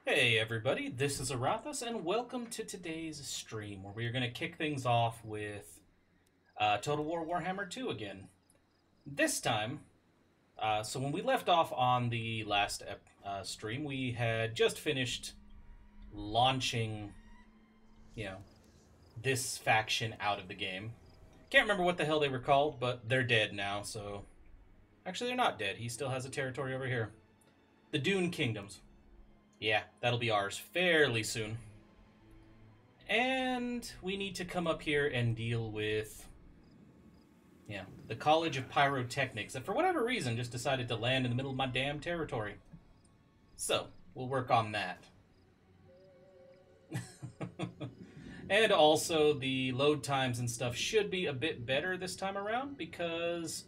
Hey everybody, this is Aurathas, and welcome to today's stream, where we are going to kick things off with Total War Warhammer 2 again. This time, so when we left off on the last stream, we had just finished launching, this faction out of the game. Can't remember what the hell they were called, but they're dead now, so... Actually, they're not dead. He still has a territory over here. The Dune Kingdoms. Yeah, that'll be ours fairly soon. And we need to come up here and deal with, the College of Pyrotechnics that for whatever reason just decided to land in the middle of my damn territory. So, we'll work on that. And also, the load times and stuff should be a bit better this time around, because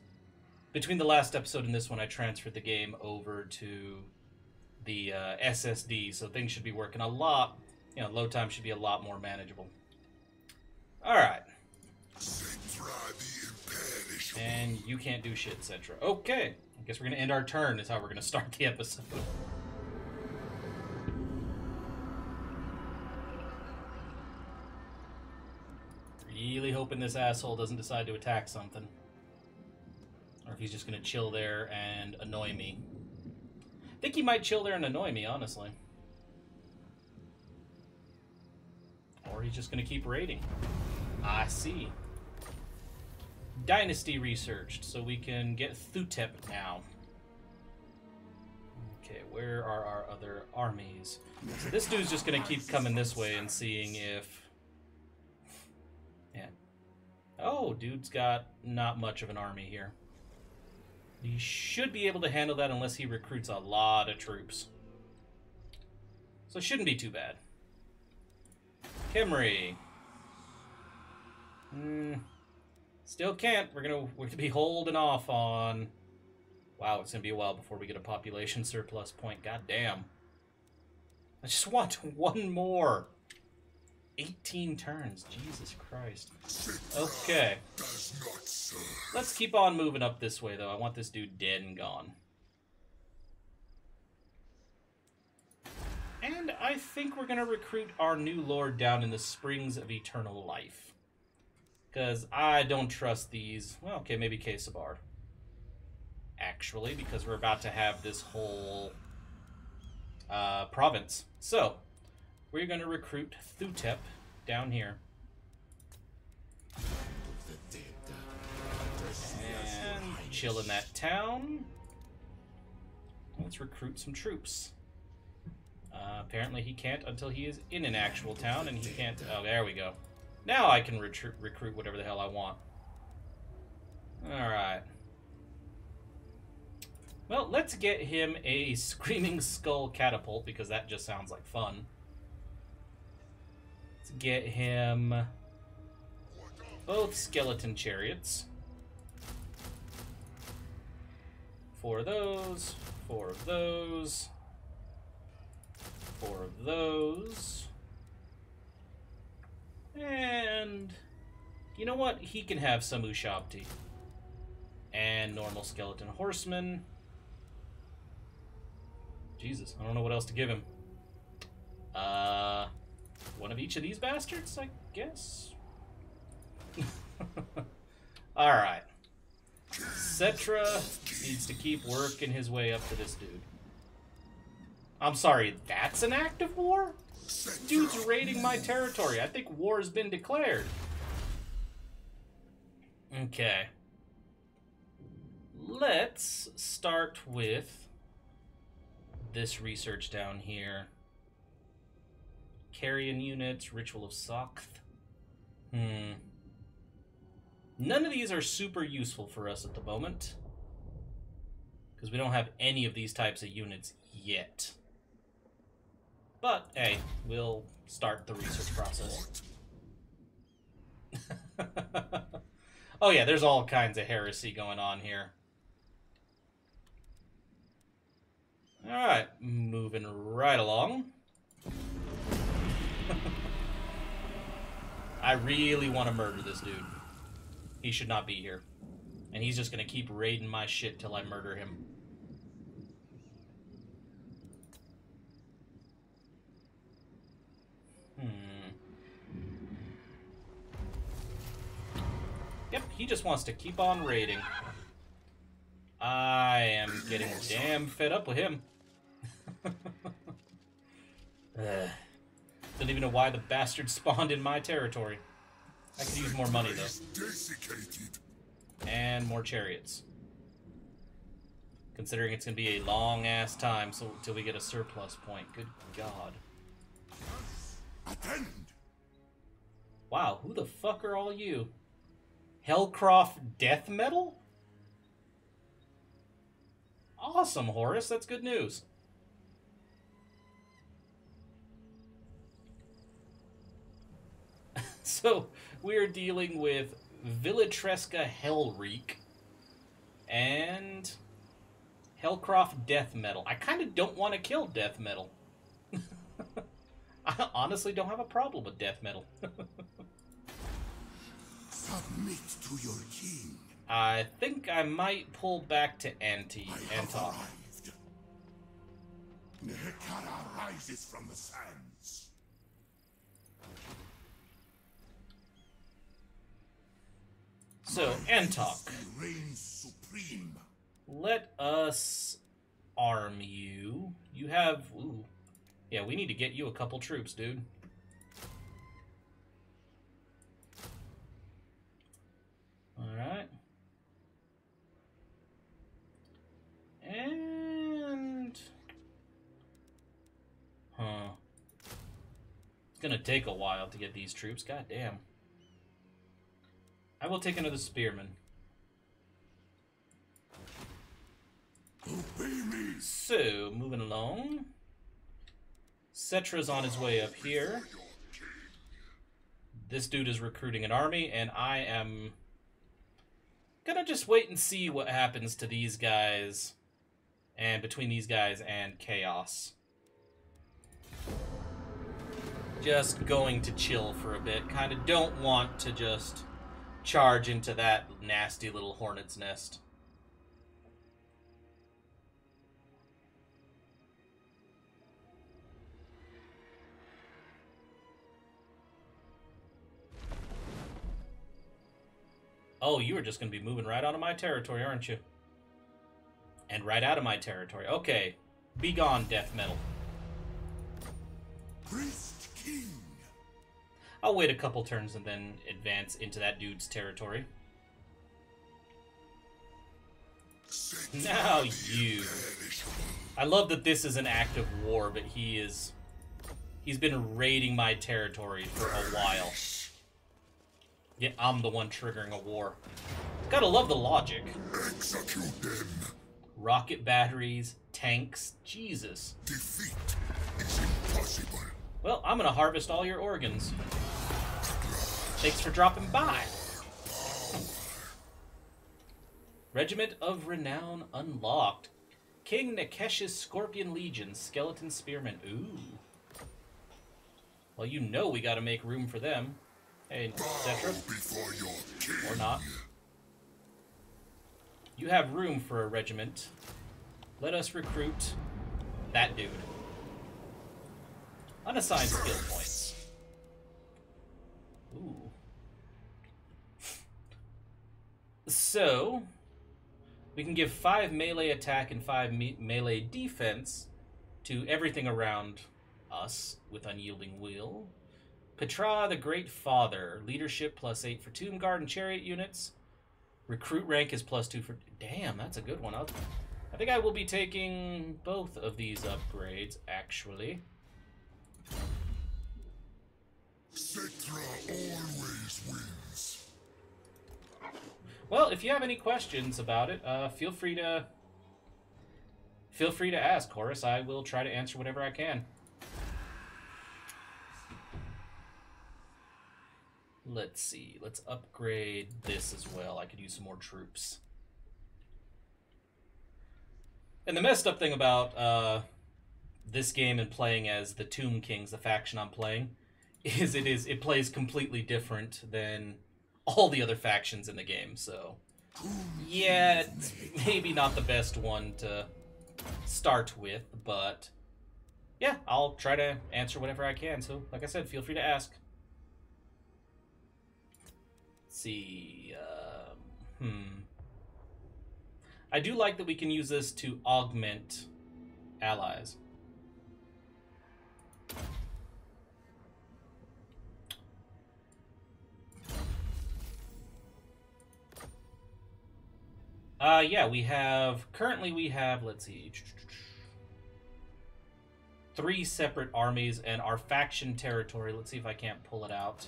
between the last episode and this one, I transferred the game over to the SSD, so things should be working a lot, load time should be a lot more manageable. Alright. And you can't do shit, Settra. Okay, I guess we're going to end our turn is how we're going to start the episode. Really hoping this asshole doesn't decide to attack something. Or if he's just going to chill there and annoy me. I think he might chill there and annoy me, honestly. Or he's just going to keep raiding. I see. Dynasty researched, so we can get Thutep now. Okay, where are our other armies? So this dude's just going to keep coming this way and seeing if... Yeah. Oh, dude's got not much of an army here. He should be able to handle that unless he recruits a lot of troops. So it shouldn't be too bad. Khemri. Still can't. We're gonna be holding off on... Wow, it's gonna be a while before we get a population surplus point. God damn. I just want one more. 18 turns. Jesus Christ. Okay. Let's keep on moving up this way, though. I want this dude dead and gone. And I think we're going to recruit our new lord down in the Springs of Eternal Life. Because I don't trust these... Well, okay, maybe Kesabar. Actually, because we're about to have this whole province. So... We're going to recruit Thutep down here. And chill in that town. Let's recruit some troops. Apparently he can't until he is in an actual town, and he can't... Oh, there we go. Now I can recruit whatever the hell I want. Alright. Well, let's get him a Screaming Skull Catapult, because that just sounds like fun. Get him both skeleton chariots. 4 of those, 4 of those, 4 of those. And you know what? He can have some Ushabti. And normal skeleton horsemen. Jesus, I don't know what else to give him. One of each of these bastards, I guess? Alright. Settra needs to keep working his way up to this dude. I'm sorry, that's an act of war? This dude's raiding my territory. I think war has been declared. Okay. Let's start with this research down here. Carrion units, Ritual of Sokth. None of these are super useful for us at the moment, because we don't have any of these types of units yet. But, hey, we'll start the research process. Oh yeah, there's all kinds of heresy going on here. Alright, moving right along. I really want to murder this dude. He should not be here. And he's just going to keep raiding my shit till I murder him. he just wants to keep on raiding. I am getting damn fed up with him. Don't even know why the bastard spawned in my territory. I could use more money, though. And more chariots. Considering it's going to be a long-ass time until we get a surplus point. Good God. Attend. Wow, who the fuck are all you? Hellcroft death metal? Awesome, Horus. That's good news. So, we're dealing with Villatresca Hellreek and Hellcroft Death Metal. I kind of don't want to kill Death Metal. I honestly don't have a problem with Death Metal. Submit to your king. I think I might pull back to Antok. Nehekhara rises from the sands. So, Antok. Reigns supreme. Let us arm you. You have... Ooh. Yeah, we need to get you a couple troops, dude. Alright. And... Huh. It's gonna take a while to get these troops. God damn. I will take another spearman. Obey me. So, moving along. Settra's on his way up here. This dude is recruiting an army, and I am gonna just wait and see what happens to these guys, and between these guys and Chaos. Just going to chill for a bit. Kind of don't want to just charge into that nasty little hornet's nest. Oh, you are just going to be moving right onto my territory, aren't you? And right out of my territory. Okay. Be gone, Death Metal. Priest King. I'll wait a couple turns and then advance into that dude's territory. Now you. I love that this is an act of war, but he's been raiding my territory for a while. Yeah, I'm the one triggering a war. Gotta love the logic. Execute them. Rocket batteries, tanks, Jesus. Defeat is impossible. Well, I'm gonna harvest all your organs. Thanks for dropping by. Regiment of Renown unlocked. King Nekesh's Scorpion Legion, Skeleton Spearmen. Ooh. Well, you know we gotta make room for them. Hey, Settra. Or not. You have room for a regiment. Let us recruit that dude. Unassigned skill points. Ooh. So, we can give 5 melee attack and 5 melee defense to everything around us with Unyielding Will. Petra, the Great Father. Leadership +8 for Tomb Guard and Chariot units. Recruit rank is +2 for... Damn, that's a good one. I think I will be taking both of these upgrades, actually. Settra always wins. Well, if you have any questions about it, feel free to ask, Horus. I will try to answer whatever I can. Let's see. Let's upgrade this as well. I could use some more troops. And the messed up thing about this game and playing as the Tomb Kings, the faction I'm playing, is it plays completely different than all the other factions in the game. So, yeah, it's maybe not the best one to start with, but yeah, I'll try to answer whatever I can. So, like I said, feel free to ask. See, I do like that we can use this to augment allies. Yeah, currently we have, let's see, 3 separate armies, and our faction territory, let's see if I can't pull it out.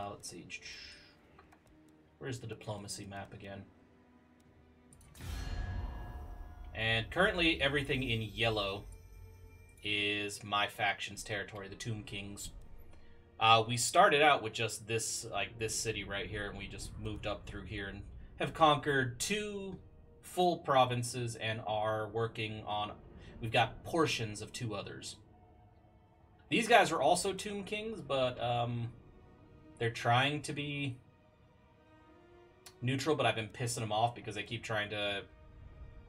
Let's see. Where's the diplomacy map again? And currently everything in yellow is my faction's territory, the Tomb Kings. We started out with just this, like this city right here, and we just moved up through here and have conquered 2 full provinces and are working on... We've got portions of 2 others. These guys are also Tomb Kings, but they're trying to be neutral, but I've been pissing them off because they keep trying to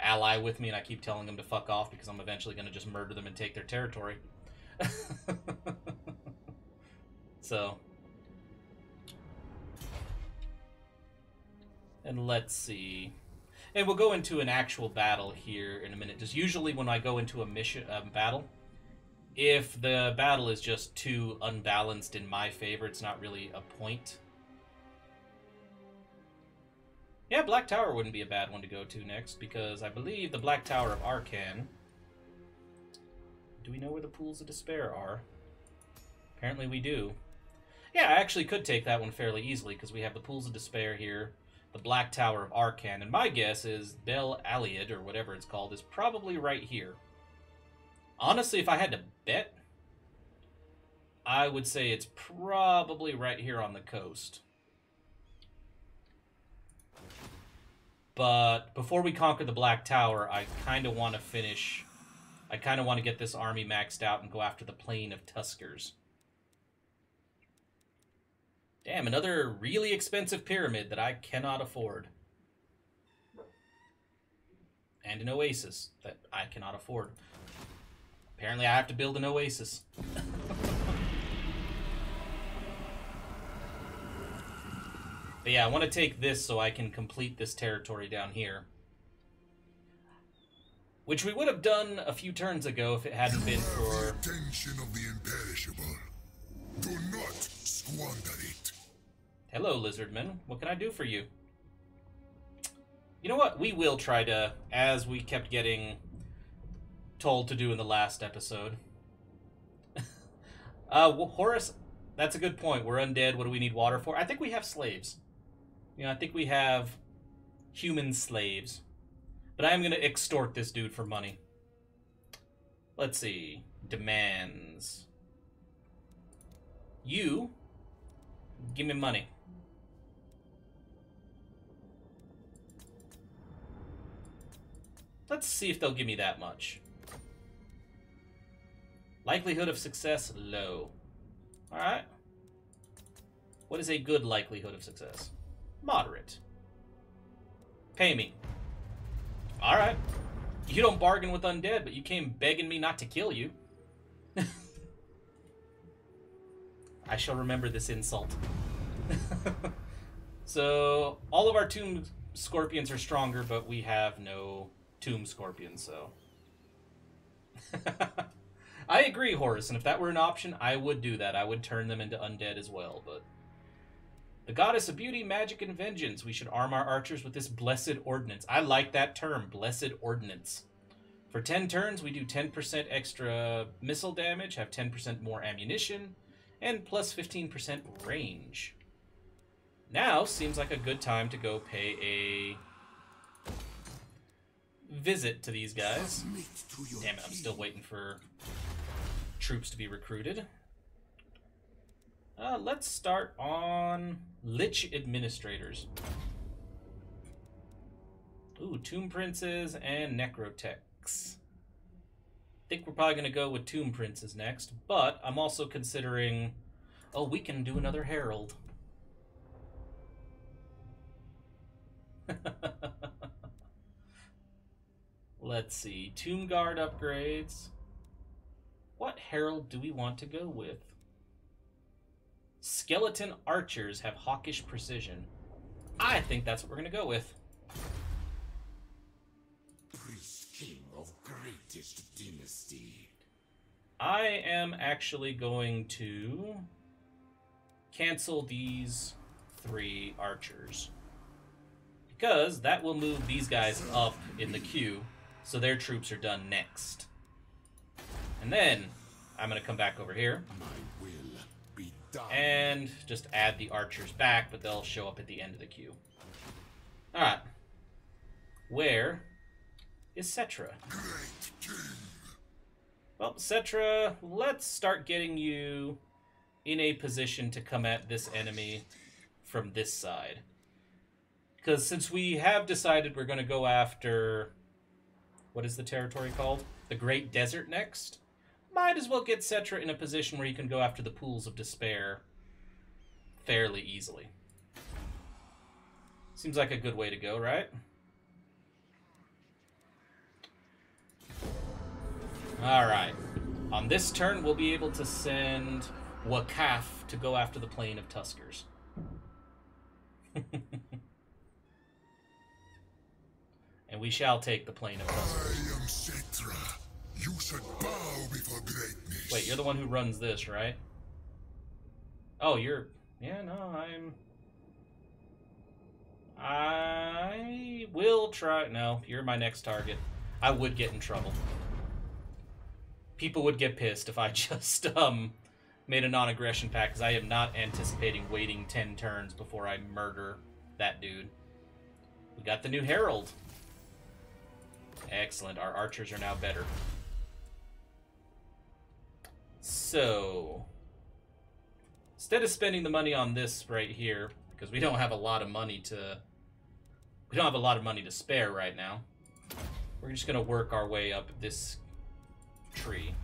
ally with me, and I keep telling them to fuck off because I'm eventually going to just murder them and take their territory. So... And let's see. And we'll go into an actual battle here in a minute. Just usually when I go into a mission battle, if the battle is just too unbalanced in my favor, it's not really a point. Yeah, Black Tower wouldn't be a bad one to go to next, because I believe the Black Tower of Arcan... Do we know where the Pools of Despair are? Apparently we do. Yeah, I actually could take that one fairly easily, because we have the Pools of Despair here, the Black Tower of Arcan, and my guess is Bel Aliad, or whatever it's called, is probably right here. Honestly, if I had to bet, I would say it's probably right here on the coast. But before we conquer the Black Tower, I kind of want to finish... I kind of want to get this army maxed out and go after the Plain of Tuskers. Damn, another really expensive pyramid that I cannot afford. And an oasis that I cannot afford. Apparently I have to build an oasis. But yeah, I want to take this so I can complete this territory down here. Which we would have done a few turns ago if it hadn't been for... attention of the imperishable. Do not squander it. Hello, Lizardman. What can I do for you? You know what? We will try to, as we kept getting told to do in the last episode. Horus, that's a good point. We're undead. What do we need water for? I think we have slaves. You know, I think we have human slaves. But I am going to extort this dude for money. Let's see. Demands. You, give me money. Let's see if they'll give me that much. Likelihood of success, low. Alright. What is a good likelihood of success? Moderate. Pay me. Alright. You don't bargain with undead, but you came begging me not to kill you. I shall remember this insult. So, all of our tomb scorpions are stronger, but we have no tomb scorpions, so... I agree, Horus, and if that were an option, I would do that. I would turn them into undead as well, but... The goddess of beauty, magic, and vengeance. We should arm our archers with this blessed ordnance. I like that term, blessed ordnance. For 10 turns, we do 10% extra missile damage, have 10% more ammunition, and plus 15% range. Now seems like a good time to go pay a visit to these guys. Damn it, I'm still waiting for troops to be recruited. Let's start on Lich Administrators. Ooh, Tomb Princes and Necrotechs. I think we're probably going to go with Tomb Princes next, but I'm also considering... Oh, we can do another Herald. Let's see. Tomb Guard upgrades. What Herald do we want to go with? Skeleton Archers have hawkish precision. I think that's what we're going to go with. Priest king of greatest dynasty. I am actually going to cancel these 3 archers, because that will move these guys up in the queue, so their troops are done next. And then I'm going to come back over here My will be done. and just add the archers back, but they'll show up at the end of the queue. Alright. Where is Settra? Great king. Well, Settra, let's start getting you in a position to come at this enemy from this side. Because since we have decided we're going to go after... What is the territory called? The Great Desert next? Might as well get Settra in a position where he can go after the Pools of Despair fairly easily. Seems like a good way to go, right? Alright. On this turn, we'll be able to send Wakaf to go after the Plain of Tuskers. And we shall take the Plain of Tuskers. I am Settra. You should bow before greatness. Wait, you're the one who runs this, right? Oh, you're... Yeah, no, I will try... No, you're my next target. I would get in trouble. People would get pissed if I just, made a non-aggression pact, because I am not anticipating waiting 10 turns before I murder that dude. We got the new Herald. Excellent. Our archers are now better. So, instead of spending the money on this right here, because we don't have a lot of money to... We don't have a lot of money to spare right now. We're just going to work our way up this tree.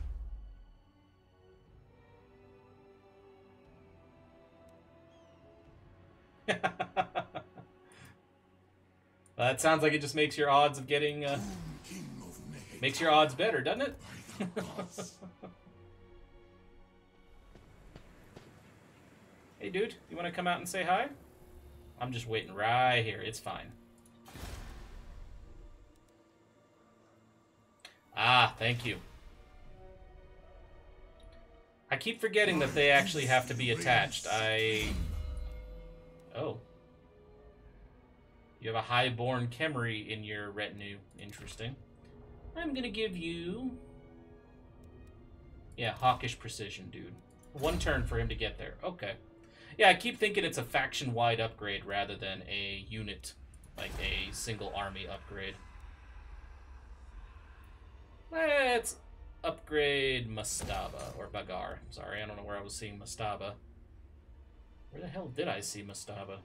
That sounds like it just makes your odds of getting... makes your odds better, doesn't it? Hey, dude, you want to come out and say hi? I'm just waiting right here. It's fine. Ah, thank you. I keep forgetting that they actually have to be attached. Oh. You have a highborn Khemri in your retinue. Interesting. I'm gonna give you... Yeah, hawkish precision, dude. 1 turn for him to get there. Okay. Yeah, I keep thinking it's a faction-wide upgrade rather than a unit, like a single army upgrade. Let's upgrade Mastaba, or Bagar. Sorry, I don't know where I was seeing Mastaba. Where the hell did I see Mastaba?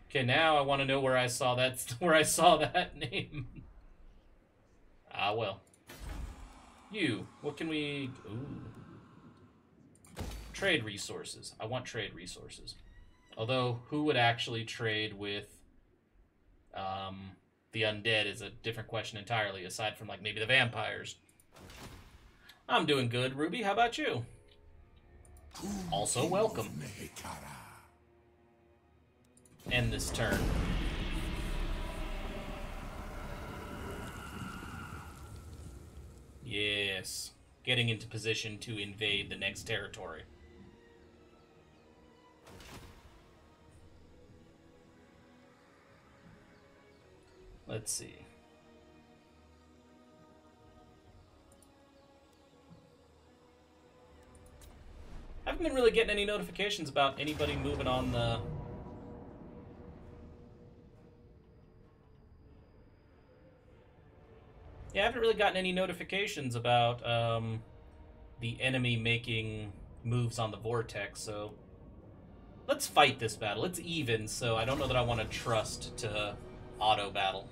Okay, now I want to know where I saw that name. Ah, well. You, what can we... Ooh. Trade resources. I want trade resources. Although, who would actually trade with the undead is a different question entirely, aside from, like, maybe the vampires. I'm doing good, Ruby. How about you? Also, welcome. Nehekhara. End this turn. Yes. Getting into position to invade the next territory. Let's see. I haven't been really getting any notifications about anybody moving on the... Yeah, I haven't really gotten any notifications about the enemy making moves on the vortex, so let's fight this battle. It's even, so I don't know that I want to trust to auto battle.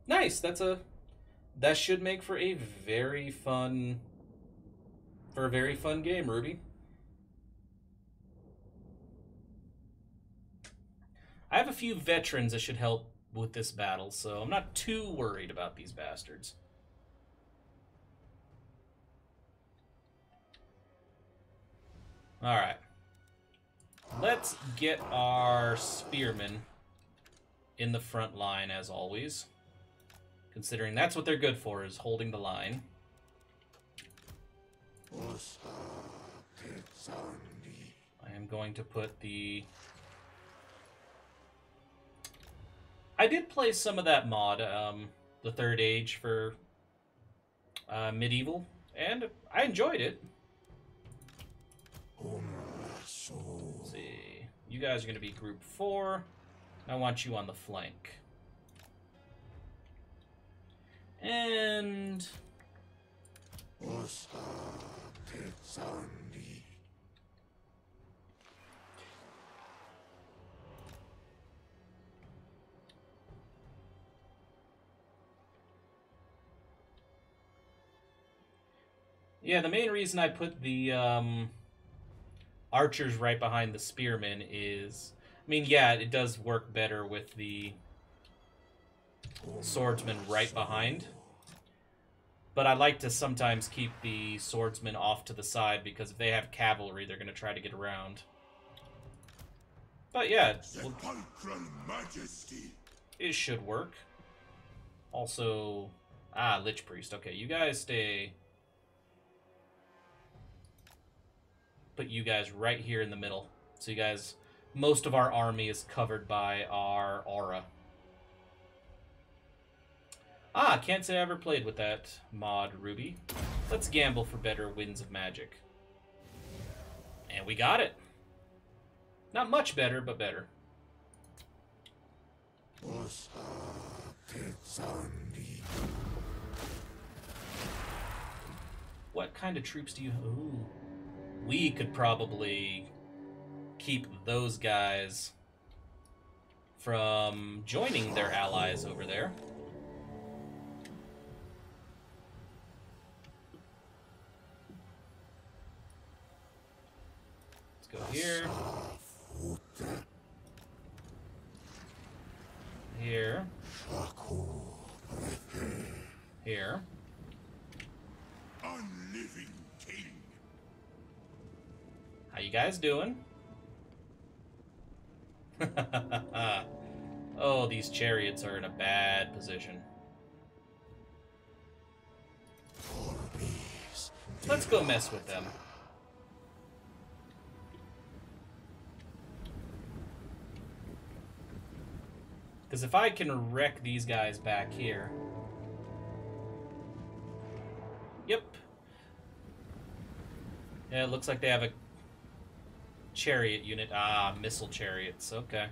Nice, that should make for a very fun game, Ruby. I have a few veterans that should help with this battle, so I'm not too worried about these bastards. Alright. Let's get our spearmen in the front line, as always. Considering that's what they're good for, is holding the line. I am going to put the... I did play some of that mod, the Third Age for Medieval, and I enjoyed it. Let's see. You guys are going to be group 4. I want you on the flank. And... yeah, the main reason I put the archers right behind the spearmen is... I mean, yeah, it does work better with the swordsmen right behind. But I like to sometimes keep the swordsmen off to the side, because if they have cavalry, they're going to try to get around. But yeah, it should work. Also, Lich Priest. Okay, you guys stay... Put you guys right here in the middle. So you guys, most of our army is covered by our aura. Can't say I ever played with that mod, Ruby. Let's gamble for better winds of magic. And we got it. Not much better, but better. What kind of troops do you have? Ooh. We could probably keep those guys from joining their allies over there. Let's go here. Here. Here. Unliving king. How you guys doing? Oh, these chariots are in a bad position. Let's go mess with them. Because if I can wreck these guys back here... Yep. Yeah, it looks like they have a chariot unit. Missile chariots. Okay.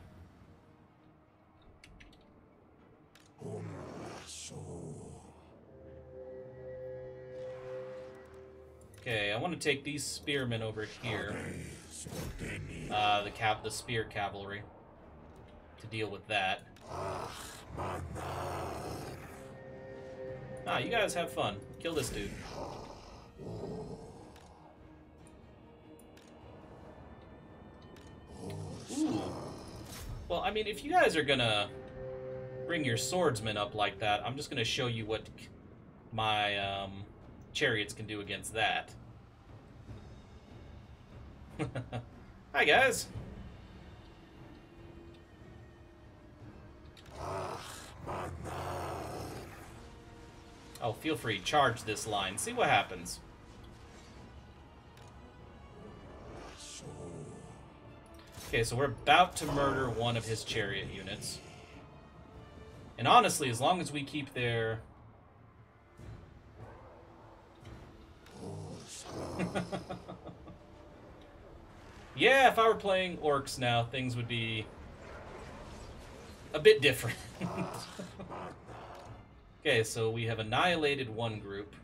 Okay, I want to take these spearmen over here. The spear cavalry. To deal with that. You guys have fun. Kill this dude. Ooh. Well, I mean, if you guys are gonna bring your swordsmen up like that, I'm just gonna show you what my chariots can do against that. Hi, guys. Oh, feel free, charge this line. See what happens. Okay, so we're about to murder one of his chariot units. And honestly, as long as we keep their... Yeah, if I were playing orcs now, things would be a bit different. Okay, so we have annihilated one group.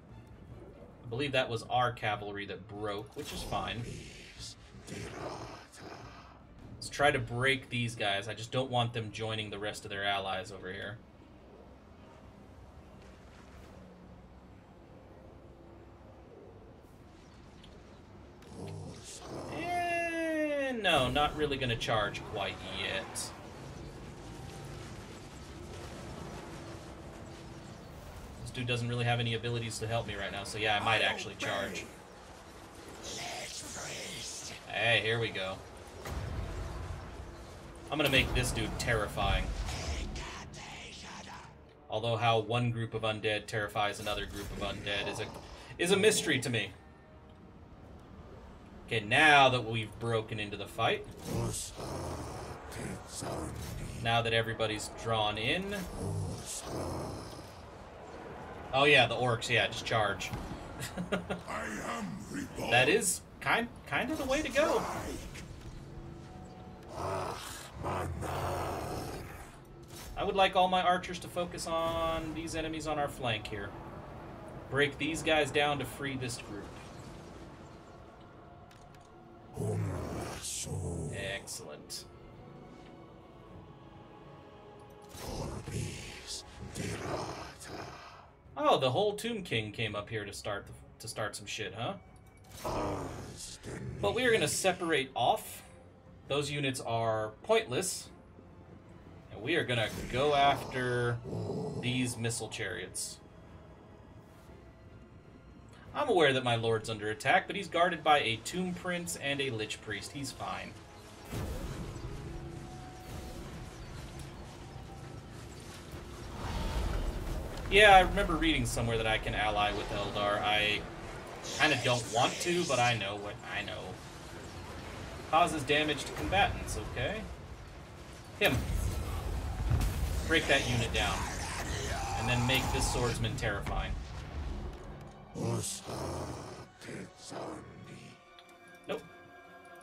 I believe that was our cavalry that broke, which is fine. Let's try to break these guys. I just don't want them joining the rest of their allies over here. No, not really going to charge quite yet. This dude doesn't really have any abilities to help me right now, so yeah, I might actually charge. Hey, here we go. I'm gonna make this dude terrifying. Although how one group of undead terrifies another group of undead is a mystery to me. Okay, now that we've broken into the fight, now that everybody's drawn in. Oh yeah, the orcs, yeah, just charge. That is kind of the way to go. I would like all my archers to focus on these enemies on our flank here. Break these guys down to free this group. Excellent. Oh, the whole Tomb King came up here to start some shit, huh? But we are going to separate off. Those units are pointless. And we are going to go after these missile chariots. I'm aware that my lord's under attack, but he's guarded by a Tomb Prince and a Lich Priest. He's fine. Yeah, I remember reading somewhere that I can ally with Eldar. I kind of don't want to, but I know what I know. Causes damage to combatants, okay? Him. Break that unit down. And then make this swordsman terrifying. Nope.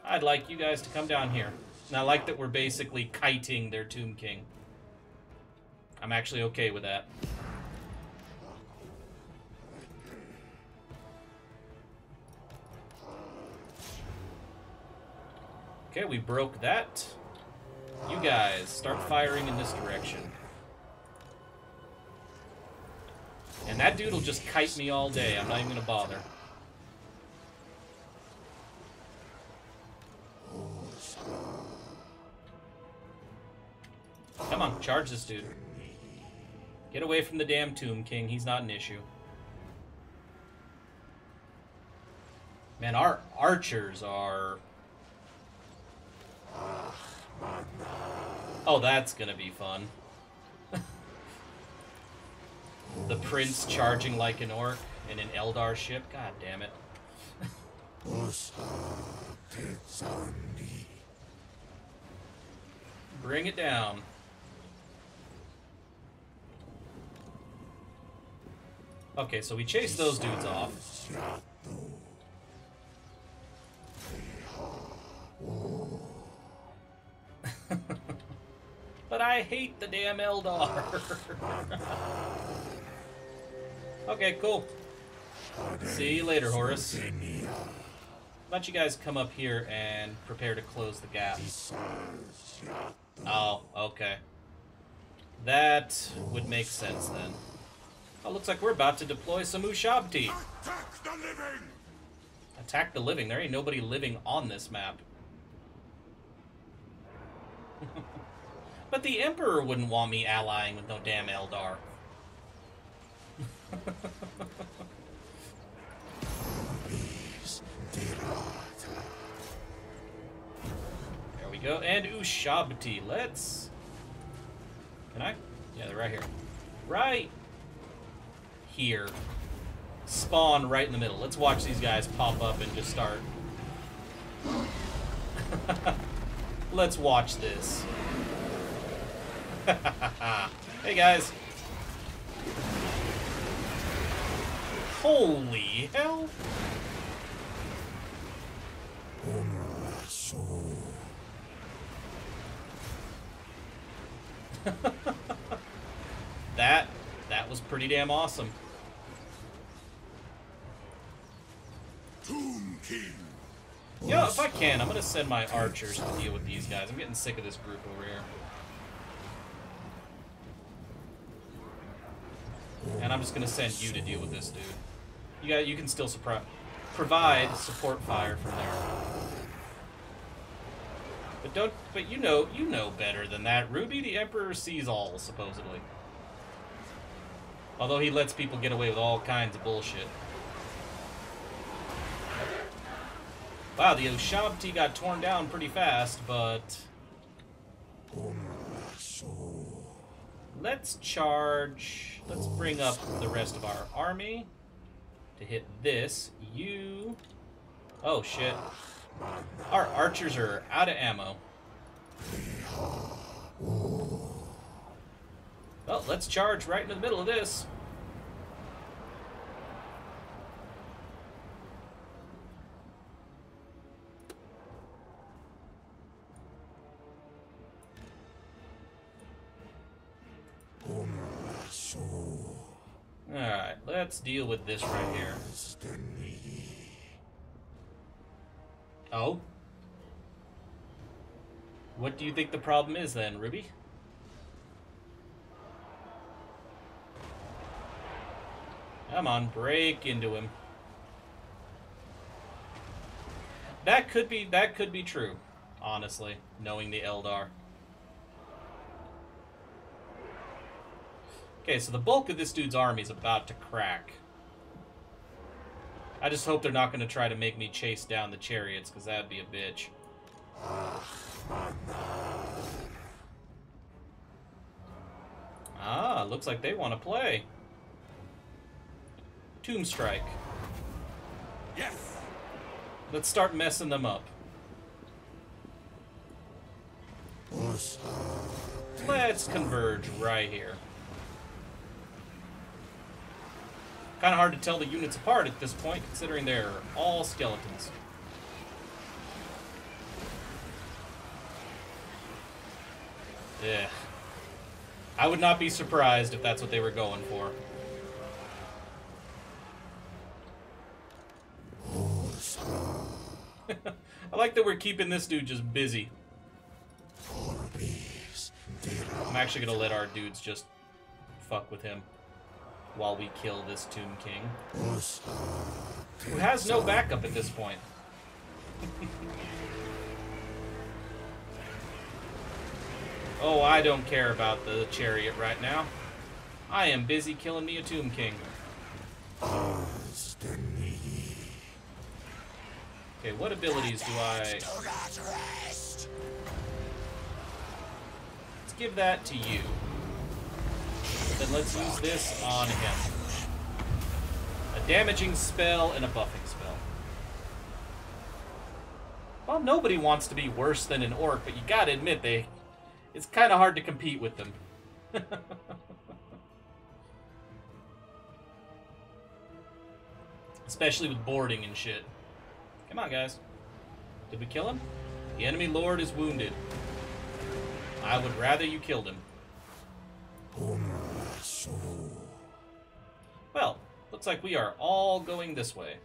I'd like you guys to come down here. And I like that we're basically kiting their Tomb King. I'm actually okay with that. Okay, we broke that. You guys, start firing in this direction. And that dude will just kite me all day. I'm not even going to bother. Come on, charge this dude. Get away from the damn Tomb King. He's not an issue. Man, our archers are... Oh, that's gonna be fun. The prince charging like an orc in an Eldar ship. God damn it. Bring it down. Okay, so we chase those dudes off. But I hate the damn Eldar. Okay, cool. See you later, Horus. Why don't you guys come up here and prepare to close the gap? Oh, okay. That would make sense then. Oh, looks like we're about to deploy some Ushabti. Attack the living! Attack the living? There ain't nobody living on this map. But the Emperor wouldn't want me allying with no damn Eldar. There we go. And Ushabti. Let's... Can I? Yeah, they're right here. Right here. Spawn right in the middle. Let's watch these guys pop up and just start. Let's watch this. Hey guys. Holy hell. That was pretty damn awesome. Tomb King. You know, if I can, I'm gonna send my archers to deal with these guys. I'm getting sick of this group over here. And I'm just gonna send you to deal with this dude. You can still provide support fire from there. But you know better than that. Ruby, the Emperor sees all, supposedly. Although he lets people get away with all kinds of bullshit. Wow, the Ushabti got torn down pretty fast, but... Let's charge... Let's bring up the rest of our army to hit this. You... Oh, shit. Our archers are out of ammo. Well, let's charge right into the middle of this. Alright, let's deal with this right here. Oh? What do you think the problem is then, Ruby? Come on, break into him. That could be true, honestly, knowing the Eldar. Okay, so the bulk of this dude's army is about to crack. I just hope they're not going to try to make me chase down the chariots, because that'd be a bitch. Ah, looks like they want to play. Tomb Strike. Yes. Let's start messing them up. Let's converge right here. Kind of hard to tell the units apart at this point, considering they're all skeletons. Yeah. I would not be surprised if that's what they were going for. I like that we're keeping this dude just busy. I'm actually gonna let our dudes just fuck with him while we kill this Tomb King, who has no backup at this point. Oh, I don't care about the chariot right now. I am busy killing me a Tomb King. Okay, what abilities do I... Let's give that to you. Then let's use this on him. A damaging spell and a buffing spell. Well, nobody wants to be worse than an orc, but you gotta admit, it's kind of hard to compete with them. Especially with boarding and shit. Come on, guys. Did we kill him? The enemy lord is wounded. I would rather you killed him. Well, looks like we are all going this way.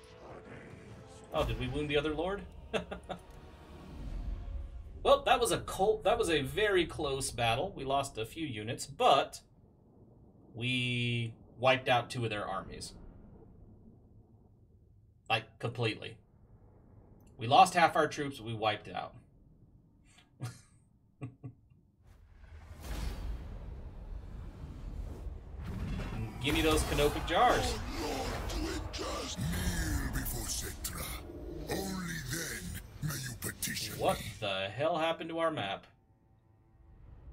Oh, did we wound the other lord? Well, that was a very close battle. We lost a few units, but we wiped out 2 of their armies. Like, completely. We lost half our troops, but we wiped it out. Give me those canopic jars. Kneel before Settra. Only then may you petition What me. the hell happened to our map?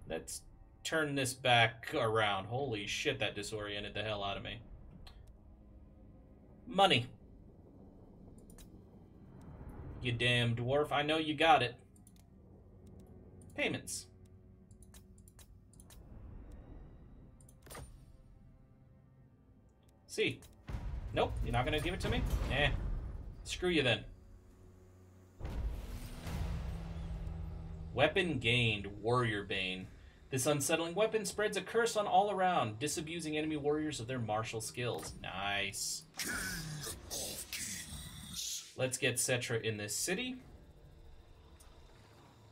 Let's turn this back around. Holy shit, that disoriented the hell out of me. Money. You damn dwarf. I know you got it. Payments. See. Nope, you're not gonna give it to me? Eh. Screw you then. Weapon gained. Warrior Bane. This unsettling weapon spreads a curse on all around, disabusing enemy warriors of their martial skills. Nice. King of kings. Let's get Settra in this city.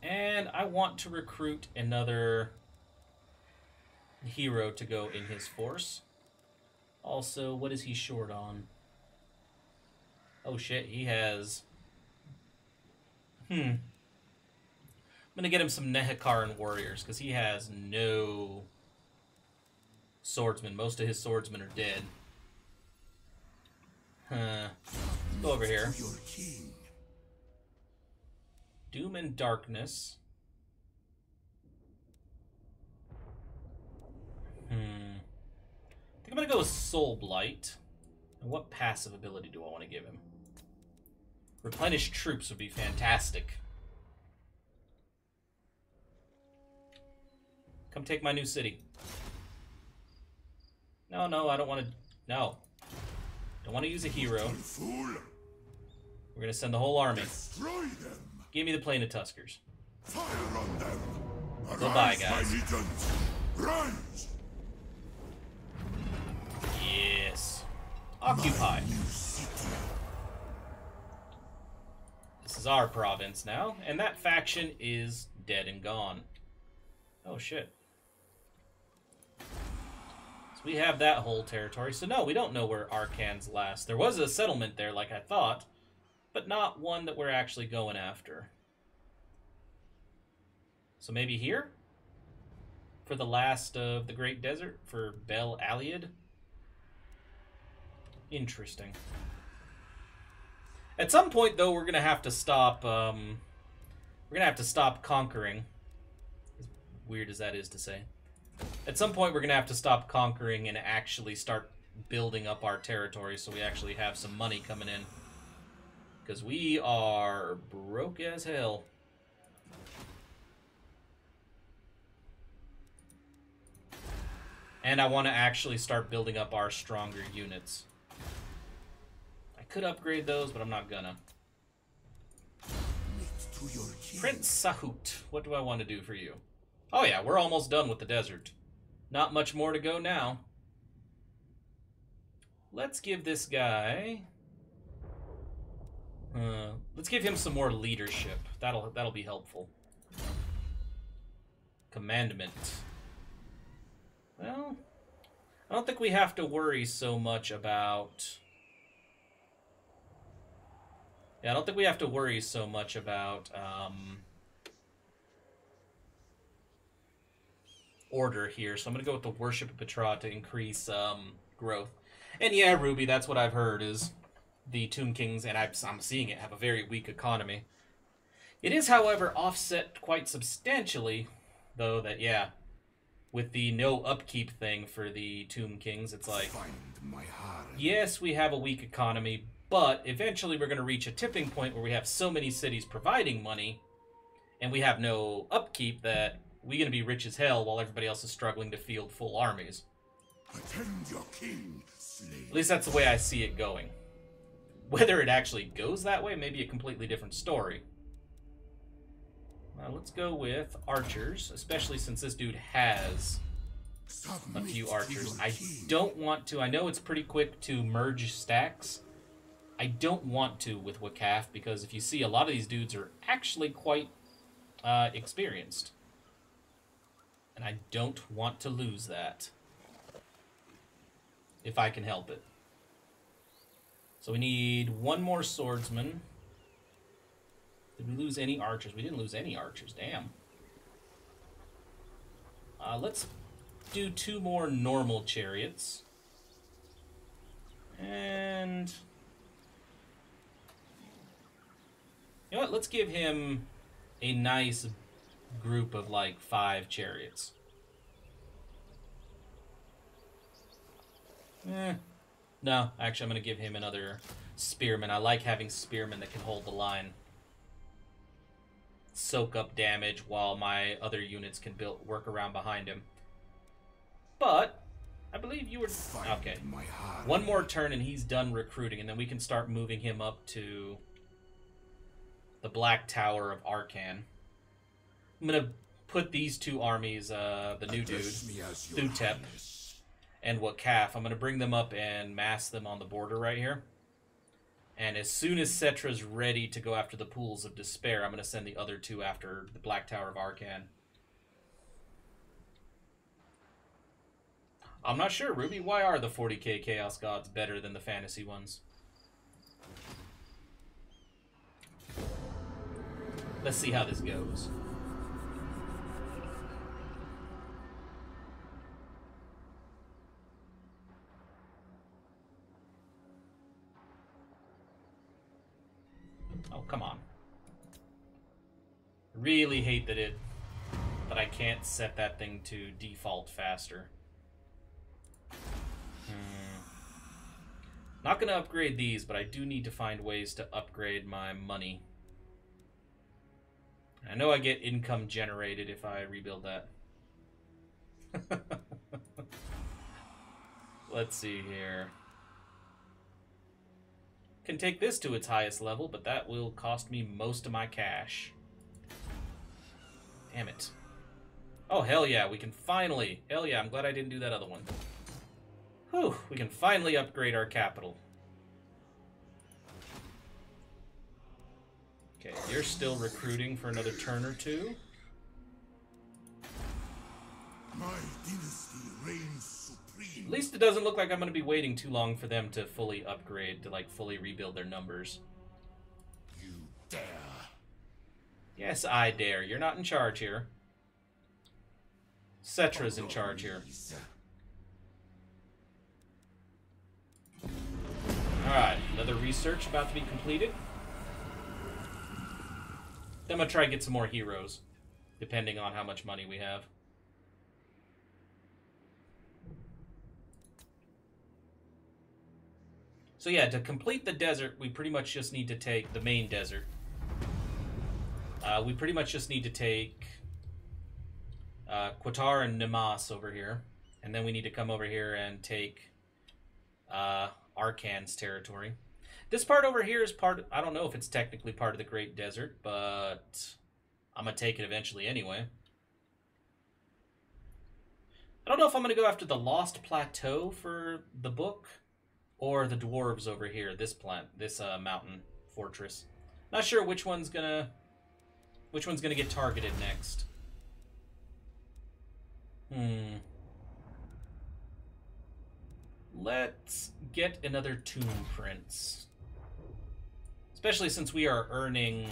And I want to recruit another hero to go in his force. Also, what is he short on? Oh shit, he has... I'm gonna get him some Nehekharan warriors, because he has no swordsmen. Most of his swordsmen are dead. Go over here. Doom and Darkness. I think I'm gonna go with Soul Blight. And what passive ability do I want to give him? Replenish Troops would be fantastic. Come take my new city. No, no, I don't want to... No. Don't want to use a hero. Fool. We're going to send the whole army. Destroy them. Give me the Plain of Tuskers. Fire on them. Goodbye, Arise, guys. my legions. Rise. Yes. Occupy. New city. This is our province now, and that faction is dead and gone. Oh, shit. So we have that whole territory. So no, we don't know where Arcan's last. There was a settlement there, like I thought, but not one that we're actually going after. So maybe here? For the last of the Great Desert? For Bel Aliad? Interesting. At some point, though, we're gonna have to stop. We're gonna have to stop conquering. As weird as that is to say. At some point, we're gonna have to stop conquering and actually start building up our territory, so we actually have some money coming in. Because we are broke as hell. And I want to actually start building up our stronger units. I could upgrade those, but I'm not gonna. Prince Sahut, what do I want to do for you? Oh yeah, we're almost done with the desert. Not much more to go now. Let's give this guy... let's give him some more leadership. That'll be helpful. Commandment. Well, I don't think we have to worry so much about... Yeah, I don't think we have to worry so much about order here. So I'm going to go with the Worship of Petra to increase growth. And yeah, Ruby, that's what I've heard, is the Tomb Kings, and I'm seeing it, have a very weak economy. It is, however, offset quite substantially, though, that, yeah, with the no upkeep thing for the Tomb Kings, it's like, yes, we have a weak economy, but eventually we're going to reach a tipping point where we have so many cities providing money, and we have no upkeep that we're going to be rich as hell while everybody else is struggling to field full armies. Attend your king, slave. At least that's the way I see it going. Whether it actually goes that way may be a completely different story. Let's go with archers, especially since this dude has a few archers. I don't want to. I know it's pretty quick to merge stacks. I don't want to with Wakaf, because if you see, a lot of these dudes are actually quite experienced. And I don't want to lose that. If I can help it. So we need one more swordsman. Did we lose any archers? We didn't lose any archers, damn. Let's do 2 more normal chariots. And... you know what, let's give him a nice group of like 5 chariots. No, actually I'm going to give him another spearman. I like having spearmen that can hold the line. Soak up damage while my other units can work around behind him. But I believe you were... okay. One more turn and he's done recruiting, and then we can start moving him up to the Black Tower of Arcan. I'm going to put these 2 armies, the new dude, Thutep, and Wakaf, I'm going to bring them up and mass them on the border right here. And as soon as Settra's ready to go after the Pools of Despair, I'm going to send the other 2 after the Black Tower of Arcan. I'm not sure, Ruby. Why are the 40k Chaos Gods better than the fantasy ones? Let's see how this goes. Oh, come on. really hate that I can't set that thing to default faster. Not gonna upgrade these, but I do need to find ways to upgrade my money. I know I get income generated if I rebuild that. Let's see here. Can take this to its highest level, but that will cost me most of my cash. Damn it. Oh, hell yeah, we can finally... Hell yeah, I'm glad I didn't do that other one. Whew, we can finally upgrade our capital. Okay, you're still recruiting for another turn or two. My dynasty reigns supreme. At least it doesn't look like I'm going to be waiting too long for them to fully upgrade, to like fully rebuild their numbers. You dare. Yes, I dare. You're not in charge here. Settra's in charge here. Alright, another research about to be completed. Then I'm going to try to get some more heroes, depending on how much money we have. So yeah, to complete the desert, we pretty much just need to take the main desert. We pretty much just need to take Qatar and Nemas over here. And then we need to come over here and take Arkan's territory. This part over here is part... I don't know if it's technically part of the Great Desert, but I'm going to take it eventually anyway. I don't know if I'm going to go after the Lost Plateau for the book or the Dwarves over here, this mountain fortress. Not sure which one's going to get targeted next. Let's get another Tomb Prince. Especially since we are earning...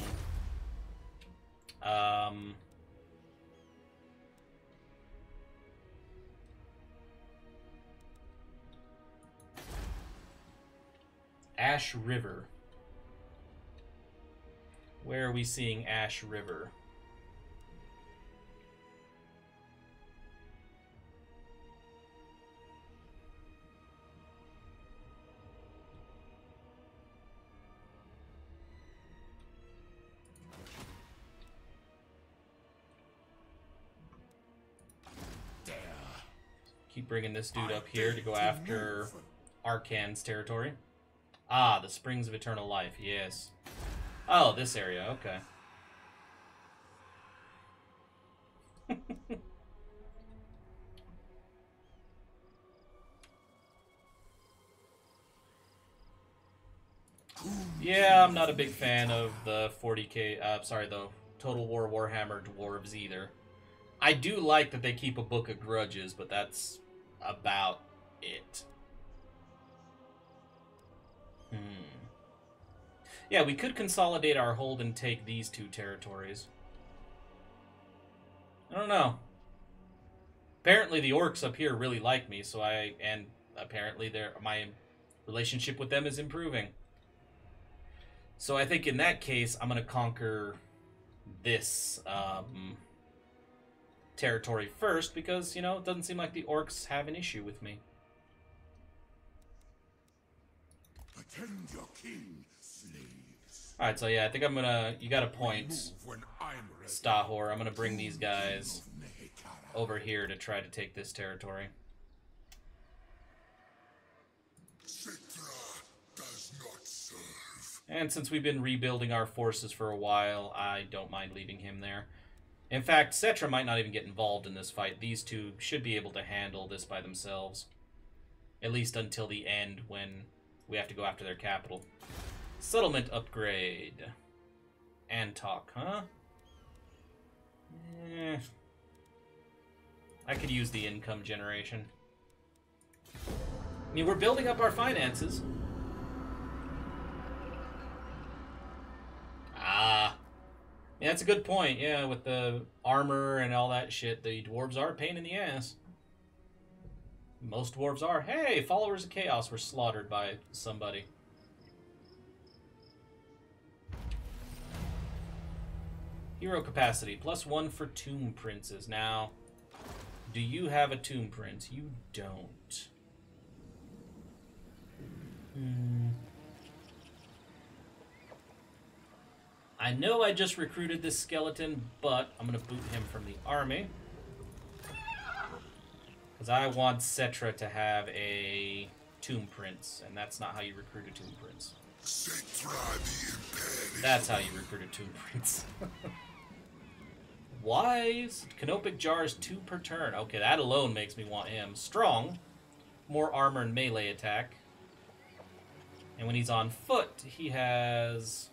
Ash River. Where are we seeing Ash River? Keep bringing this dude up here to go after Arkan's territory. Ah, the Springs of Eternal Life, yes. Oh, this area, okay. Yeah, I'm not a big fan of the 40k, the Total War Warhammer Dwarves either. I do like that they keep a book of grudges, but that's about it. Yeah, we could consolidate our hold and take these two territories. I don't know. Apparently the orcs up here really like me, so apparently my relationship with them is improving. So I think in that case, I'm going to conquer this territory first, because, you know, it doesn't seem like the orcs have an issue with me. Attend your king, slaves. Alright, so yeah, I think I'm gonna... You got a point, Stahor. I'm gonna bring these guys over here to try to take this territory. Settra does not serve. And since we've been rebuilding our forces for a while, I don't mind leaving him there. In fact, Settra might not even get involved in this fight. These two should be able to handle this by themselves. At least until the end, when we have to go after their capital. Settlement upgrade. Antok, huh? I could use the income generation. I mean, we're building up our finances. Yeah, that's a good point. Yeah, with the armor and all that shit, the dwarves are a pain in the ass. Most dwarves are. Hey, followers of chaos were slaughtered by somebody. Hero capacity, +1 for tomb princes. Now, do you have a tomb prince? You don't. I know I just recruited this skeleton, but I'm going to boot him from the army. Because I want Settra to have a tomb prince, and that's not how you recruit a tomb prince. Settra the Imperials. That's how you recruit a tomb prince. Wise. Canopic jars 2 per turn. Okay, that alone makes me want him. Strong. More armor and melee attack. And when he's on foot, he has...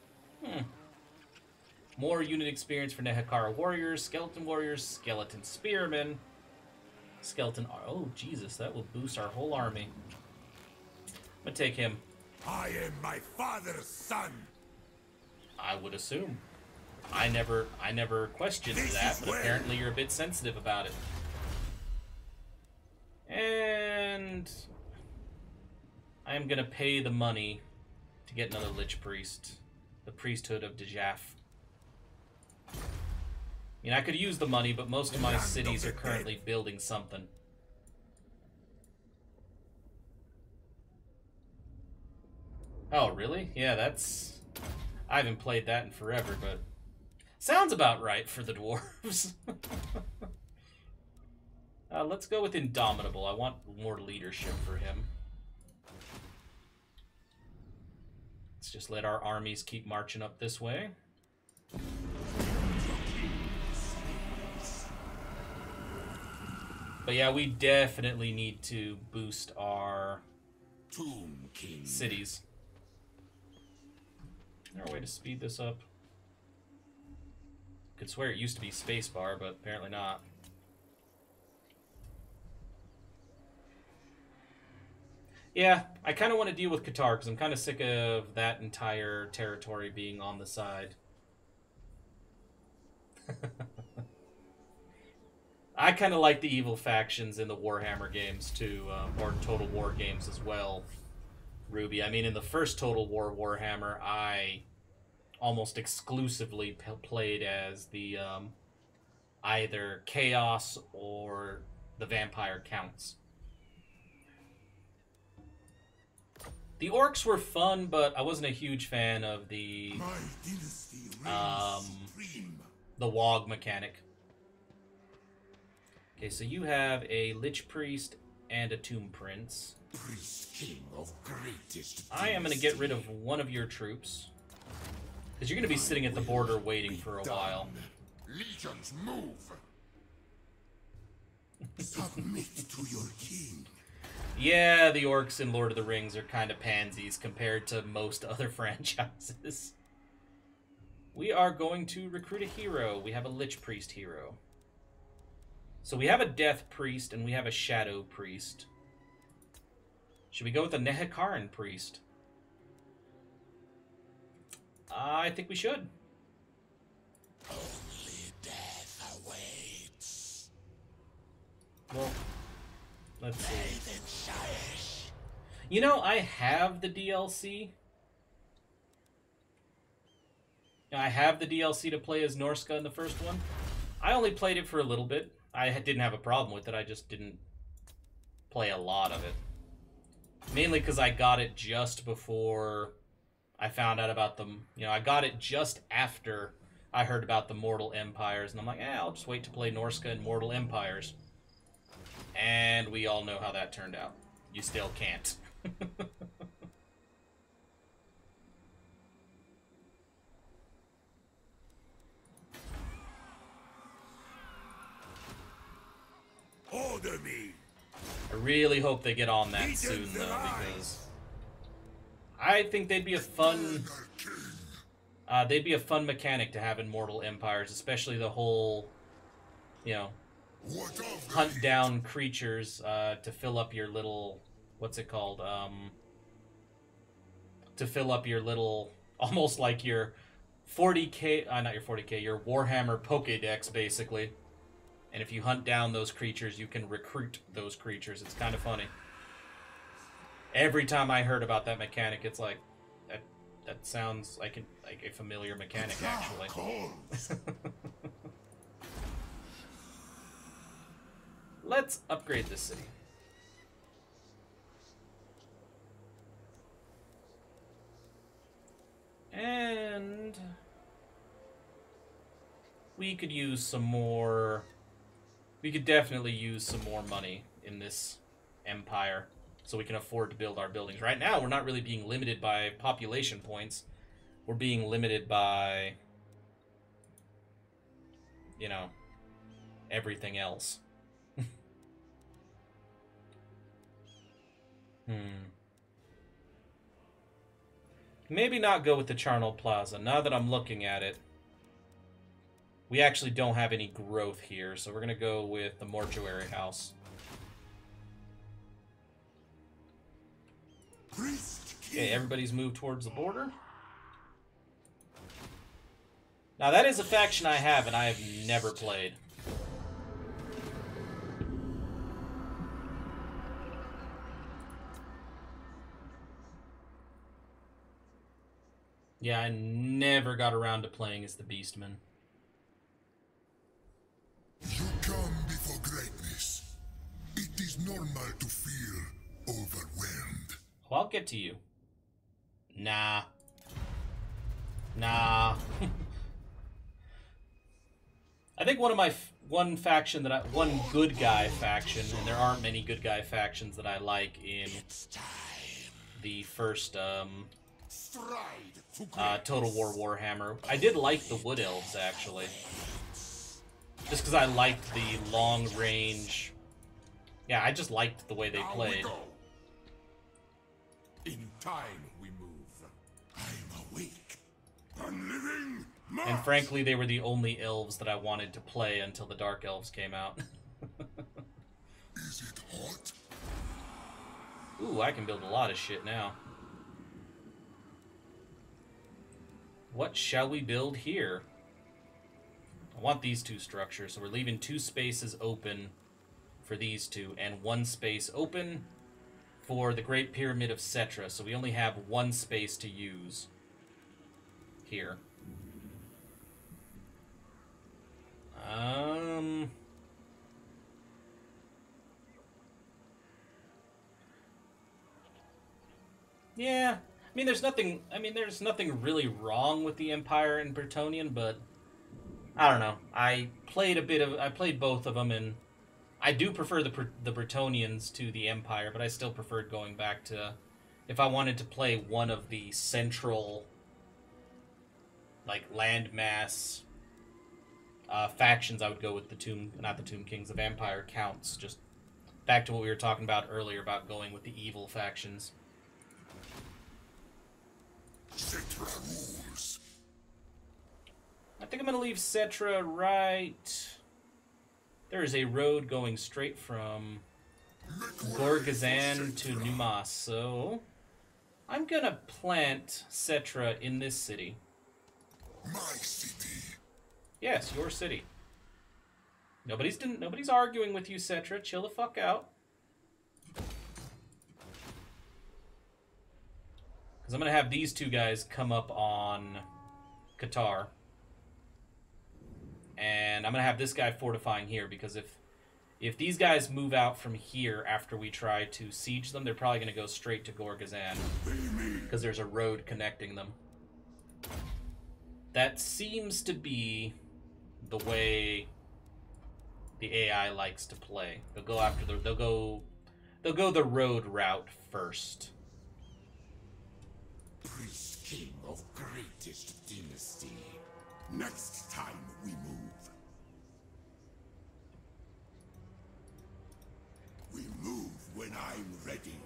more unit experience for Nehekhara warriors, skeleton spearmen, skeleton... Oh, Jesus, that will boost our whole army. I'm gonna take him. I am my father's son. I would assume. I never questioned that, but apparently you're a bit sensitive about it. And I am gonna pay the money to get another Lich Priest. The priesthood of Djaf. I mean, I could use the money, but most of my cities are currently building something. Oh, really? Yeah, that's... I haven't played that in forever, but... Sounds about right for the dwarves. Let's go with Indomitable. I want more leadership for him. Let's just let our armies keep marching up this way. But yeah, we definitely need to boost our Tomb King. cities. Is there a way to speed this up? Could swear it used to be spacebar, but apparently not. Yeah, I kind of want to deal with Qatar because I'm kind of sick of that entire territory being on the side. I kind of like the evil factions in the Warhammer games too, or Total War games as well, Ruby. I mean, in the first Total War Warhammer, I almost exclusively played as the either Chaos or the Vampire Counts. The Orcs were fun, but I wasn't a huge fan of the WOG mechanic. Okay, so you have a Lich Priest and a Tomb Prince. Priest King of greatest. I am going to get rid of one of your troops. Because you're going to be sitting at the border waiting for a while. Legions move. Submit to your king. Yeah, the Orcs in Lord of the Rings are kind of pansies compared to most other franchises. We are going to recruit a hero. We have a Lich Priest hero. So we have a Death Priest and we have a Shadow Priest. Should we go with a Nehekharan Priest? I think we should. Only death awaits. Well, let's see. You know, I have the DLC. I have the DLC to play as Norska in the first one. I only played it for a little bit. I didn't have a problem with it. I just didn't play a lot of it. Mainly because I got it just before I found out about them. You know, I got it just after I heard about the Mortal Empires. And I'm like, I'll just wait to play Norska and Mortal Empires. And we all know how that turned out. You still can't. Order me. I really hope they get on that soon, though, because I think they'd be a fun, mechanic to have in Mortal Empires, especially the whole, you know, hunt down creatures to fill up your little, what's it called? To fill up your little, almost like your 40k, not your 40k, your Warhammer Pokédex, basically. And if you hunt down those creatures, you can recruit those creatures. It's kind of funny. Every time I heard about that mechanic, it's like, That sounds like a familiar mechanic, actually. Let's upgrade this city. And we could use some more... We could definitely use some more money in this empire so we can afford to build our buildings. Right now, we're not really being limited by population points. We're being limited by, you know, everything else. Maybe not go with the Charnel Plaza. Now that I'm looking at it, we actually don't have any growth here, so we're going to go with the Mortuary House. Okay, everybody's moved towards the border. Now, that is a faction I have, and I have never played. Yeah, I never got around to playing as the Beastmen. You come before greatness. It is normal to feel overwhelmed. Well, I'll get to you. Nah. Nah. I think one faction that one good guy faction, and there aren't many good guy factions that I like in the first Total War Warhammer. I did like the Wood Elves, actually. Just because I liked the long range. Yeah, I just liked the way they played. In time we move. I'm awake. Unliving. And frankly, they were the only elves that I wanted to play until the Dark Elves came out. Is it hot? Ooh, I can build a lot of shit now. What shall we build here? I want these two structures, so we're leaving 2 spaces open for these two, and 1 space open for the Great Pyramid of Settra, so we only have 1 space to use here. Yeah, there's nothing really wrong with the Empire and Brettonian, but I don't know. I played both of them, and I do prefer the Brettonians to the Empire, but I still preferred going back to, if I wanted to play one of the central, like, landmass factions, I would go with not the Tomb Kings, the Vampire Counts. Just back to what we were talking about earlier about going with the evil factions. Settra rules. I think I'm going to leave Settra right... There is a road going straight from Gorgazan to Numas, so I'm going to plant Settra in this city. My city. Yes, your city. Nobody's arguing with you, Settra. Chill the fuck out. Because I'm going to have these 2 guys come up on Qatar. And I'm going to have this guy fortifying here, because if these guys move out from here after we try to siege them, they're probably going to go straight to Gorgazan, because there's a road connecting them. That seems to be the way the AI likes to play. They'll go after they'll go the road route first. Priest king of greatest dynasty. Next time we move. We move when I'm ready.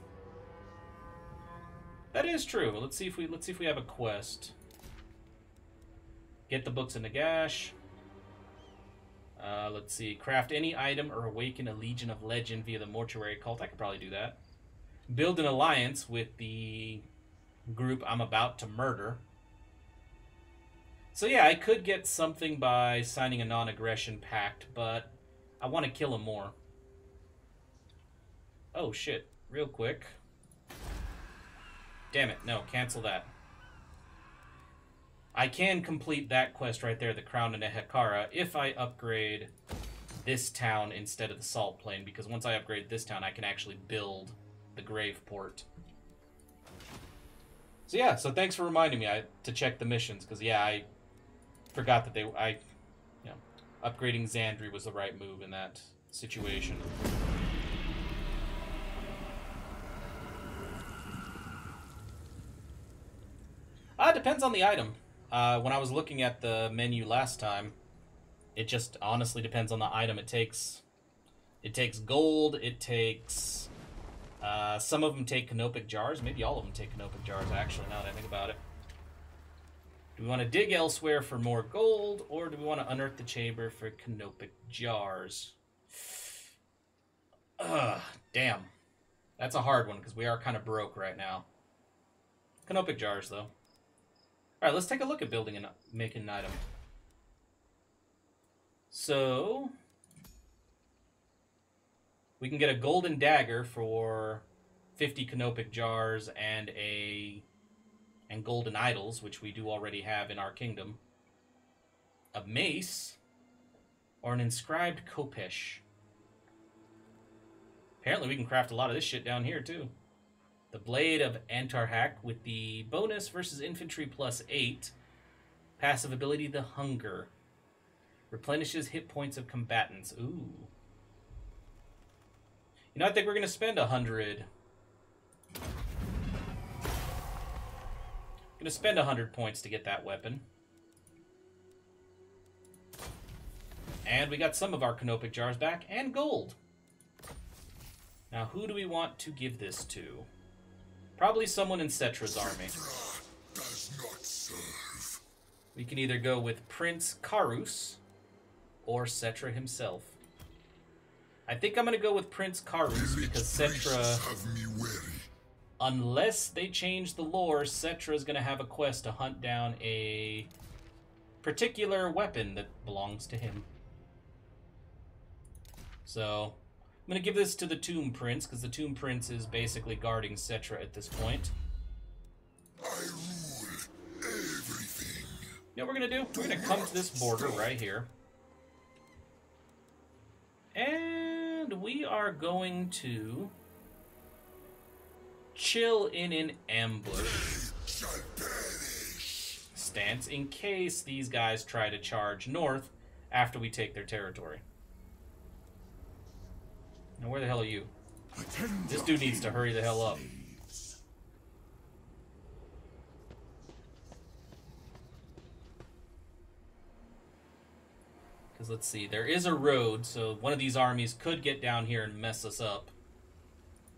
That is true. Let's see if we have a quest. Get the books in Nagash. Let's see. Craft any item or awaken a Legion of Legend via the Mortuary Cult. I could probably do that. Build an alliance with the group I'm about to murder. So yeah, I could get something by signing a non-aggression pact, but I want to kill him more. Oh shit. Real quick. Damn it. No, cancel that. I can complete that quest right there, the Crown of Nehekhara, if I upgrade this town instead of the Salt Plain, because once I upgrade this town, I can actually build the Grave Port. So yeah, so thanks for reminding me to check the missions, because yeah, I forgot that upgrading Xandri was the right move in that situation. It depends on the item. When I was looking at the menu last time, it just honestly depends on the item. It takes gold, it takes... some of them take canopic jars. Maybe all of them take canopic jars, actually, now that I think about it. Do we want to dig elsewhere for more gold, or do we want to unearth the chamber for canopic jars? Damn. That's a hard one, because we are kind of broke right now. Canopic jars, though. Alright, let's take a look at building and making an item. So... we can get a golden dagger for 50 canopic jars and golden idols, which we do already have in our kingdom. A mace, or an inscribed kopesh. Apparently we can craft a lot of this shit down here, too. The Blade of Antarhak with the bonus versus infantry +8. Passive ability, the Hunger. Replenishes hit points of combatants. Ooh. You know, I think we're going to spend 100. Going to spend 100 points to get that weapon. And we got some of our canopic jars back, and gold. Now, who do we want to give this to? Probably someone in Settra's army. Settra does not serve. We can either go with Prince Karus or Settra himself. I think I'm going to go with Prince Karus because Settra, Have me wary. unless they change the lore, Settra is going to have a quest to hunt down a particular weapon that belongs to him. So, I'm going to give this to the Tomb Prince because the Tomb Prince is basically guarding Settra at this point. I rule everything. You know what we're going to do? We're going to come to this border right here. And we are going to chill in an ambush Shall perish. stance in case these guys try to charge north after we take their territory. Now, where the hell are you? This dude needs to hurry the hell up. Because let's see, there is a road, so one of these armies could get down here and mess us up.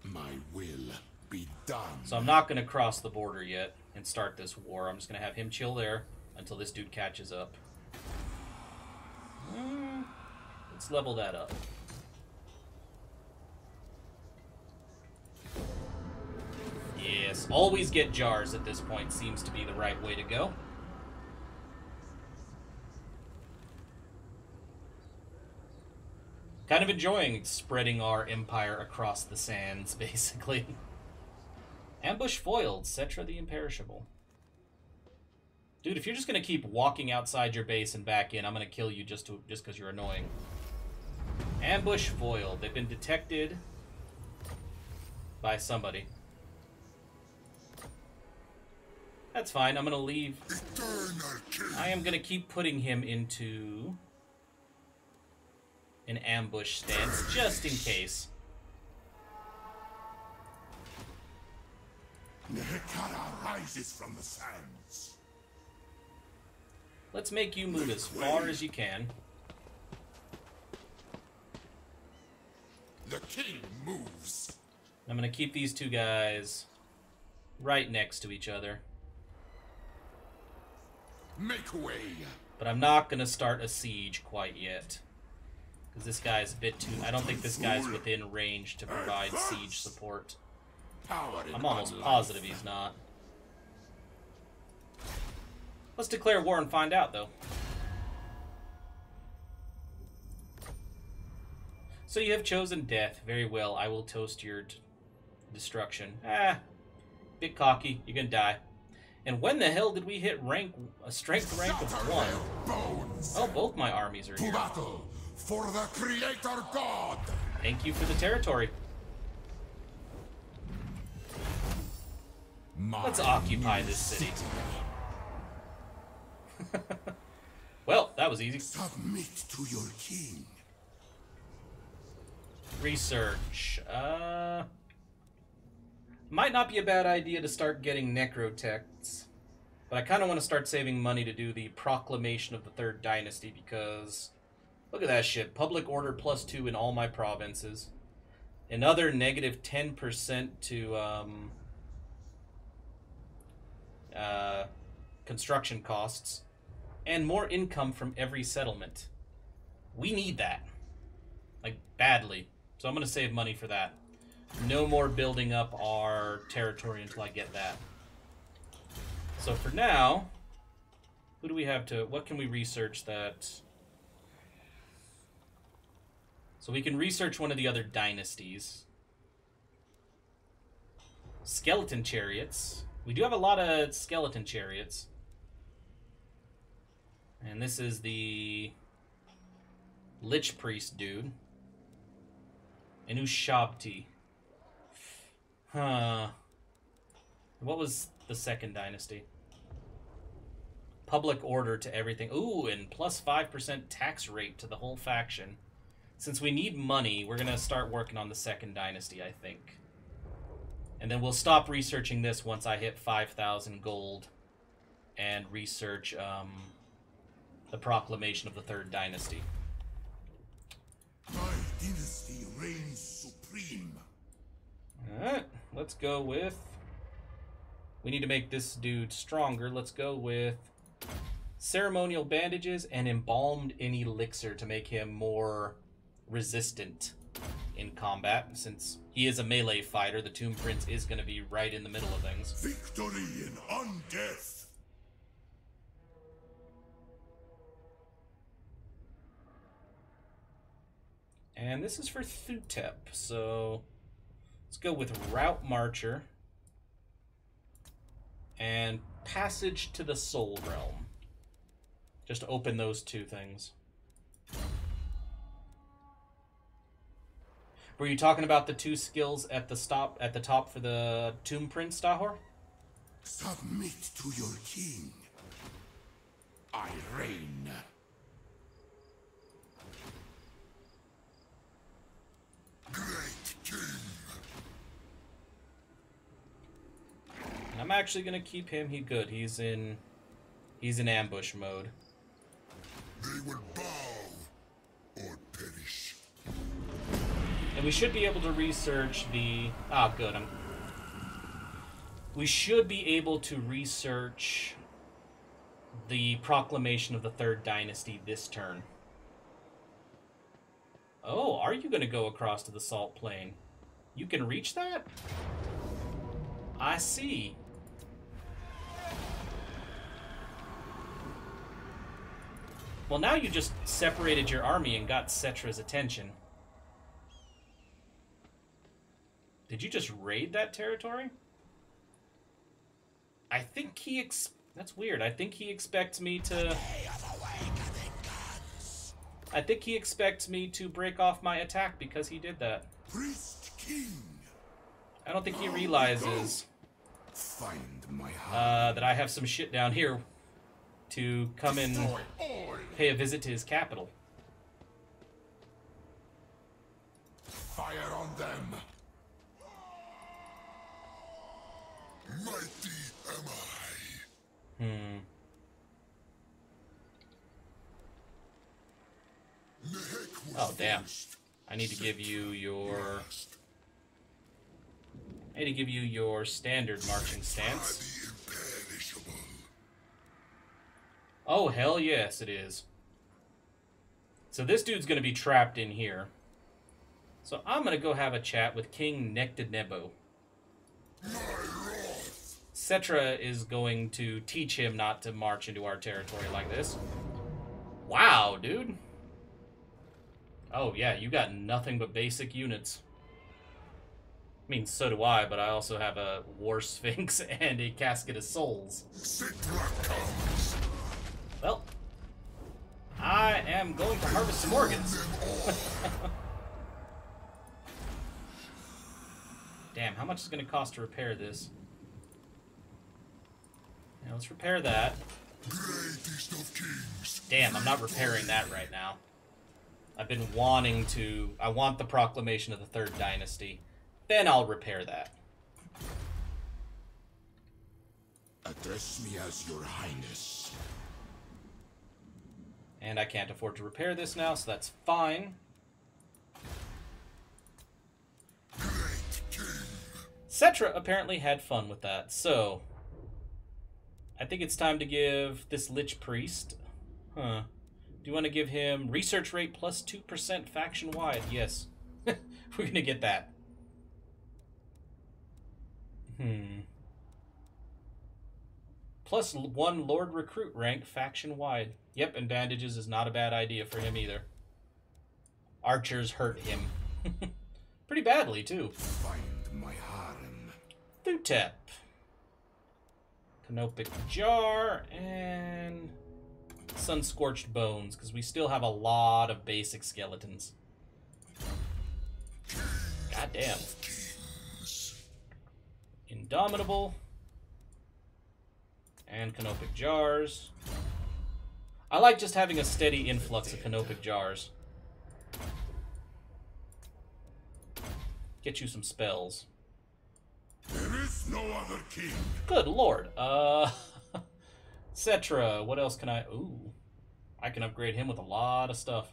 My will be done. So I'm not going to cross the border yet and start this war. I'm just going to have him chill there until this dude catches up. Let's level that up. Yes, always get jars at this point seems to be the right way to go. Kind of enjoying spreading our empire across the sands, basically. Ambush foiled, Settra the Imperishable. Dude, if you're just going to keep walking outside your base and back in, I'm going to kill you just because you're annoying. Ambush foiled. They've been detected by somebody. That's fine. I'm going to leave. I am going to keep putting him into an ambush stance, just in case. Nehekhara rises from the sands. Let's make you move as far as you can. The king moves. I'm going to keep these two guys right next to each other. Make way. But I'm not going to start a siege quite yet. Because this guy's a bit too... I don't think this guy's within range to provide siege support. I'm almost positive he's not. Let's declare war and find out, though. So you have chosen death. Very well. I will toast your destruction. Bit cocky. You're gonna die. And when the hell did we hit a strength rank of 1? Bones. Oh, both my armies are To here. battle for the Creator God. Thank you for the territory. Let's occupy this city. Well, that was easy. Submit to your king. Research. Might not be a bad idea to start getting necrotexts. But I kind of want to start saving money to do the proclamation of the Third Dynasty because... Look at that shit. Public order +2 in all my provinces. Another negative 10% to construction costs. And more income from every settlement. We need that. Like, badly. So I'm going to save money for that. No more building up our territory until I get that. So for now, who do we have to... What can we research that... So we can research one of the other dynasties. Skeleton chariots. We do have a lot of skeleton chariots. And this is the Lich Priest dude. Anushabti. Huh. What was the second dynasty? Public order to everything. Ooh, and plus 5% tax rate to the whole faction. Since we need money, we're going to start working on the second dynasty, I think. And then we'll stop researching this once I hit 5,000 gold and research the proclamation of the Third Dynasty. My dynasty reigns supreme. Alright, let's go with... We need to make this dude stronger. Let's go with ceremonial bandages and embalmed in elixir to make him more resistant in combat. Since he is a melee fighter, the Tomb Prince is going to be right in the middle of things. Victory in undeath. And this is for Thutep, so let's go with Route Marcher and Passage to the Soul Realm. Just open those two things. Were you talking about the two skills at the top for the Tomb Prince, Dahor? Submit to your king. I reign. Great king. I'm actually gonna keep him. He's in ambush mode. They will bow or perish. And we should be able to research the... Ah, good. We should be able to research the proclamation of the Third Dynasty this turn. Oh, are you going to go across to the Salt Plain? You can reach that? I see. Well, now you just separated your army and got Settra's attention. Did you just raid that territory? I think he that's weird. I think he expects me to... I think he expects me to break off my attack because he did that. Priest King. I don't think he realizes Find my heart. that I have some shit down here to come and pay a visit to his capital. Fire on them. Mighty am I. Nehek was Oh, damn. first. I need to give you your... I need to give you your standard marching stance. The imperishable. Oh, hell yes, it is. So this dude's going to be trapped in here. So I'm going to go have a chat with King Nectanebo. Settra is going to teach him not to march into our territory like this. Wow, dude. Oh, yeah, you got nothing but basic units. mean, so do I, but I also have a War Sphinx and a Casket of Souls. Settra comes. Well, I am going to harvest some organs. Damn, how much is it going to cost to repair this? Yeah, let's repair that. Greatest of kings. Damn, I'm not repairing that right now. I've been wanting to... I want the proclamation of the Third Dynasty. Then I'll repair that. Address me as your highness. And I can't afford to repair this now, so that's fine. Great king. Settra apparently had fun with that, so... I think it's time to give this Lich Priest... Huh. Do you want to give him research rate plus 2% faction-wide? Yes. We're going to get that. Plus 1 Lord Recruit rank faction-wide. Yep, and bandages is not a bad idea for him either. Archers hurt him. Pretty badly, too. Find my harem. Thutep. Canopic Jar, and... Sun-Scorched Bones, because we still have a lot of basic skeletons. God damn. Indomitable. And Canopic Jars. I like just having a steady influx of Canopic Jars. Get you some spells. There is no other king. Good lord. Settra, what else can I... Ooh. I can upgrade him with a lot of stuff.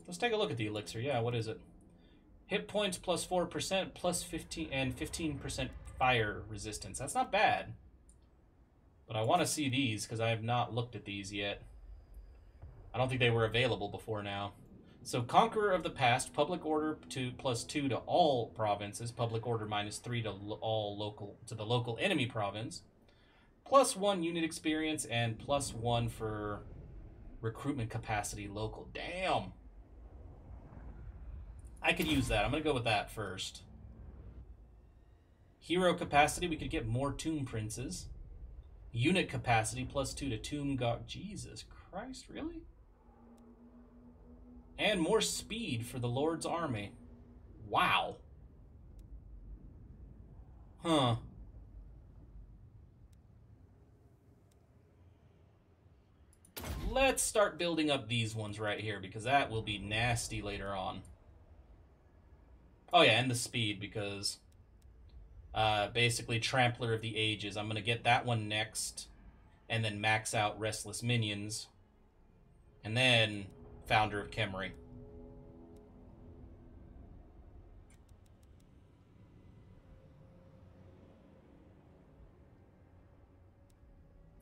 Let's take a look at the elixir. Yeah, what is it? Hit points plus 4%, plus 15, and 15% fire resistance. That's not bad. But I want to see these, because I have not looked at these yet. I don't think they were available before now. So, Conqueror of the Past, Public Order plus 2 to all provinces, Public Order minus 3 to the local enemy province, plus 1 unit experience, and plus 1 for recruitment capacity local. Damn! I could use that. I'm going to go with that first. Hero capacity, we could get more Tomb Princes. Unit capacity, plus 2 to Tomb God. Jesus Christ, really? And more speed for the Lord's army. Wow. Huh. Let's start building up these ones right here, because that will be nasty later on. Oh yeah, and the speed, because... basically, Trampler of the Ages. I'm going to get that one next, and then max out Restless Minions, and then Founder of Khemri.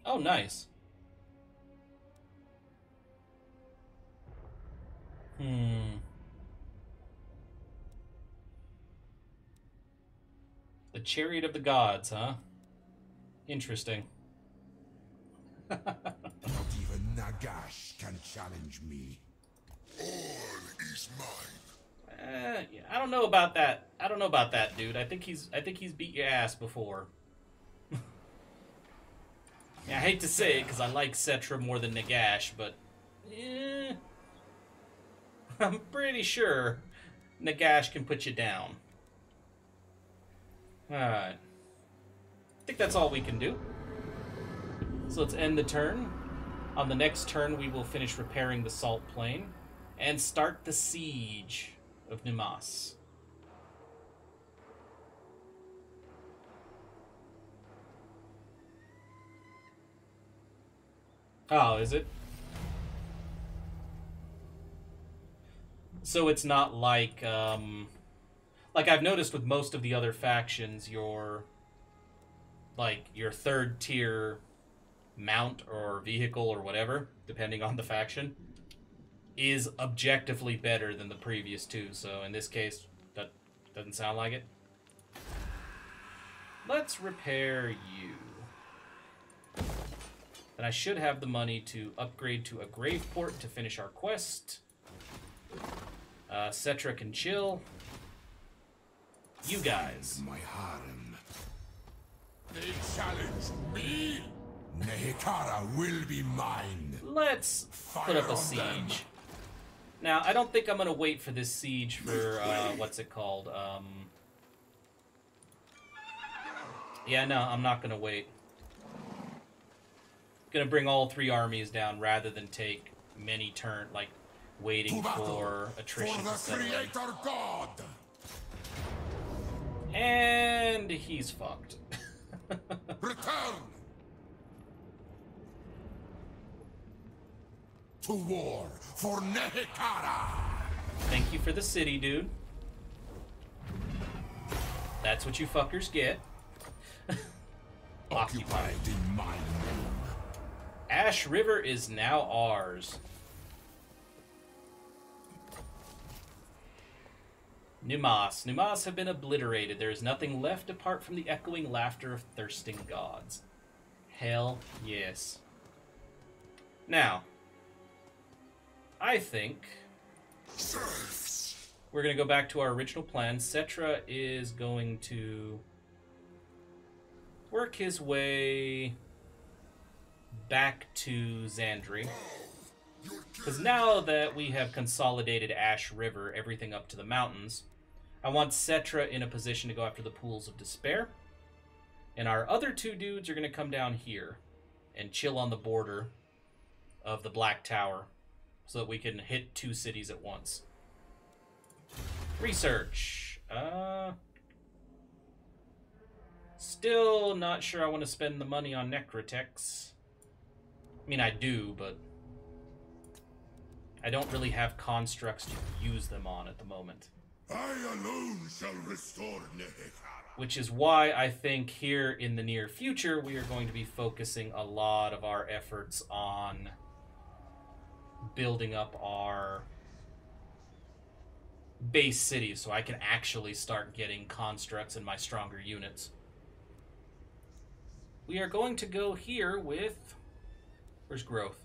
Oh, nice. The Chariot of the Gods, huh? Interesting. Not even Nagash can challenge me. All is mine. Yeah, I don't know about that. I don't know about that, dude. I think he's beat your ass before. Yeah, I hate to say it because I like Settra more than Nagash, but I'm pretty sure Nagash can put you down. Alright. I think that's all we can do. So let's end the turn. On the next turn, we will finish repairing the salt plain and start the siege of Nemas. Oh, is it? So it's not like I've noticed with most of the other factions, your third tier mount or vehicle or whatever, depending on the faction, is objectively better than the previous two. So in this case, that Doesn't sound like it. Let's repair you. Then I should have the money to upgrade to a grave port to finish our quest. Settra can chill. You guys. My harem. They challenge me. Nehekhara will be mine. Let's put up a siege. Now, I don't think I'm going to wait for this siege for, what's it called? Yeah, no, I'm not going to wait. Going to bring all 3 armies down rather than take many turns, like, waiting for attrition to settle in. God. And he's fucked. Return to war for Nehekhara. Thank you for the city, dude. That's what you fuckers get. Occupied. In my name. Ash River is now ours. Numas. Numas have been obliterated. There is nothing left apart from the echoing laughter of thirsting gods. Hell yes. Now, I think we're going to go back to our original plan. Settra is going to work his way back to Xandri. Because now that we have consolidated Ash River, everything up to the mountains, I want Settra in a position to go after the Pools of Despair. And our other 2 dudes are going to come down here and chill on the border of the Black Tower so that we can hit 2 cities at once. Research. Still not sure I want to spend the money on Necrotex. I mean, I do, but I don't really have constructs to use them on at the moment. I alone shall restore Nehekhara. Which is why I think here in the near future we are going to be focusing a lot of our efforts on building up our base cities so I can actually start getting constructs in my stronger units. We are going to go here with... Where's growth?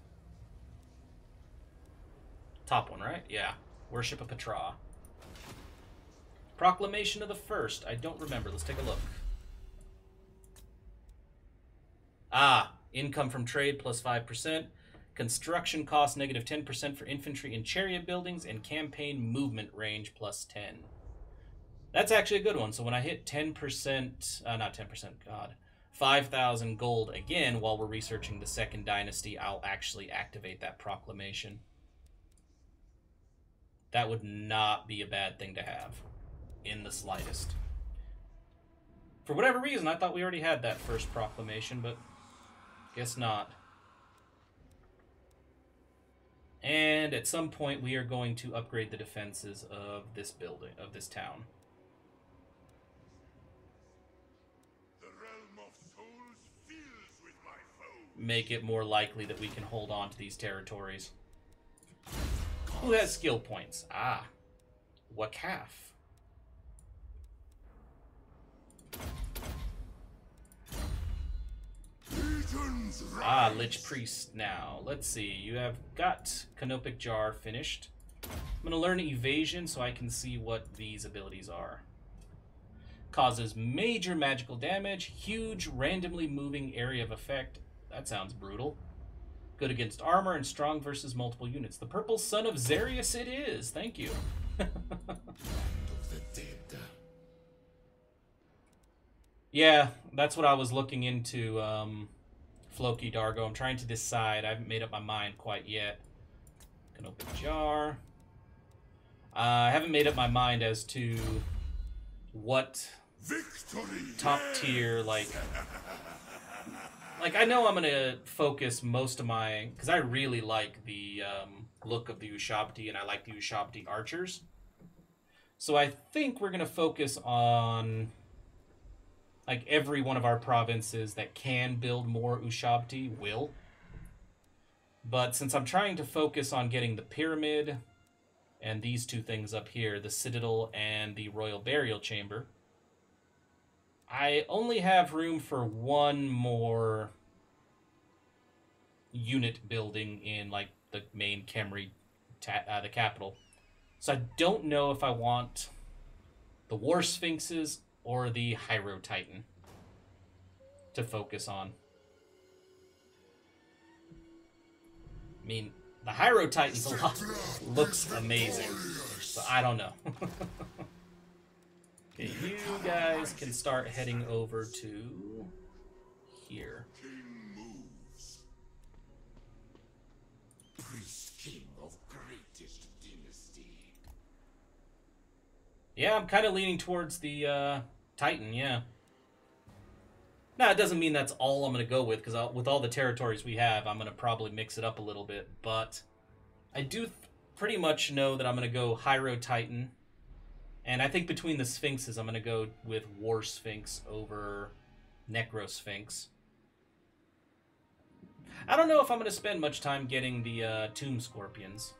Top one, right? Yeah. Worship of Petra. Proclamation of the First. I don't remember. Let's take a look. Ah, income from trade plus 5%. Construction cost negative 10% for infantry and chariot buildings, and campaign movement range plus 10. That's actually a good one. So when I hit 10%, not 10%, God, 5,000 gold again while we're researching the Second Dynasty, I'll actually activate that proclamation. That would not be a bad thing to have. In the slightest. For whatever reason, I thought we already had that first proclamation, but guess not. And at some point, we are going to upgrade the defenses of this building, of this town. The realm of souls fills with my foes. Make it more likely that we can hold on to these territories. Who has skill points? Ah, Wakaf. Ah, Lich Priest now. Let's see. You have got Canopic Jar finished. I'm going to learn Evasion so I can see what these abilities are. Causes major magical damage. Huge, randomly moving area of effect. That sounds brutal. Good against armor and strong versus multiple units. The Purple Son of Xarius it is. Thank you. Yeah, that's what I was looking into, Floki Dargo. I'm trying to decide. I haven't made up my mind quite yet. Canopic Jar. I haven't made up my mind as to what top tier, like I know I'm going to focus most of my... Because I really like the look of the Ushabti, and I like the Ushabti archers. So I think we're going to focus on... like every one of our provinces that can build more Ushabti will. But since I'm trying to focus on getting the pyramid And these two things up here, the Citadel and the Royal Burial Chamber. I only have room for one more unit building in, like, the main Khemri, the capital. So I don't know if I want the War Sphinxes or the Hyro Titan to focus on. I mean, the Hyro Titan's looks amazing, so I don't know. Okay, you guys can start heading over to here. Priest king of greatest dynasty. Yeah, I'm kind of leaning towards the Titan, yeah. Now, it doesn't mean that's all I'm going to go with, because with all the territories we have, I'm going to probably mix it up a little bit. But I do pretty much know that I'm going to go Hyro Titan. And I think between the Sphinxes, I'm going to go with War Sphinx over Necro Sphinx. I don't know if I'm going to spend much time getting the Tomb Scorpions.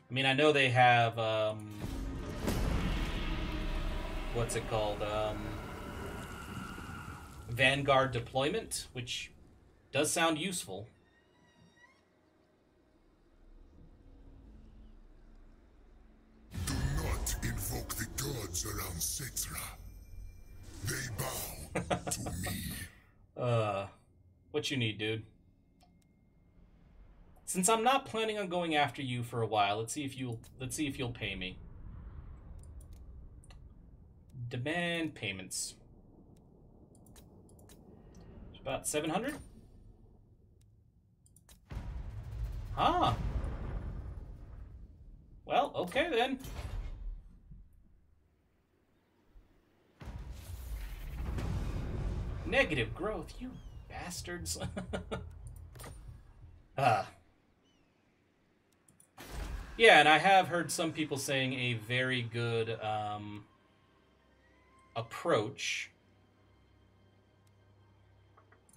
I mean, I know they have... what's it called? Vanguard deployment, which does sound useful. Do not invoke the gods around Settra. They bow to me. What you need, dude? Since I'm not planning on going after you for a while, let's see if you'll pay me. Demand payments. It's about 700. Huh. Well, okay then. Negative growth, you bastards. Yeah, and I have heard some people saying a very good approach.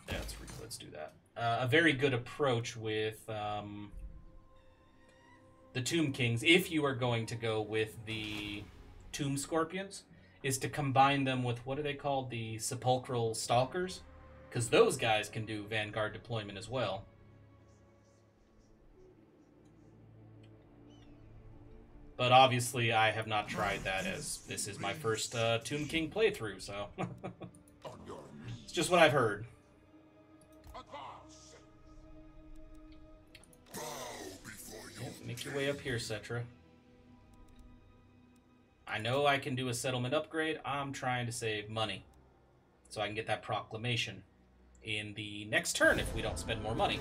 Yeah, let's do that. A very good approach with the Tomb Kings, if you are going to go with the Tomb Scorpions, is to combine them with, what are they called? The Sepulchral Stalkers? Because those guys can do Vanguard deployment as well. But obviously I have not tried that, as this is my first Tomb King playthrough, so... It's just what I've heard. Yeah, make your way up here, Settra. I know I can do a settlement upgrade. I'm trying to save money, so I can get that proclamation in the next turn if we don't spend more money.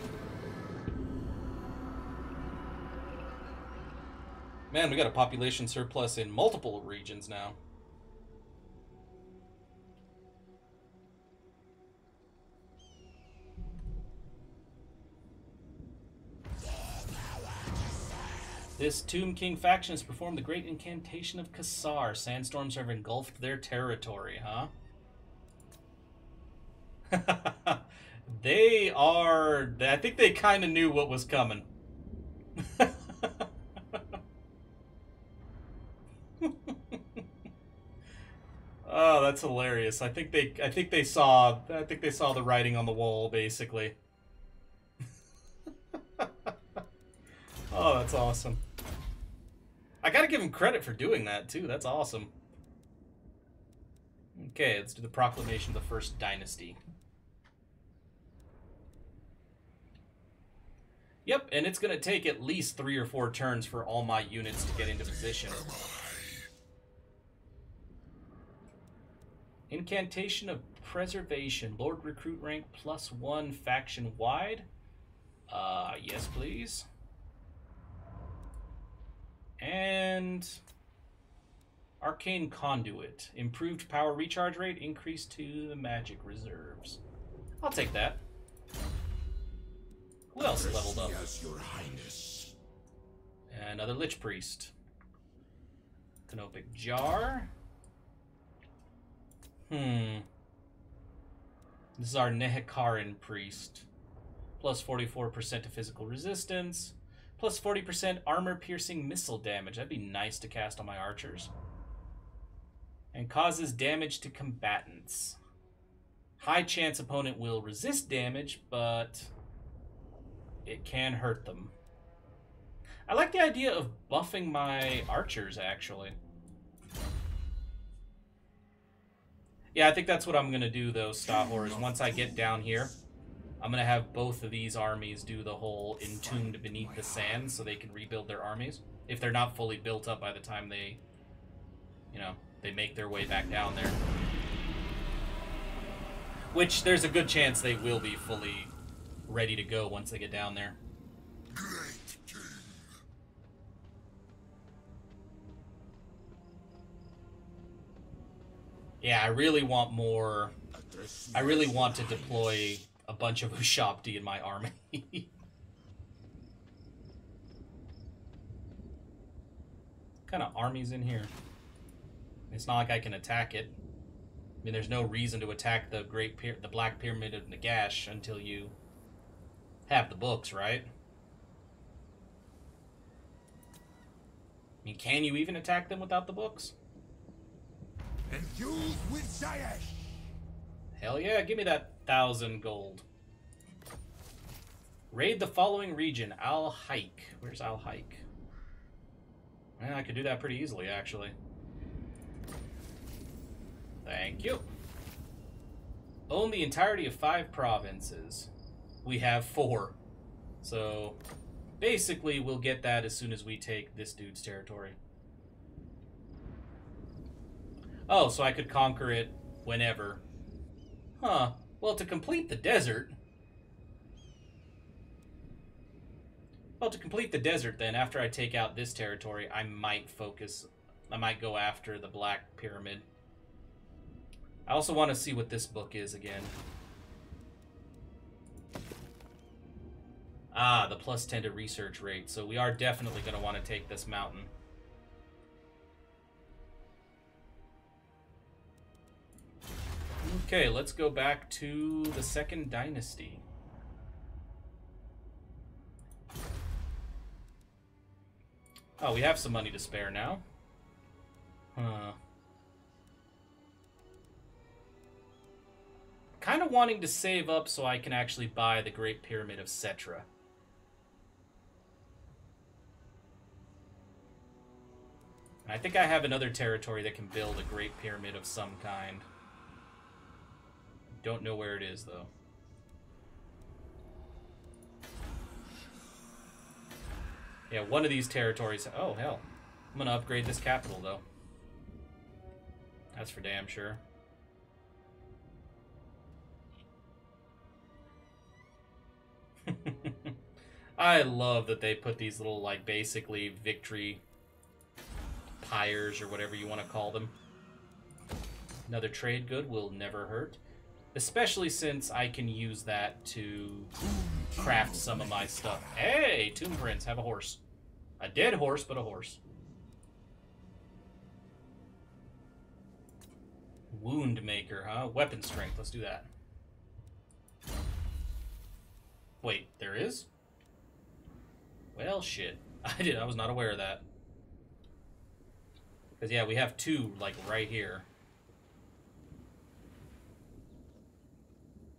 Man, we got a population surplus in multiple regions now. This Tomb King faction has performed the great incantation of Kassar. Sandstorms have engulfed their territory, huh? They are... I think they kind of knew what was coming. Oh, that's hilarious. I think they saw the writing on the wall, basically. Oh, that's awesome. I gotta give him credit for doing that, too. That's awesome. Okay, let's do the proclamation of the First Dynasty. Yep, and it's gonna take at least 3 or 4 turns for all my units to get into position. Incantation of Preservation. Lord recruit rank +1 faction wide. Yes, please. And Arcane Conduit. Improved power recharge rate. Increase to the magic reserves. I'll take that. Who else leveled up? Yes, Your Highness. Another Lich Priest. Canopic Jar. This is our Nehekhara priest. Plus 44% to physical resistance. Plus 40% armor-piercing missile damage. That'd be nice to cast on my archers. And causes damage to combatants. High chance opponent will resist damage, but it can hurt them. I like the idea of buffing my archers, actually. Yeah, I think that's what I'm going to do, though, Stahor, is once I get down here, I'm going to have both of these armies do the whole entombed beneath the sand so they can rebuild their armies. If they're not fully built up by the time they, you know, they make their way back down there. Which, there's a good chance they will be fully ready to go once they get down there. Great king. Yeah, I really want more... I really want to deploy a bunch of Ushabti in my army. What kind of army's in here? It's not like I can attack it. I mean, there's no reason to attack the the Black Pyramid of Nagash until you have the books, right? I mean, can you even attack them without the books? Enthused with Zayash. Hell yeah, give me that 1,000 gold. Raid the following region, Al-Haik. Where's Al-Haik? Well, I could do that pretty easily, actually. Thank you. Own the entirety of 5 provinces. We have 4. So, basically, we'll get that as soon as we take this dude's territory. Oh, so I could conquer it whenever. Huh. Well, to complete the desert... Well, to complete the desert, then, after I take out this territory, I might go after the Black Pyramid. I also want to see what this book is again. Ah, the plus 10 to research rate. So we are definitely going to want to take this mountain. Okay, let's go back to the Second Dynasty. Oh, we have some money to spare now. Huh. Kind of wanting to save up so I can actually buy the Great Pyramid of Settra. I think I have another territory that can build a Great Pyramid of some kind. Don't know where it is, though. Yeah, one of these territories... Oh, hell. I'm going to upgrade this capital, though. That's for damn sure. I love that they put these little, like, basically victory pyres or whatever you want to call them. Another trade good will never hurt. Especially since I can use that to craft some of my stuff. Hey, Tomb Prince, have a horse. A dead horse, but a horse. Wound Maker, huh? Weapon strength, let's do that. Wait, there is? Well, shit. I was not aware of that. Because, yeah, we have 2, like, right here.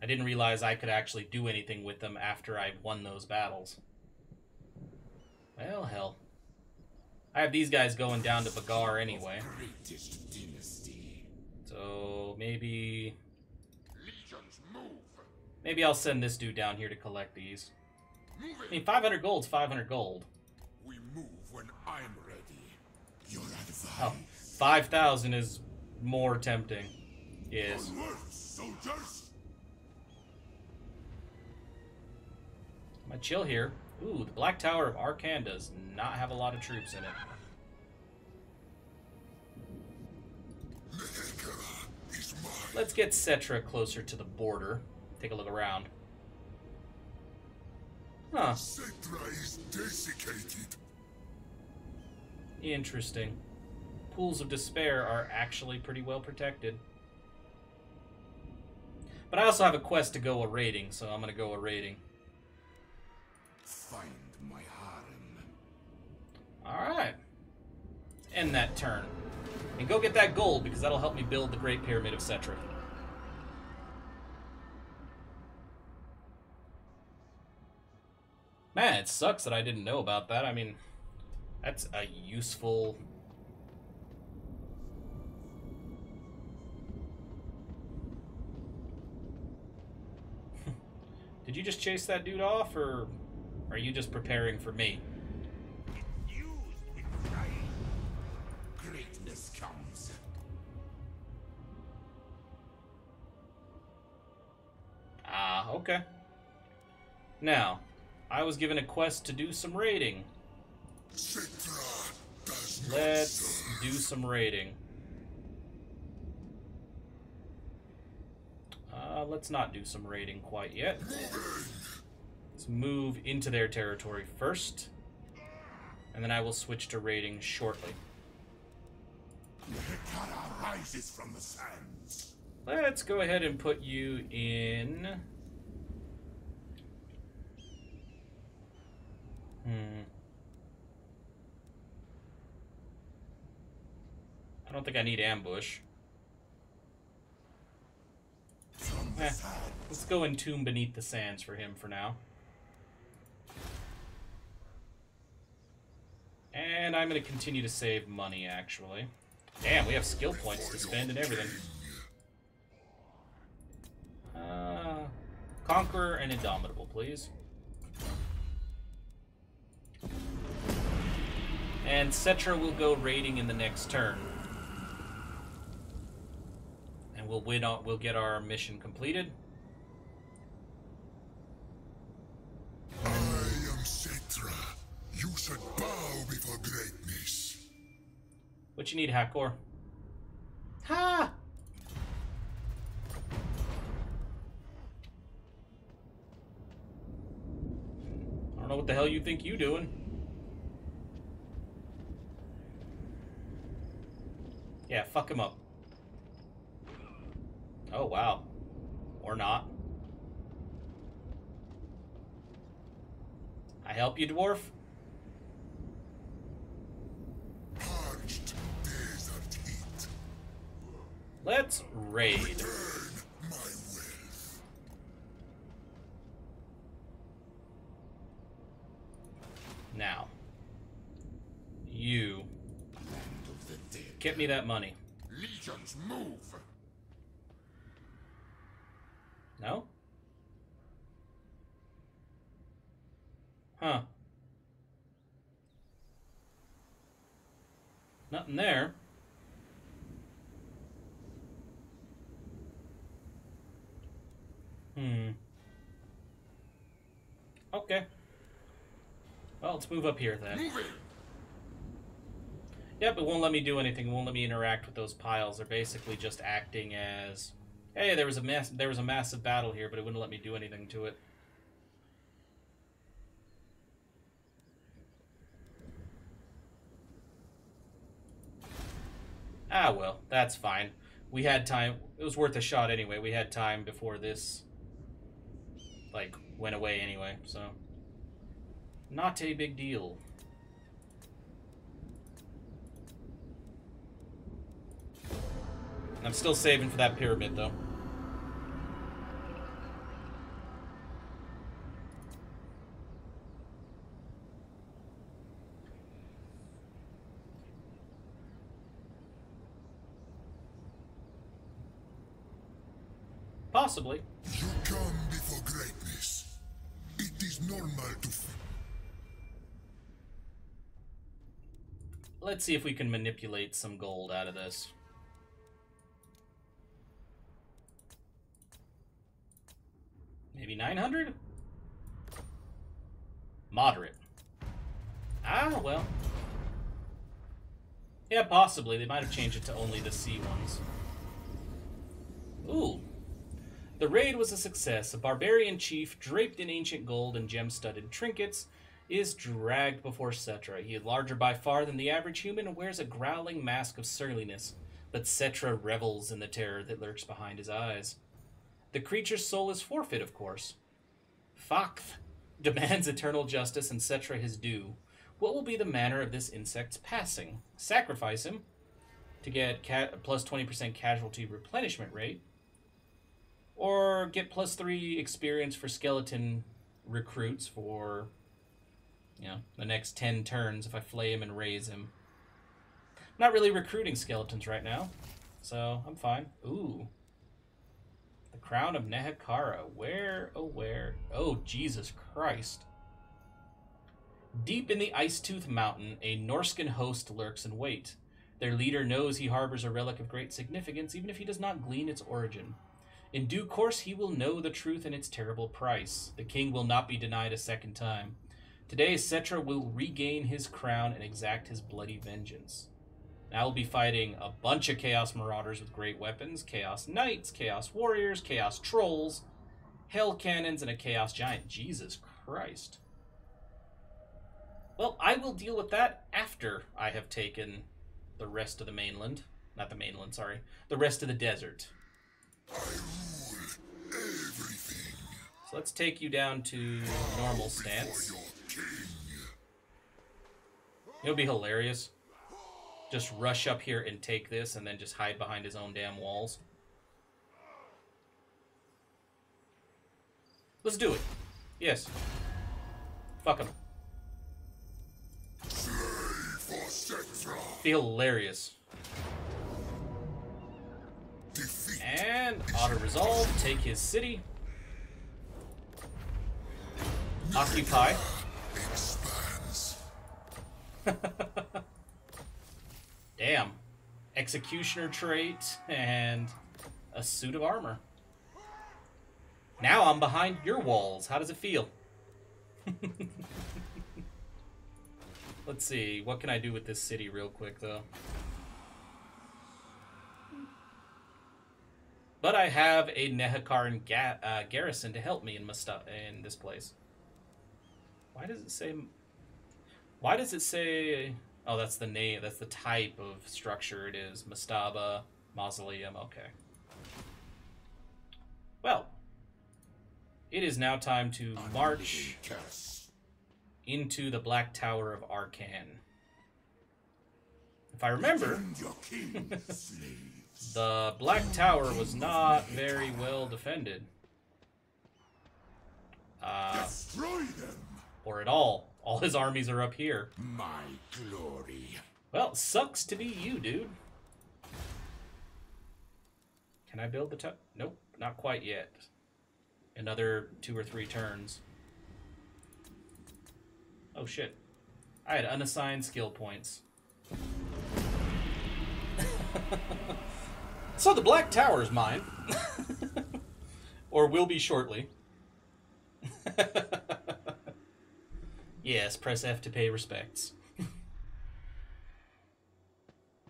I didn't realize I could actually do anything with them after I won those battles. Well, hell. I have these guys going down to Bagar anyway. So, maybe... Maybe I'll send this dude down here to collect these. I mean, 500 gold's 500 gold. We move when I'm ready. Your advice. Oh, 5,000 is more tempting. Yes. Onward, soldiers. I'm gonna chill here. Ooh, the Black Tower of Arkan does not have a lot of troops in it. Nehekhara is mine. Let's get Settra closer to the border. Take a look around. Huh. Settra is desiccated. Interesting. Pools of Despair are actually pretty well protected. But I also have a quest to go a raiding, so I'm gonna go a raiding. Find my harem. Alright. End that turn. And go get that gold, because that'll help me build the Great Pyramid of Settra. Man, it sucks that I didn't know about that. I mean, that's a useful... Did you just chase that dude off, or are you just preparing for me? Greatness comes. Ah, okay. Now, I was given a quest to do some raiding. Settra does not Let's serve. do some raiding. Let's not do some raiding quite yet. Let's move into their territory first, and then I will switch to raiding shortly. Nehekhara rises from the sands. Let's go ahead and put you in... I don't think I need ambush. Let's go entomb beneath the sands for him for now. And I'm going to continue to save money, actually. Damn, we have skill points to spend and everything. Conqueror and Indomitable, please. And Settra will go raiding in the next turn. And we'll get our mission completed. I am Settra. You should bow before greatness. What you need, Hakor? Ha! I don't know what the hell you think you doing. Yeah, fuck him up. Oh, wow. Or not. I help you, dwarf? Parched desert heat. Let's raid. Burn my wealth. Now. You. Land of the dead. Get me that money. Legions move. No? Huh. Nothing there. Okay. Well, let's move up here then. Moving. Yep, it won't let me do anything. It won't let me interact with those piles. They're basically just acting as, hey, there was a massive battle here, but it wouldn't let me do anything to it. Ah, well, that's fine. We had time. It was worth a shot anyway. We had time before this, like, went away anyway, so not a big deal. I'm still saving for that pyramid, though. Possibly. You come before greatness. It is normal to... Let's see if we can manipulate some gold out of this. Maybe 900? Moderate. Ah, well. Yeah, possibly. They might have changed it to only the C ones. Ooh. The raid was a success. A barbarian chief, draped in ancient gold and gem-studded trinkets, is dragged before Settra. He is larger by far than the average human and wears a growling mask of surliness, but Settra revels in the terror that lurks behind his eyes. The creature's soul is forfeit, of course. Fakth demands eternal justice and Settra his due. What will be the manner of this insect's passing? Sacrifice him to get plus 20% casualty replenishment rate, or get plus 3 experience for skeleton recruits for, you know, the next 10 turns if I flay him and raise him. I'm not really recruiting skeletons right now, so I'm fine. Ooh. The Crown of Nehekhara. Where, oh where? Oh, Jesus Christ. Deep in the Ice-Tooth Mountain, a Norscan host lurks in wait. Their leader knows he harbors a relic of great significance, even if he does not glean its origin. In due course, he will know the truth and its terrible price. The king will not be denied a second time. Today, Settra will regain his crown and exact his bloody vengeance. And I will be fighting a bunch of Chaos Marauders with great weapons, Chaos Knights, Chaos Warriors, Chaos Trolls, Hell Cannons, and a Chaos Giant. Jesus Christ. Well, I will deal with that after I have taken the rest of the mainland. Not the mainland, sorry. The rest of the desert. I rule everything. So let's take you down to normal stance. It'll be hilarious. Just rush up here and take this and then just hide behind his own damn walls. Let's do it. Yes. Fuck him. Be hilarious. And auto-resolve, take his city. Occupy. Damn. Executioner trait and a suit of armor. Now I'm behind your walls. How does it feel? Let's see. What can I do with this city real quick, though? But I have a Nehekharan garrison to help me in this place. Why does it say... Why does it say... Oh, that's the name. That's the type of structure it is. Mastaba, Mausoleum. Okay. Well. It is now time to march into the Black Tower of Arcan. If I remember, the Black Tower was not very well defended. Destroy them. Or at all. All his armies are up here. My glory. Well, sucks to be you, dude. Can I build the tower? Nope, not quite yet. Another 2 or 3 turns. Oh shit. I had unassigned skill points. So the Black Tower is mine. Or will be shortly. Yes, press F to pay respects.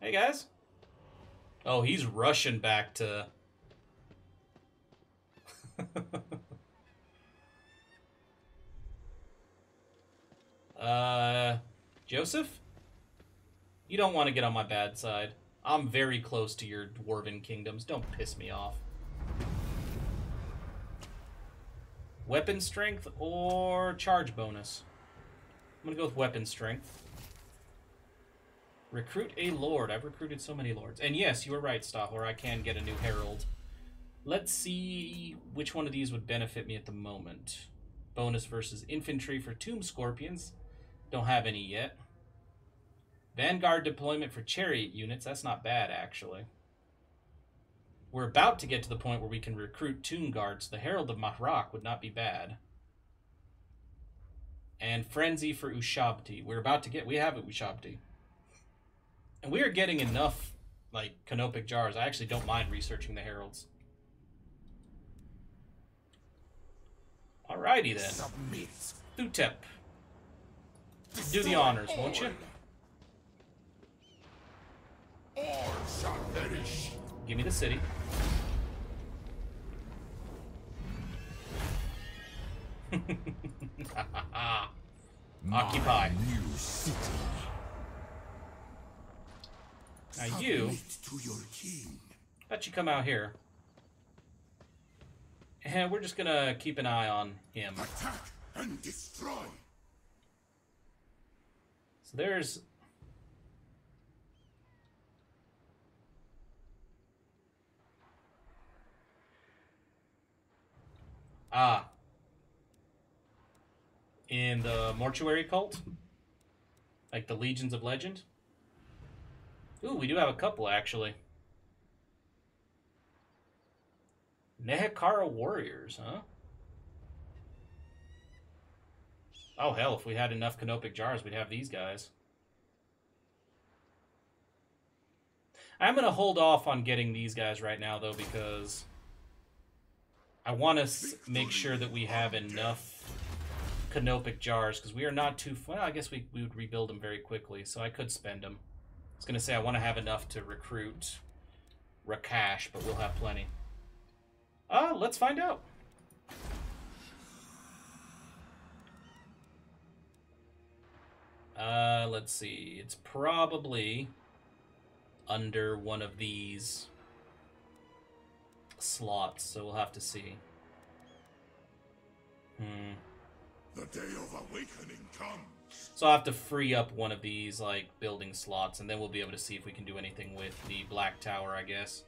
Hey guys. Oh, he's rushing back to... Joseph? You don't want to get on my bad side. I'm very close to your dwarven kingdoms. Don't piss me off. Weapon strength or charge bonus? I'm gonna go with weapon strength. Recruit a lord. I've recruited so many lords. And yes, you were right, Stahor. I can get a new herald. Let's see which one of these would benefit me at the moment. Bonus versus infantry for tomb scorpions. Don't have any yet. Vanguard deployment for chariot units. That's not bad, actually. We're about to get to the point where we can recruit tomb guards. The Herald of Mahrak would not be bad. And frenzy for Ushabti. We're about to get... We have it, Ushabti. And we are getting enough, like, canopic jars. I actually don't mind researching the heralds. Alrighty then. Submit. Thutep. Do the honors, won't you? All shall perish. Give me the city. Occupy. New city. Now you... Submit to your king. Bet you come out here. And we're just gonna keep an eye on him. Attack and destroy. So there's... Ah. In the mortuary cult? Like the Legions of Legend? Ooh, we do have a couple, actually. Nehekhara warriors, huh? Oh, hell, if we had enough canopic jars, we'd have these guys. I'm going to hold off on getting these guys right now, though, because I want to make sure that we have enough canopic jars, because we are not too... Well, I guess we would rebuild them very quickly, so I could spend them. I was going to say I want to have enough to recruit Rakash, but we'll have plenty. Let's find out. Let's see. It's probably under one of these slots, so we'll have to see. The day of awakening comes. So I'll have to free up one of these, like, building slots, and then we'll be able to see if we can do anything with the Black Tower, I guess.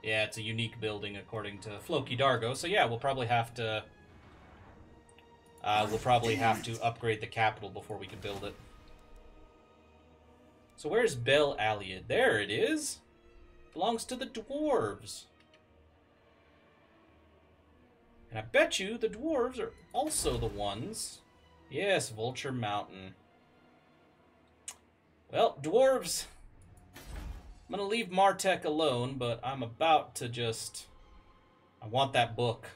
Yeah, it's a unique building according to Floki Dargo, so yeah, we'll probably have to... upgrade the capital before we can build it. So where's Bel Aliad? There it is! Belongs to the Dwarves. And I bet you the Dwarves are also the ones... Yes, Vulture Mountain. Well, Dwarves... I'm gonna leave Martek alone, but I'm about to just... I want that book.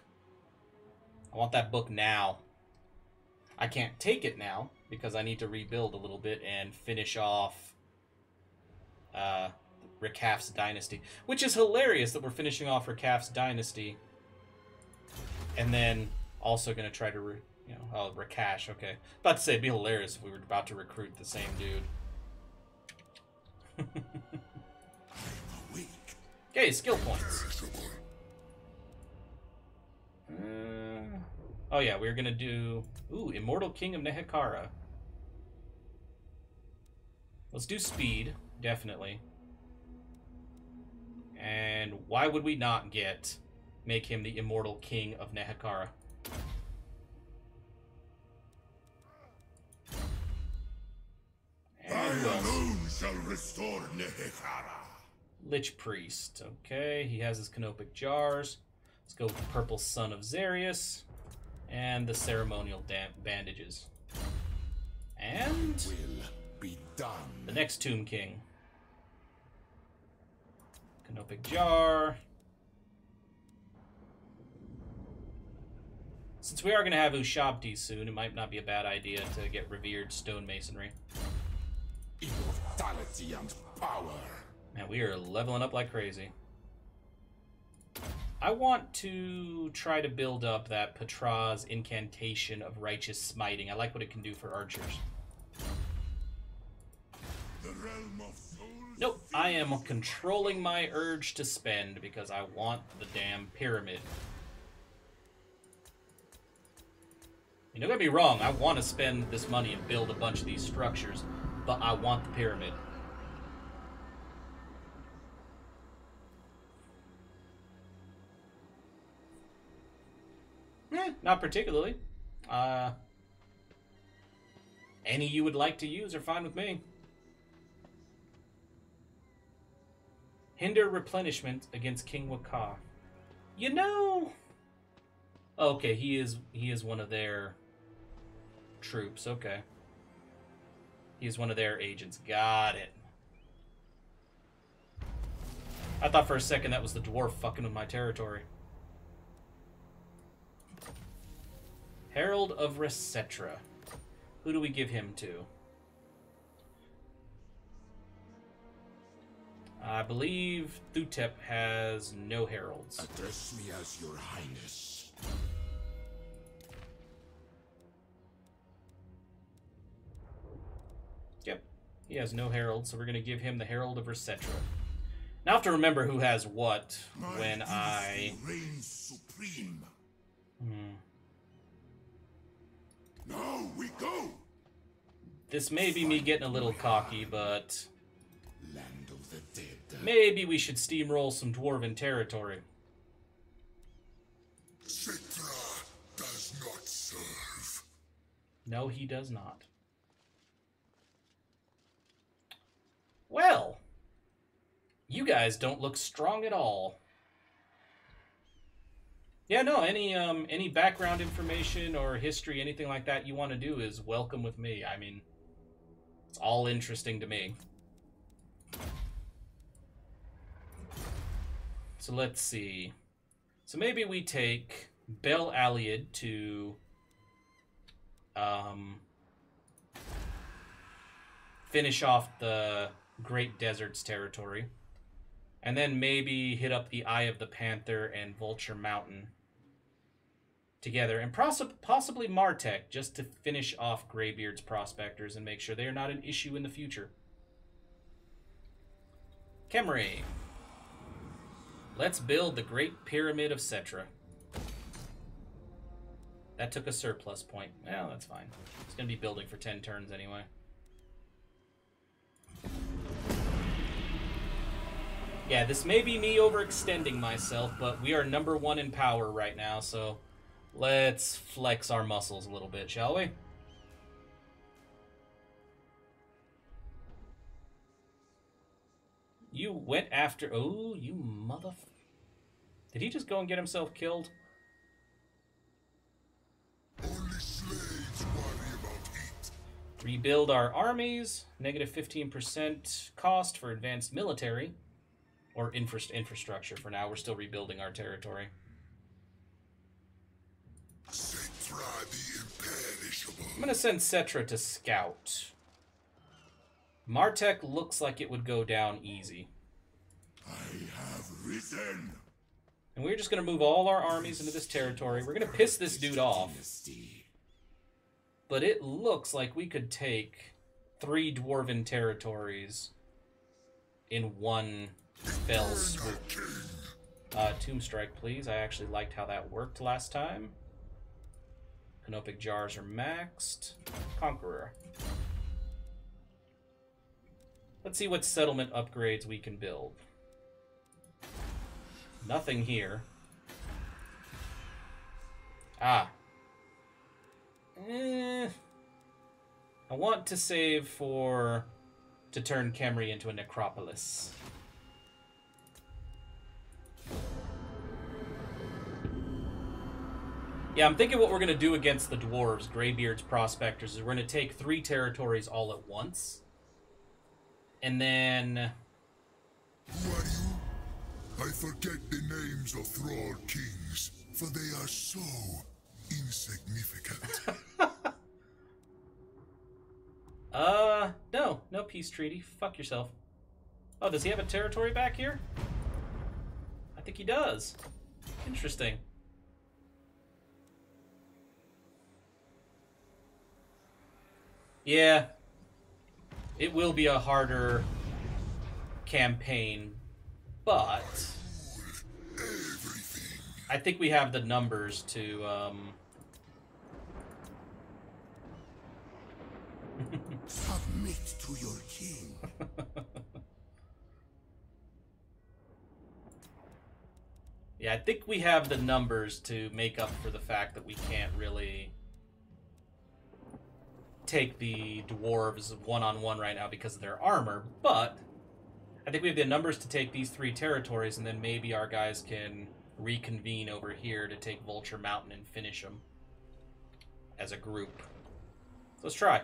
I want that book now. I can't take it now, because I need to rebuild a little bit and finish off Rakaf's dynasty. Which is hilarious that we're finishing off Rakaf's dynasty. And then also going to try to, oh, Rakash, okay. About to say, it'd be hilarious if we were about to recruit the same dude. Okay, skill points. Oh yeah, we're gonna do... Ooh, Immortal King of Nehekhara. Let's do speed, definitely. And why would we not make him the Immortal King of Nehekhara? I alone shall restore Nehekhara. Lich Priest, okay. He has his canopic jars. Let's go with the Purple Son of Xarius. And the ceremonial bandages. And Will be done. The next Tomb King. Canopic jar. Since we are going to have Ushabti soon, it might not be a bad idea to get revered stonemasonry. Immortality and power. Man, we are leveling up like crazy. I want to try to build up that Petra's Incantation of Righteous Smiting. I like what it can do for archers. The realm of souls. Nope, I am controlling my urge to spend because I want the damn pyramid. Don't get me wrong, I want to spend this money and build a bunch of these structures, but I want the pyramid. Not particularly. Any you would like to use are fine with me. Hinder replenishment against King Waka. You know... Okay, he is one of their troops, okay. He is one of their agents. Got it. I thought for a second that was the dwarf fucking with my territory. Herald of Settra. Who do we give him to? I believe Thutep has no heralds. Address me as your highness. Yep. He has no heralds, so we're going to give him the Herald of Settra. Now I have to remember who has what when I... reign supreme. Now we go. This may be me getting a little cocky, but Land of the dead. maybe we should steamroll some dwarven territory. Settra does not serve. No, he does not. Well, you guys don't look strong at all. Yeah, no, any background information or history, anything like that you want to do is welcome with me. I mean, it's all interesting to me. So let's see. So maybe we take Bel Aliad to finish off the Great Deserts territory. And then maybe hit up the Eye of the Panther and Vulture Mountain together. And possibly Martech, just to finish off Greybeard's prospectors and make sure they are not an issue in the future. Khemri. Let's build the Great Pyramid of Settra. That took a surplus point. Well, that's fine. It's going to be building for 10 turns anyway. Yeah, this may be me overextending myself, but we are #1 in power right now, so let's flex our muscles a little bit, shall we? You went after... Oh, you mother... Did he just go and get himself killed? Only slaves worry about heat. Rebuild our armies. -15% cost for advanced military. Or infrastructure for now. We're still rebuilding our territory. Settra the imperishable. I'm going to send Settra to scout. Martech looks like it would go down easy. I have risen. And we're just going to move all our armies into this territory. We're going to piss this dude off. Dynasty. But it looks like we could take 3 dwarven territories in one fell swoop. Tomb Strike, please. I actually liked how that worked last time. Canopic Jars are maxed. Conqueror. Let's see what settlement upgrades we can build. Nothing here. I want to save to turn Khemri into a necropolis. Yeah, I'm thinking what we're going to do against the Dwarves, Greybeard's prospectors, is we're going to take 3 territories all at once. And then... Who are you? I forget the names of Thrall kings, for they are so insignificant. No peace treaty. Fuck yourself. Oh, does he have a territory back here? I think he does. Interesting. Yeah. It will be a harder campaign, but Everything. I think we have the numbers to, Submit to your king. Yeah, I think we have the numbers to make up for the fact that we can't really take the dwarves one-on-one right now because of their armor, but I think we have the numbers to take these 3 territories, and then maybe our guys can reconvene over here to take Vulture Mountain and finish them as a group. So let's try.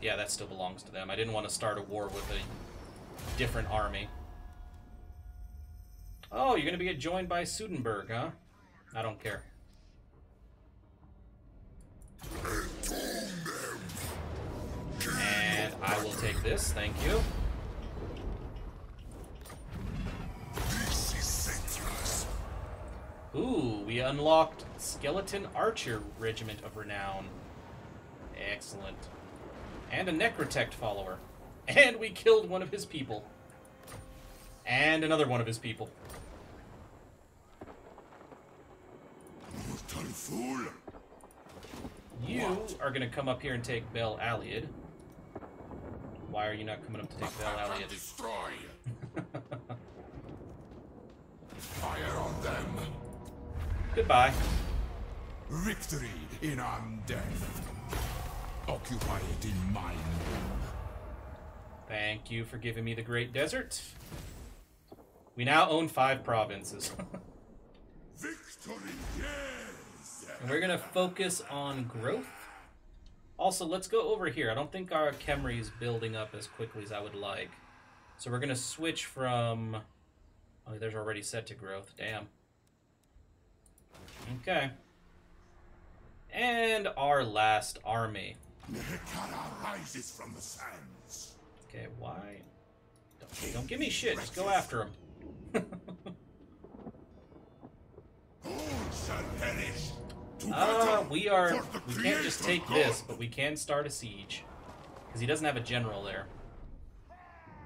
Yeah, that still belongs to them. I didn't want to start a war with a different army. Oh, you're going to get joined by Sudenberg, huh? I don't care. And I will take this, thank you. This is Settra's. Ooh, we unlocked Skeleton Archer Regiment of Renown. Excellent. And a Necrotect follower. And we killed one of his people. And another one of his people. Mortal fool! You are going to come up here and take Bel Aliad. Why are you not coming up to take Bel Aliad? Destroy! Fire on them! Goodbye. Victory in undeath. Occupy it in my name. Thank you for giving me the Great Desert. We now own 5 provinces. Victory, yes! And we're going to focus on growth. Also, let's go over here. I don't think our Khemri is building up as quickly as I would like. So we're going to switch from... Oh, there's already set to growth. Damn. Okay. And our last army. Nehekhara rises from the sands. Okay, why? Don't give me shit. Just go after him. All shall perish. We can't just take this, but we can start a siege. Because he doesn't have a general there.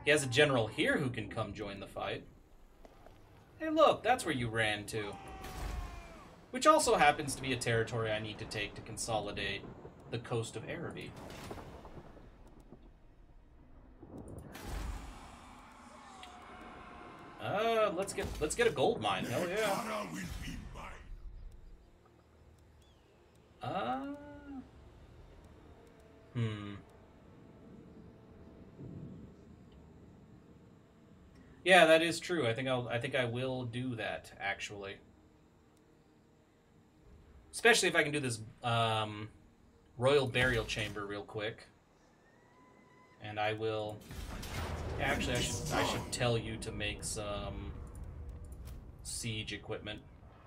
He has a general here who can come join the fight. Hey look, that's where you ran to. Which also happens to be a territory I need to take to consolidate the coast of Araby. Let's get a gold mine. Hell yeah. Nehekhara will be mine. Yeah, that is true. I think I will do that actually. Especially if I can do this royal burial chamber real quick. And I will. Yeah, actually, I should tell you to make some siege equipment.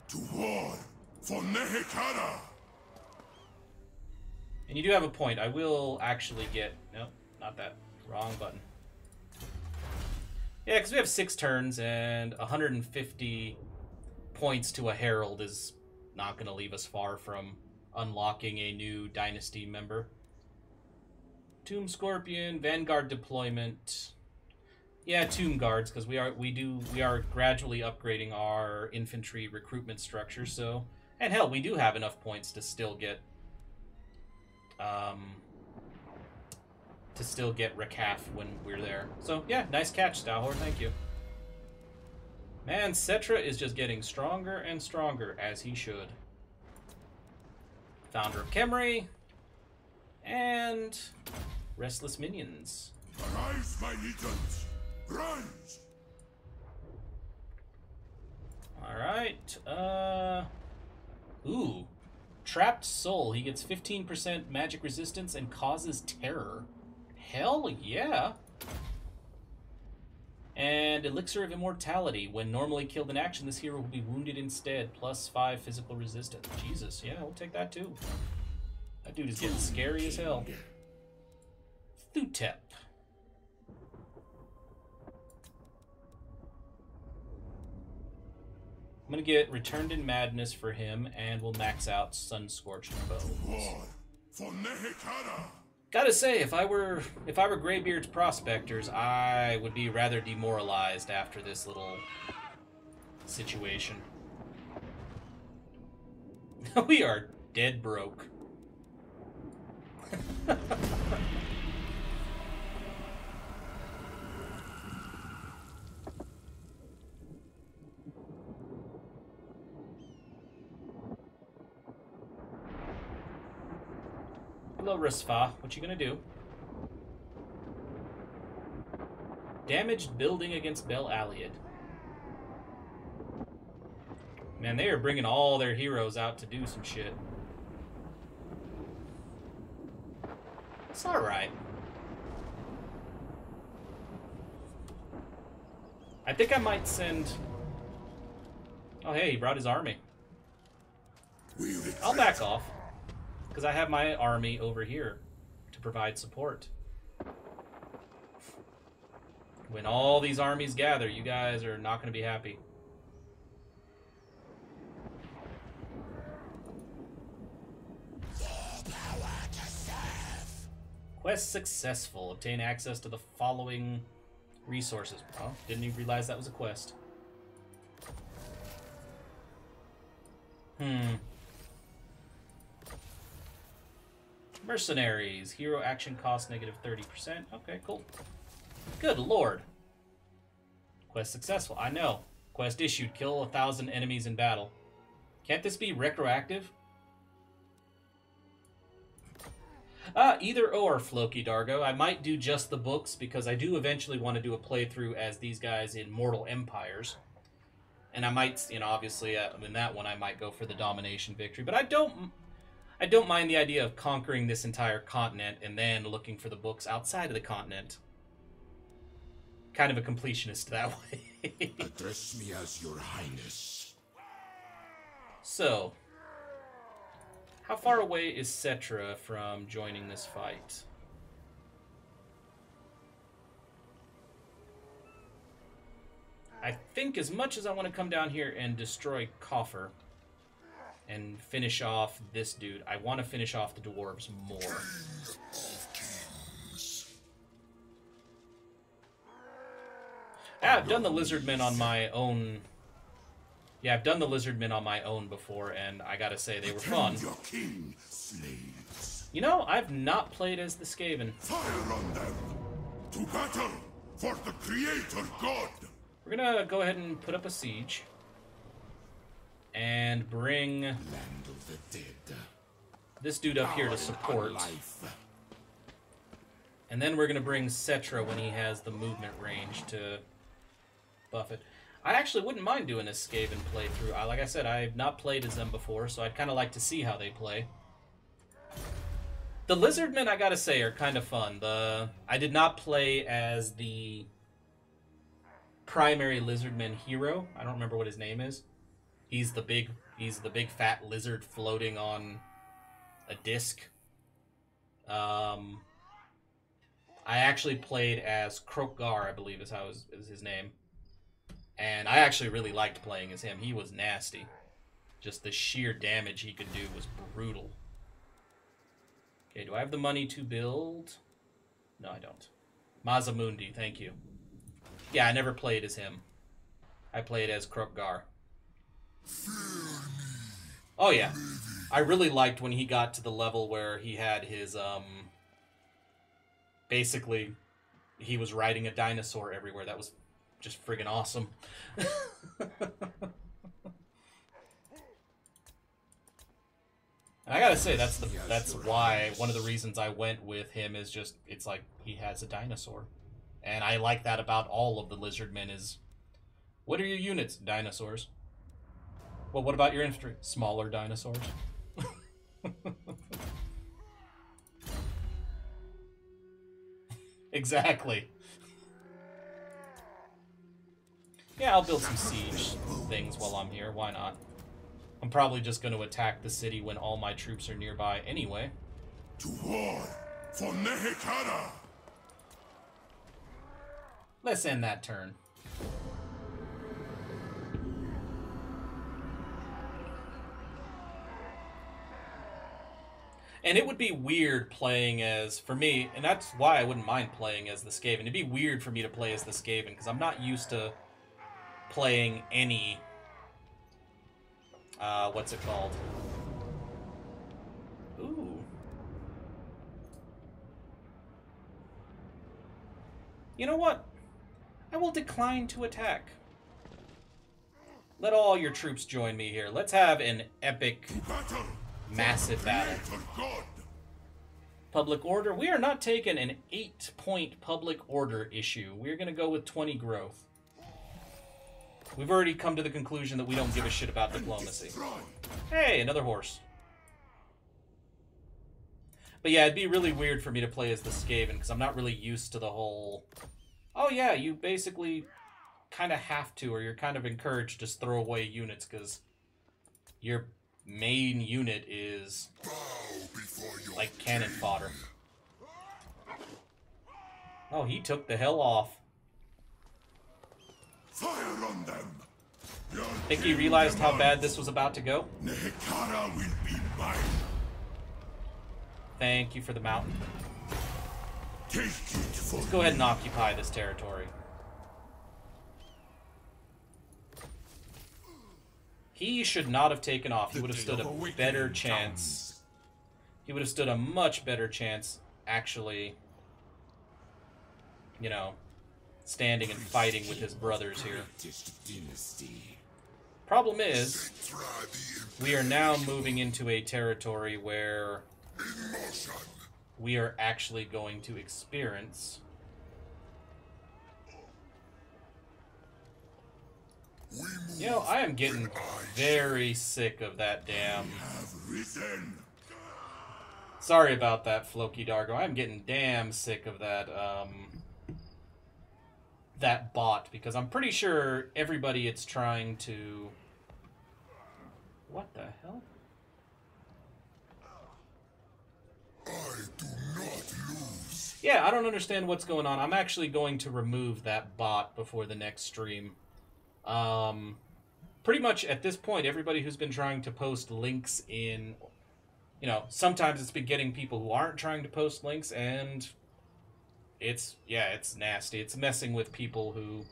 To war for Nehekhara. And you do have a point. I will actually get... Nope, not that. Wrong button. Yeah, because we have 6 turns, and 150 points to a herald is not going to leave us far from unlocking a new dynasty member. Tomb Scorpion, Vanguard deployment. Yeah, Tomb Guards, because we are gradually upgrading our infantry recruitment structure. So, and hell, we do have enough points to still get Recaf when we're there. So yeah, nice catch, Stahor. Thank you. Man, Settra is just getting stronger and stronger, as he should. Founder of Khemri. And restless minions. Arise, my legions! Rise! Alright, Ooh. Trapped Soul. He gets 15% magic resistance and causes terror. Hell yeah! And Elixir of Immortality. When normally killed in action, this hero will be wounded instead. +5 physical resistance. Jesus, yeah, we'll take that too. That dude is getting scary as hell. Thutep. I'm gonna get Returned in Madness for him, and we'll max out Sun-Scorched Bones. War for Nehekhara. Gotta say, if I were Greybeard's prospectors, I would be rather demoralized after this little situation. We are dead broke. Hello, Risfa. What you gonna do? Damaged building against Bel Aliad. Man, they are bringing all their heroes out to do some shit. It's alright. I think I might send... Oh, hey, he brought his army. I'll back off. Because I have my army over here to provide support. When all these armies gather, you guys are not going to be happy. Quest successful. Obtain access to the following resources. Oh, didn't even realize that was a quest. Mercenaries. Hero action cost negative 30%. Okay, cool. Good lord. Quest successful. I know. Quest issued. Kill 1,000 enemies in battle. Can't this be retroactive? Either or, Floki Dargo. I might do just the books, because I do eventually want to do a playthrough as these guys in Mortal Empires. And I might, you know, obviously, in that one I might go for the domination victory. But I don't mind the idea of conquering this entire continent and then looking for the books outside of the continent. Kind of a completionist that way. Address me as your highness. So, how far away is Settra from joining this fight? I think as much as I want to come down here and destroy Coffer and finish off this dude, I want to finish off the Dwarves more. I've done the Lizardmen on my own. Yeah, I've done the Lizardmen on my own before, and I gotta say, they were fun. Your king, slaves. You know, I've not played as the Skaven. Fire on them! To battle for the Creator God! We're gonna go ahead and put up a siege. And bring Land of the dead. this dude up here to support. Life. And then we're gonna bring Settra when he has the movement range to buff it. I actually wouldn't mind doing a Skaven playthrough. Like I said, I've not played as them before, so I'd kind of like to see how they play. The Lizardmen, I gotta say, are kind of fun. I did not play as the primary Lizardman hero. I don't remember what his name is. He's the big fat lizard floating on a disc. I actually played as Krokgar, I believe is his name. And I actually really liked playing as him. He was nasty. Just the sheer damage he could do was brutal. Okay, do I have the money to build? No, I don't. Mazamundi, thank you. Yeah, I never played as him. I played as Krokgar. Oh yeah. I really liked when he got to the level where he had his, basically, he was riding a dinosaur everywhere. That was just friggin' awesome. I gotta say, that's why one of the reasons I went with him is just, it's like he has a dinosaur. And I like that about all of the Lizardmen is, what are your units? Dinosaurs. Well, what about your infantry? Smaller dinosaurs. Exactly. Yeah, I'll build some siege things while I'm here. Why not? I'm probably just going to attack the city when all my troops are nearby anyway. To war for Nehekhara! Let's end that turn. And it would be weird playing as, for me, and that's why I wouldn't mind playing as the Skaven. It'd be weird for me to play as the Skaven, because I'm not used to playing any, what's it called? Ooh. You know what? I will decline to attack. Let all your troops join me here. Let's have an epic, massive battle. Public order. We are not taking an 8-point public order issue. We're going to go with 20 growth. We've already come to the conclusion that we don't give a shit about diplomacy. Hey, another horse. But yeah, it'd be really weird for me to play as the Skaven, because I'm not really used to the whole... Oh yeah, you basically kind of have to, or you're kind of encouraged to just throw away units, because your main unit is like cannon fodder. Oh, he took the hell off. Fire on them! Think he realized how bad this was about to go? Nehekhara will be mine. Thank you for the mountain. Take it for Let's go ahead and occupy this territory. He should not have taken off. He would have stood a better chance he would have stood a much better chance actually, you know, standing and fighting with his brothers here. Problem is, we are now moving into a territory where we are actually going to experience you know, I am getting very sick of that damn... Sorry about that, Floki Dargo. I'm getting damn sick of that, that bot, because I'm pretty sure everybody it's trying to... What the hell? I do not lose. Yeah, I don't understand what's going on. I'm actually going to remove that bot before the next stream. Pretty much at this point, everybody who's been trying to post links in, you know, sometimes it's been getting people who aren't trying to post links, and it's, yeah, it's nasty. It's messing with people who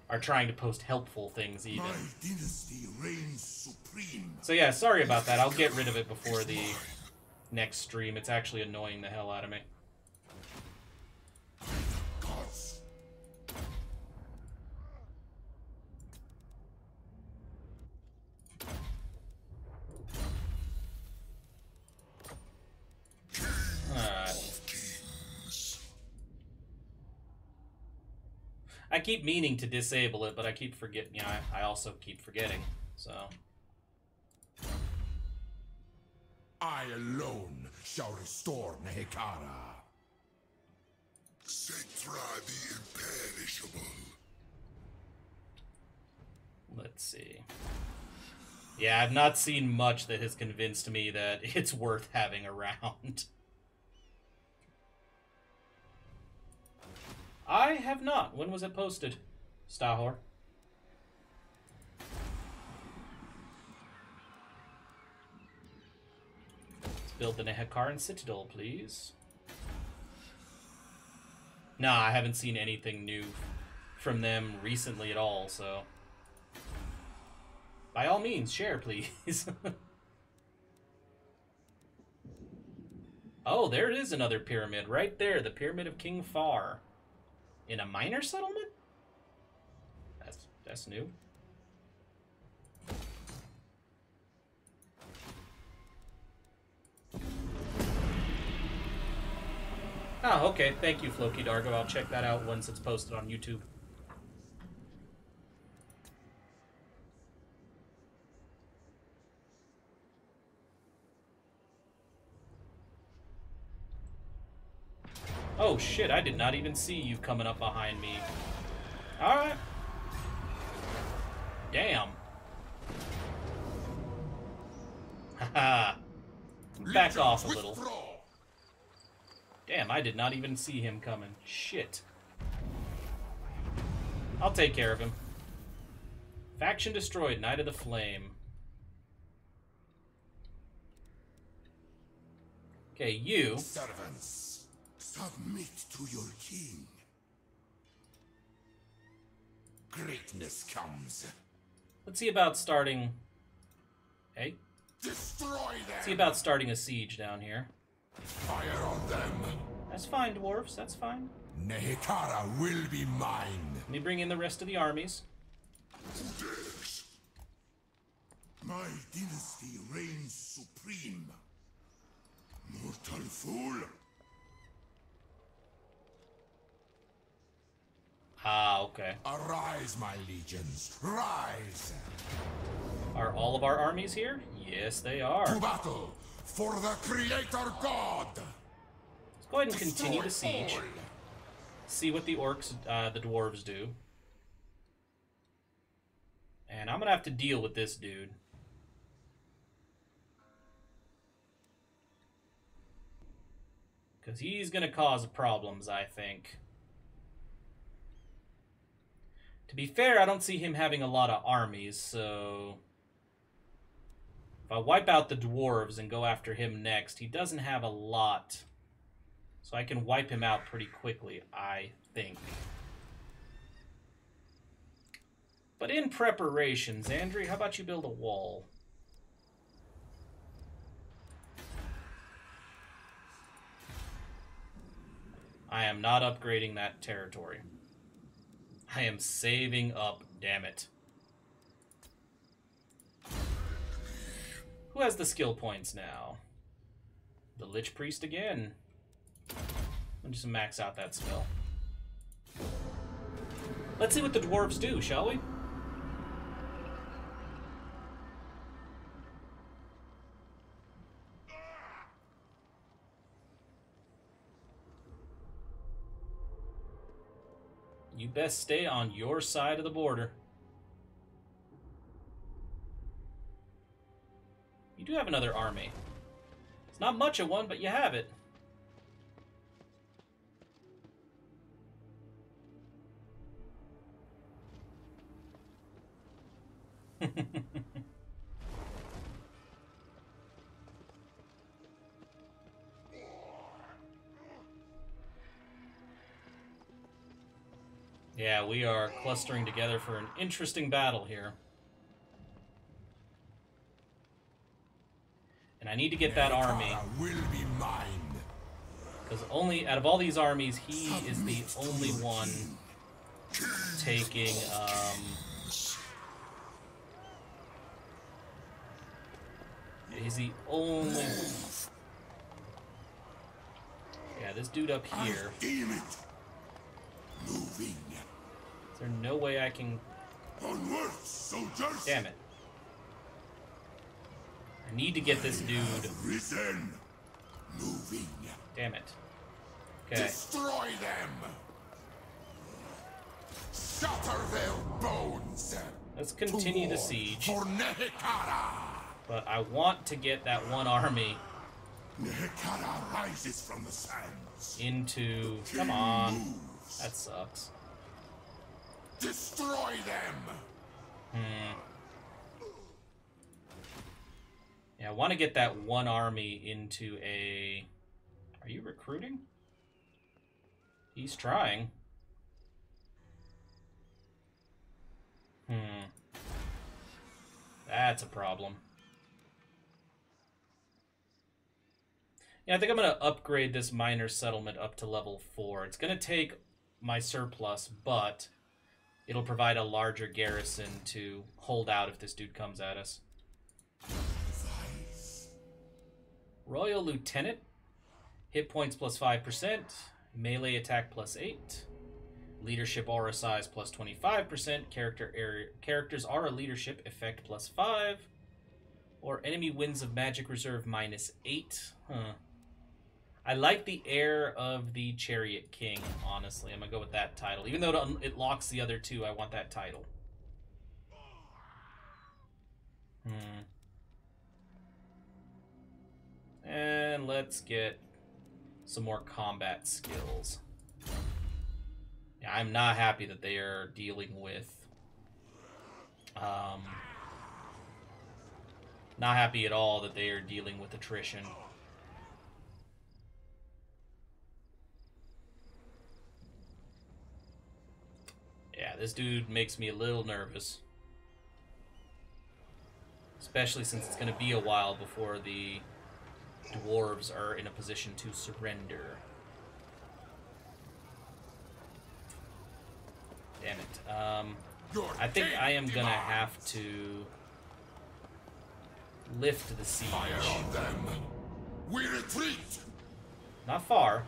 are trying to post helpful things, even. My dynasty reigns supreme. So yeah, sorry about that. I'll get rid of it before the next stream. It's actually annoying the hell out of me. Gods. I keep meaning to disable it, but I keep forgetting. You know, I also keep forgetting. So I alone shall restore Nehekhara. Settra the imperishable. let's see. Yeah, I've not seen much that has convinced me that it's worth having around. I have not. When was it posted? Stahor. Let's build the Nehekhara Citadel, please. Nah, I haven't seen anything new from them recently at all, so... By all means, share, please. Oh, there is another pyramid right there. The Pyramid of King Far. In a minor settlement? That's new. Oh, okay. Thank you, Floki Dargo. I'll check that out once it's posted on YouTube. Oh shit, I did not even see you coming up behind me. Alright. Damn. Haha. Back off a little. Damn, I did not even see him coming. Shit. I'll take care of him. Faction destroyed, Knight of the Flame. Okay, you. Servants. Submit to your king. Greatness comes. Let's see about starting... Hey? Destroy them! See about starting a siege down here. Fire on them. That's fine, dwarves. That's fine. Nehekhara will be mine. Let me bring in the rest of the armies. My dynasty reigns supreme. Mortal fool. Ah, okay. Arise, my legions. Rise. Are all of our armies here? Yes, they are. To battle for the Creator God. Let's go ahead and continue the siege. See what the orcs, the dwarves do. And I'm gonna have to deal with this dude. Because he's gonna cause problems, I think. To be fair, I don't see him having a lot of armies, so... If I wipe out the dwarves and go after him next, he doesn't have a lot. So I can wipe him out pretty quickly, I think. But in preparation, Xandri, how about you build a wall? am not upgrading that territory. I am saving up, damn it. Who has the skill points now? The Lich Priest again. I'll just max out that spell. Let's see what the dwarves do, shall we? You best stay on your side of the border. You do have another army. It's not much of one, but you have it. Yeah, we are clustering together for an interesting battle here. And I need to get that army. Will be mine. Because only out of all these armies, he is the only one taking he's the only. Yeah, this dude up here. Damn it. Moving. Is there no way I can? Onward, soldiers. Damn it. I need to get this dude. Risen. Moving. Damn it. Okay. Destroy them. Shatter their bones. Let's continue the siege. For Nehekhara. But I want to get that one army Nehekhara rises from the sands. into. Come on. That sucks. Destroy them. Yeah, I want to get that one army into a... Are you recruiting? He's trying. That's a problem. Yeah, I think I'm going to upgrade this minor settlement up to level 4. It's going to take my surplus, but it'll provide a larger garrison to hold out if this dude comes at us. Royal Lieutenant. Hit points plus 5%. Melee attack plus 8. Leadership aura size plus 25%. Characters aura leadership effect plus 5. Or enemy winds of magic reserve minus 8. I like the heir of the Chariot King, honestly. I'm going to go with that title. Even though it locks the other two, I want that title. And let's get some more combat skills. Yeah, I'm not happy that they are dealing with... not happy at all that they are dealing with attrition. Yeah, this dude makes me a little nervous. Especially since it's going to be a while before the dwarves are in a position to surrender. Damn it. I think I am going to have to lift the siege. Fire on them. We retreat. Not far.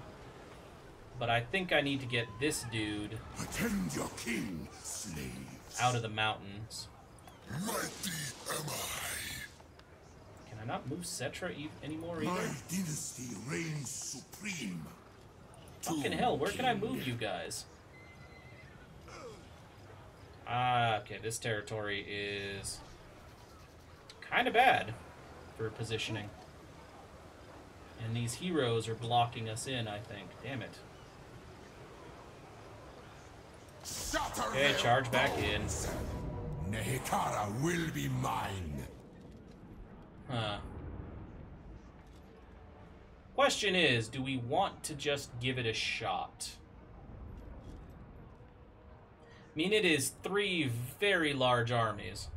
But I think I need to get this dude Attend your king, slaves. out of the mountains. Mighty am I. Can I not move Settra anymore My either? dynasty reigns supreme. Fucking hell, where can I move you guys? Okay, this territory is kind of bad for positioning. And these heroes are blocking us in, I think. Damn it. Okay, charge back in. Nehekhara will be mine. Huh. Question is, do we want to just give it a shot? I mean, it is 3 very large armies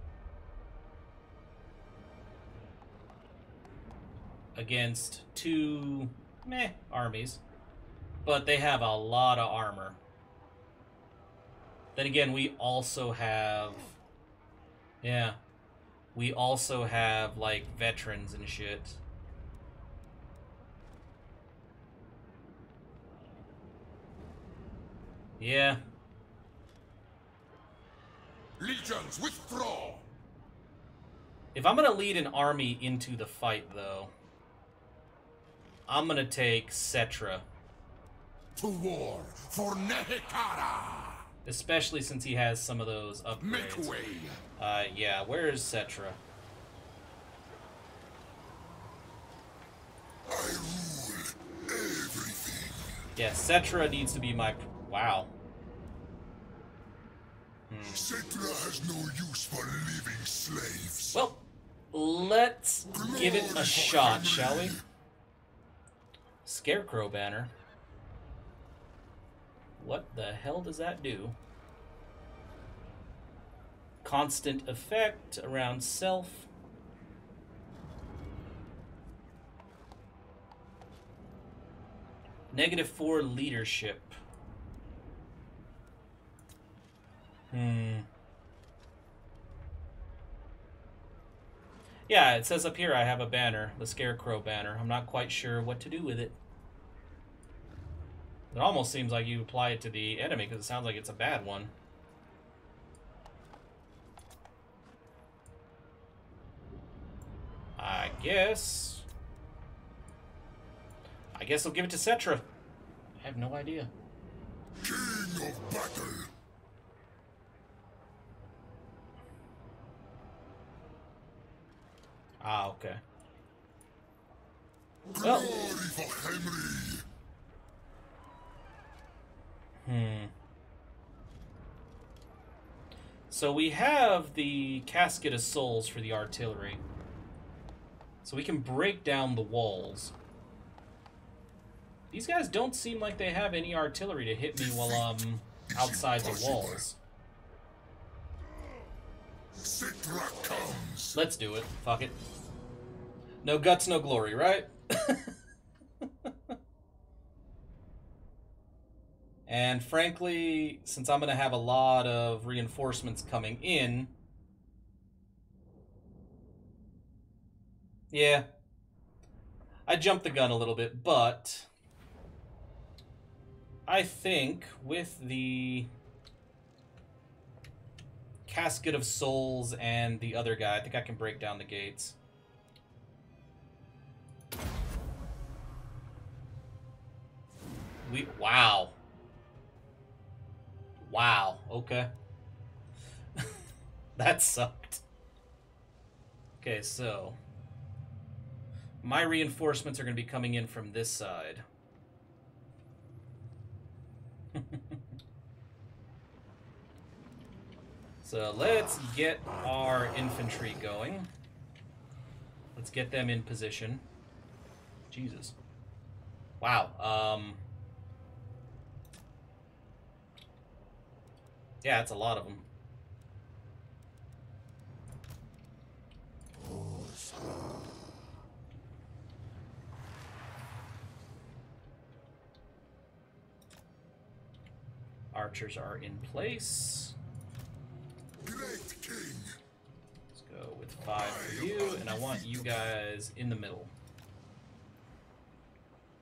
against 2 meh armies. But they have a lot of armor. Then again, we also have... Yeah. We also have, like, veterans and shit. Yeah. Legions, withdraw! If I'm gonna lead an army into the fight, though, I'm gonna take Settra. To war for Nehekhara! Especially since he has some of those upgrades. Make way! Yeah, where is Settra? I rule everything. Yeah, Settra needs to be my... Wow. Settra has no use for living slaves. Well, let's give it a shot, shall we? Scarecrow banner. What the hell does that do? Constant effect around self. -4 leadership. Yeah, it says up here I have a banner, the Scarecrow banner. I'm not quite sure what to do with it. It almost seems like you apply it to the enemy because it sounds like it's a bad one. I guess I'll give it to Settra. I have no idea. King of battle. Ah, okay. Glory Well. for Henry. So we have the Casket of Souls for the artillery. So we can break down the walls. These guys don't seem like they have any artillery to hit me while I'm outside the walls. Settra comes. Let's do it. Fuck it. No guts, no glory, right? And frankly, since I'm going to have a lot of reinforcements coming in... Yeah. I jumped the gun a little bit, but... I think with the Casket of Souls and the other guy, I think I can break down the gates. Wow. Wow, okay. That sucked. Okay, so my reinforcements are going to be coming in from this side. So let's get our infantry going. Let's get them in position. Jesus. Wow. Yeah, it's a lot of them. Archers are in place. Great king. Let's go with 5 for you, and I want you guys in the middle.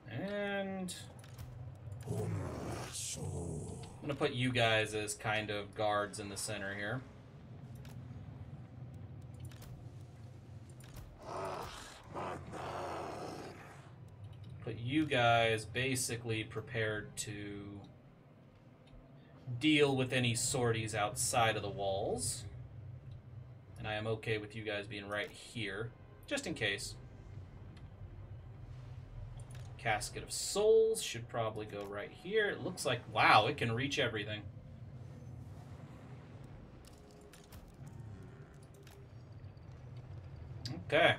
And I'm gonna put you guys as kind of guards in the center here. Put you guys basically prepared to deal with any sorties outside of the walls. And I am okay with you guys being right here, just in case. Casket of Souls should probably go right here. It looks like, wow, it can reach everything. Okay.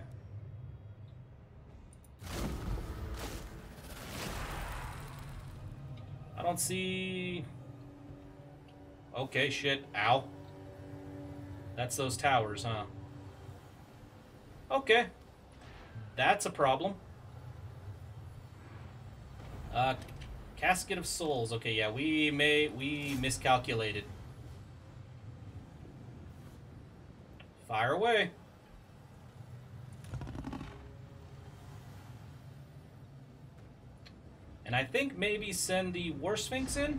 I don't see... Okay, shit. Ow. That's those towers, huh? Okay. That's a problem. Casket of Souls. Okay, yeah, we miscalculated. Fire away. And I think maybe send the War Sphinx in?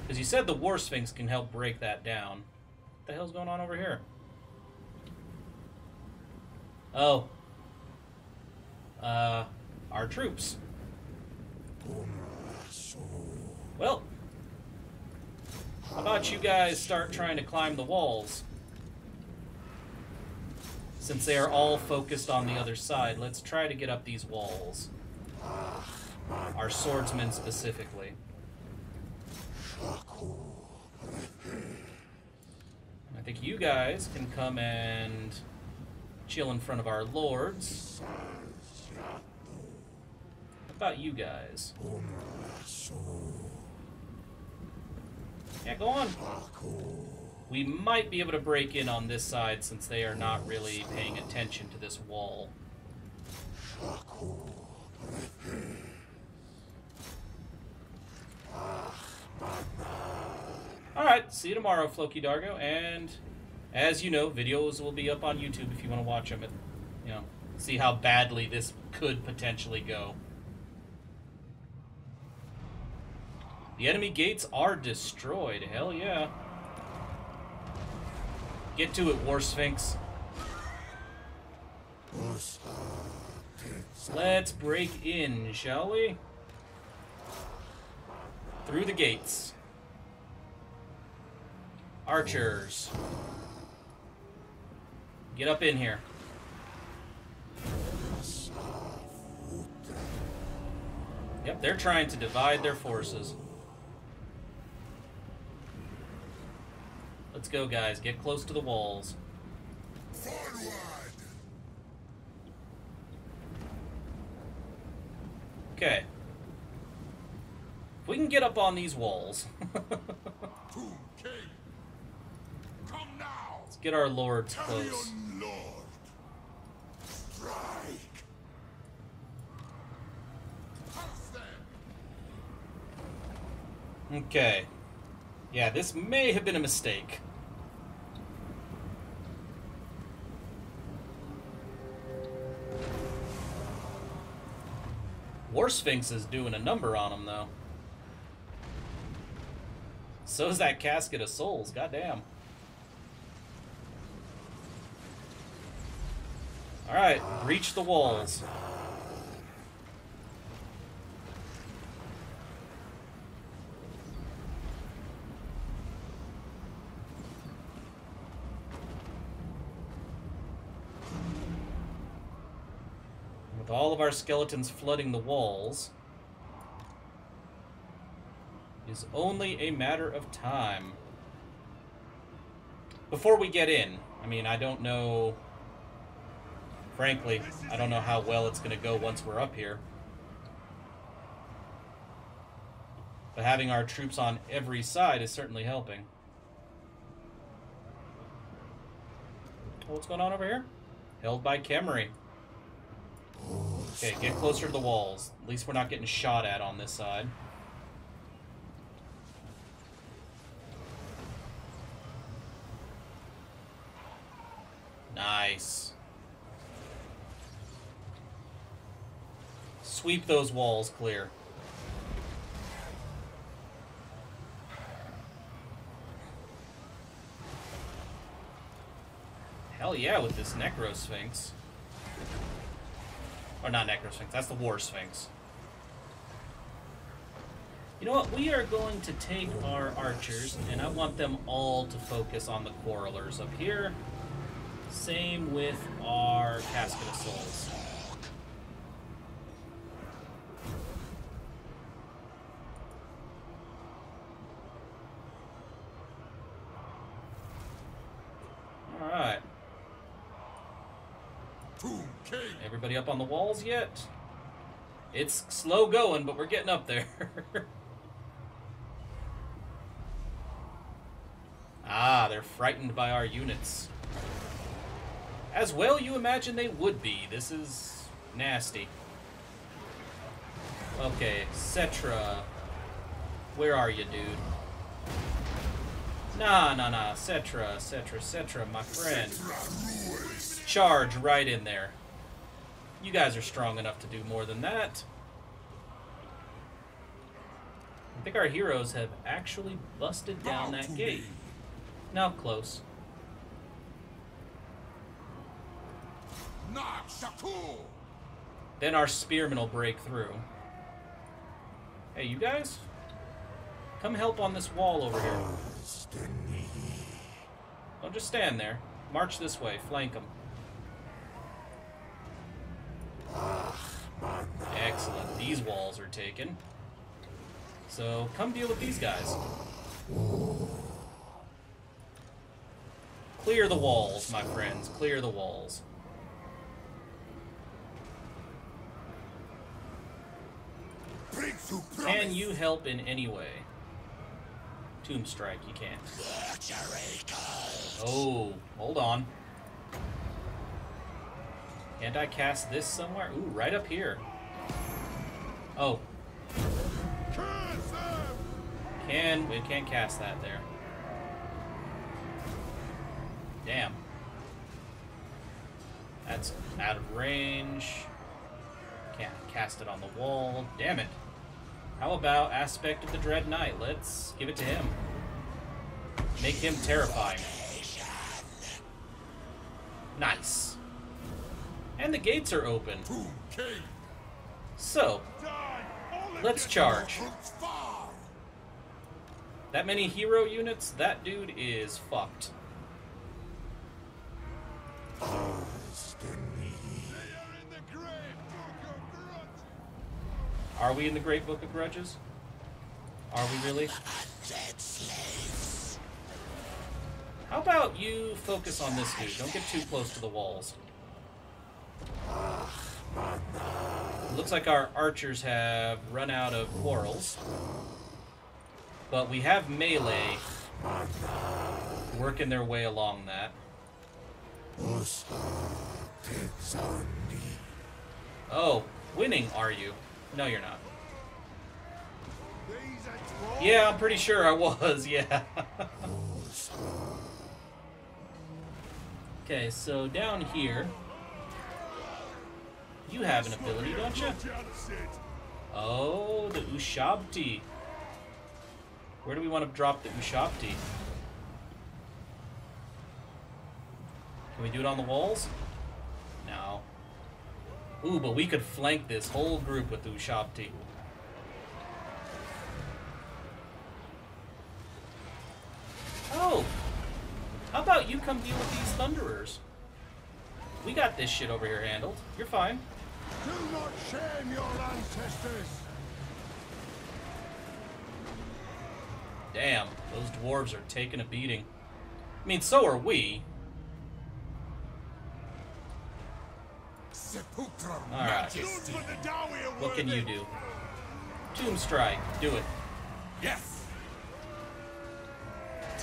Because you said the War Sphinx can help break that down. What the hell's going on over here? Oh. Our troops. Well, how about you guys start trying to climb the walls? Since they are all focused on the other side, let's try to get up these walls. Our swordsmen specifically. I think you guys can come and chill in front of our lords. What about you guys? Yeah, go on. We might be able to break in on this side since they are not really paying attention to this wall. Alright, see you tomorrow, Floki Dargo, and as you know, videos will be up on YouTube if you want to watch them and, you know, see how badly this could potentially go. The enemy gates are destroyed, hell yeah. Get to it, War Sphinx. Let's break in, shall we? Through the gates. Archers. Get up in here. Yep, they're trying to divide their forces. Let's go, guys. Get close to the walls. Forward! Okay. If we can get up on these walls. Tomb King. Come now. Let's get our lords close. Carrion Lord. Strike. Pass them. Okay. Yeah, this may have been a mistake. War Sphinx is doing a number on them, though. So is that Casket of Souls, goddamn. Alright, breach the walls. With all of our skeletons flooding the walls, is only a matter of time. Before we get in, I mean, I don't know, frankly, I don't know how well it's going to go once we're up here. But having our troops on every side is certainly helping. Oh, what's going on over here? Held by Khemri. Okay, get closer to the walls. At least we're not getting shot at on this side. Nice. Sweep those walls clear. Hell yeah, with this Necro Sphinx. Or not Necro Sphinx, that's the War Sphinx. You know what, we are going to take our archers, and I want them all to focus on the Quarrelers up here. Same with our Casket of Souls. Alright. Everybody up on the walls yet? It's slow going, but we're getting up there. Ah, they're frightened by our units. As well you imagine they would be. This is nasty. Okay, Settra. Where are you, dude? Nah. Settra, my friend. Charge right in there. You guys are strong enough to do more than that. I think our heroes have actually busted down that gate. Now close. Then our spearmen will break through. Hey, you guys? Come help on this wall over here. Don't just stand there. March this way. Flank them. Excellent. These walls are taken. So, come deal with these guys. Clear the walls, my friends. Clear the walls. Can you help in any way? Tomb Strike, you can't. Oh, hold on. Can't I cast this somewhere? Ooh, right up here. Oh. We can't cast that there. Damn. That's out of range. Can't cast it on the wall. Damn it. How about Aspect of the Dread Knight? Let's give it to him. Make him terrifying. Nice. And the gates are open. So, let's charge. That many hero units? That dude is fucked. Are we in the Great Book of Grudges? Are we really? How about you focus on this dude? Don't get too close to the walls. It looks like our archers have run out of quarrels. But we have melee working their way along that. Oh, winning, are you? No, you're not. Yeah, I'm pretty sure I was, yeah. Okay, so down here, you have an ability, don't you? Oh, the Ushabti. Where do we want to drop the Ushabti? Can we do it on the walls? No. Ooh, but we could flank this whole group with the Ushabti. Oh! How about you come deal with these Thunderers? We got this shit over here handled. You're fine. Do not shame your ancestors! Damn, those dwarves are taking a beating. I mean, so are we. Alright. What can you do? Tomb Strike. Do it. Yes.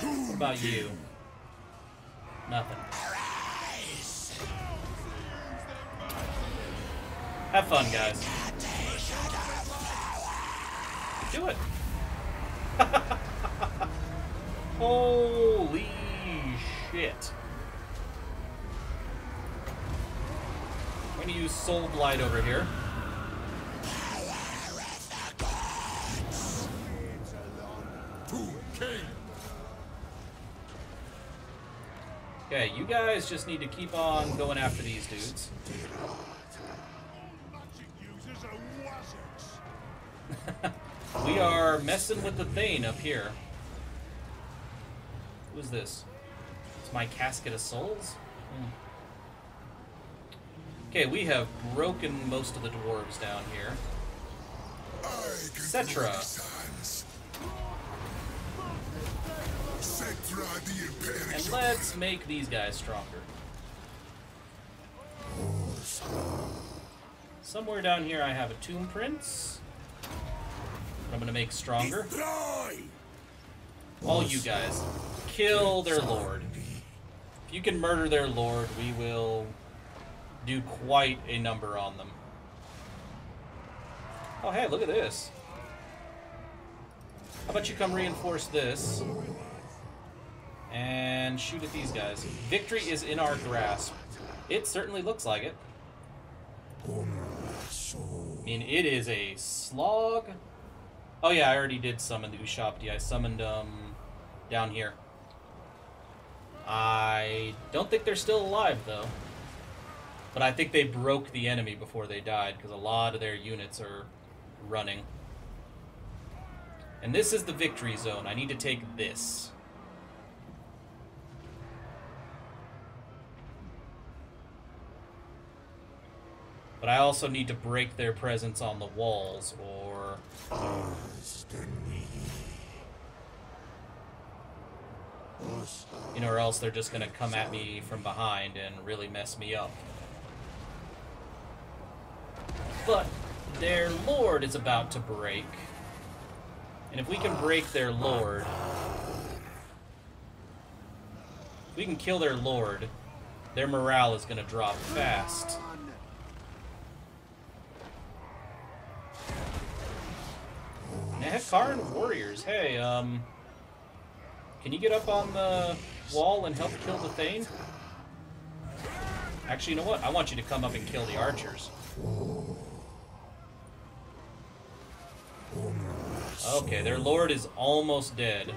What about you? Nothing. Have fun, guys. Do it. Holy shit. I'm gonna use Soul Blight over here. Okay, you guys just need to keep on going after these dudes. We are messing with the Thane up here. Who's this? It's my Casket of Souls? Okay, we have broken most of the dwarves down here. Settra. And let's make these guys stronger. Somewhere down here I have a Tomb Prince. I'm gonna make stronger. All you guys, kill their lord. If you can murder their lord, we will do quite a number on them. Oh, hey, look at this. How about you come reinforce this? And shoot at these guys. Victory is in our grasp. It certainly looks like it. I mean, it is a slog. Oh yeah, I already did summon the Ushabti. I summoned down here. I don't think they're still alive, though. But I think they broke the enemy before they died, because a lot of their units are running. And this is the victory zone. I need to take this. But I also need to break their presence on the walls, or... you know, or else they're just gonna come at me from behind and really mess me up. But their lord is about to break. And if we can break their lord... if we can kill their lord, their morale is gonna drop fast. Nehekhara warriors, hey, can you get up on the wall and help kill the Thane? Actually, you know what? I want you to come up and kill the archers. Okay, their lord is almost dead.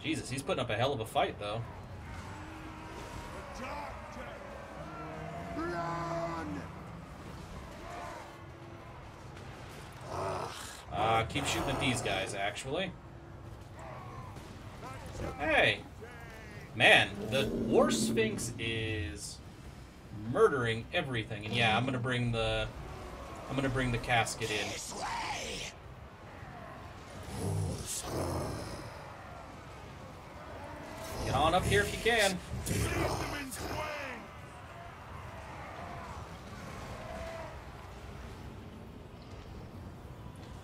Jesus, he's putting up a hell of a fight, though. Keep shooting at these guys, actually. Hey! Man, the War Sphinx is murdering everything. And yeah, I'm gonna bring the casket in. Get on up here if you can.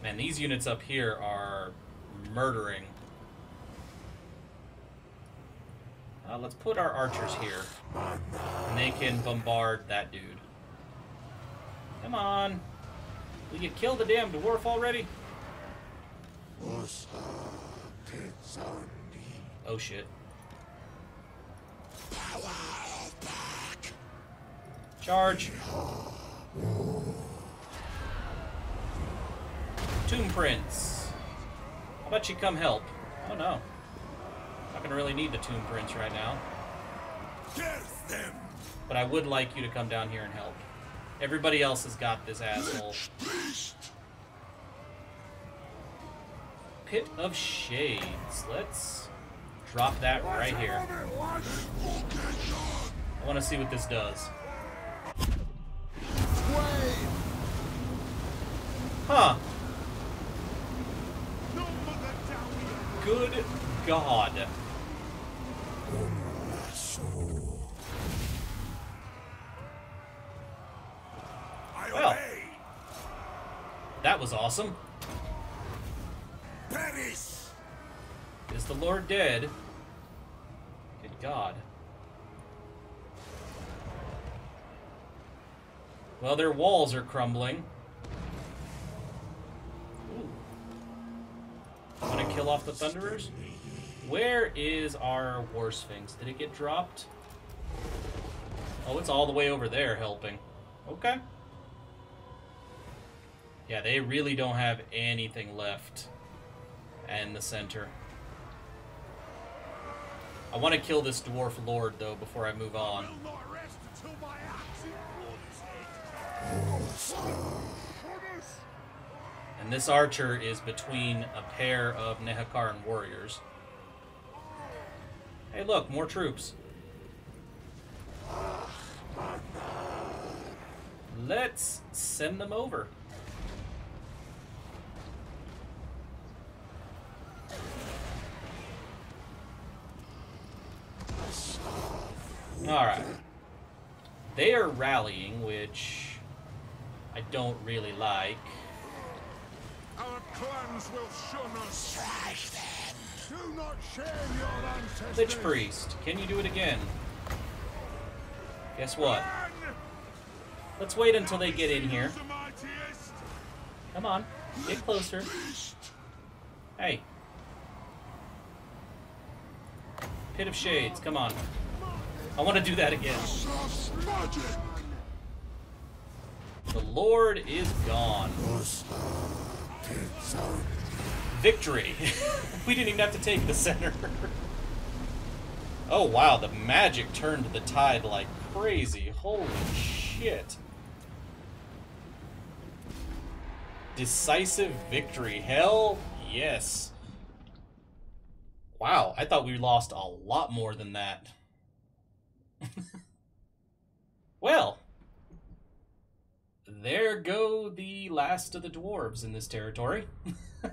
Man, these units up here are murdering. Let's put our archers here. And they can bombard that dude. Come on. Will you kill the damn dwarf already? Oh shit. Charge. Tomb prints. How about you come help? Oh no. Not gonna really need the tomb prints right now. But I would like you to come down here and help. Everybody else has got this asshole. Pit of Shades. Let's drop that right here. I want to see what this does. Huh. Good God. Well, that was awesome. Is the Lord dead? Good God. Well, their walls are crumbling. Ooh. I'm gonna kill off the Thunderers. Where is our War Sphinx? Did it get dropped? Oh, it's all the way over there helping. Okay. Yeah, they really don't have anything left in the center. I want to kill this dwarf lord, though, before I move on. And this archer is between a pair of Nehekharan warriors. Hey, look, more troops. Let's send them over. Alright. They are rallying, which I don't really like. Our clans will shun us. Trash them. Do not shame your ancestors. Lich Priest, can you do it again? Guess what? Let's wait until they get in here. Come on, get closer. Hey. Pit of Shades, come on. I want to do that again. The Lord is gone. Victory. We didn't even have to take the center. Oh wow, the magic turned the tide like crazy. Holy shit. Decisive victory. Hell yes. Wow, I thought we lost a lot more than that. Well, there go the last of the dwarves in this territory. There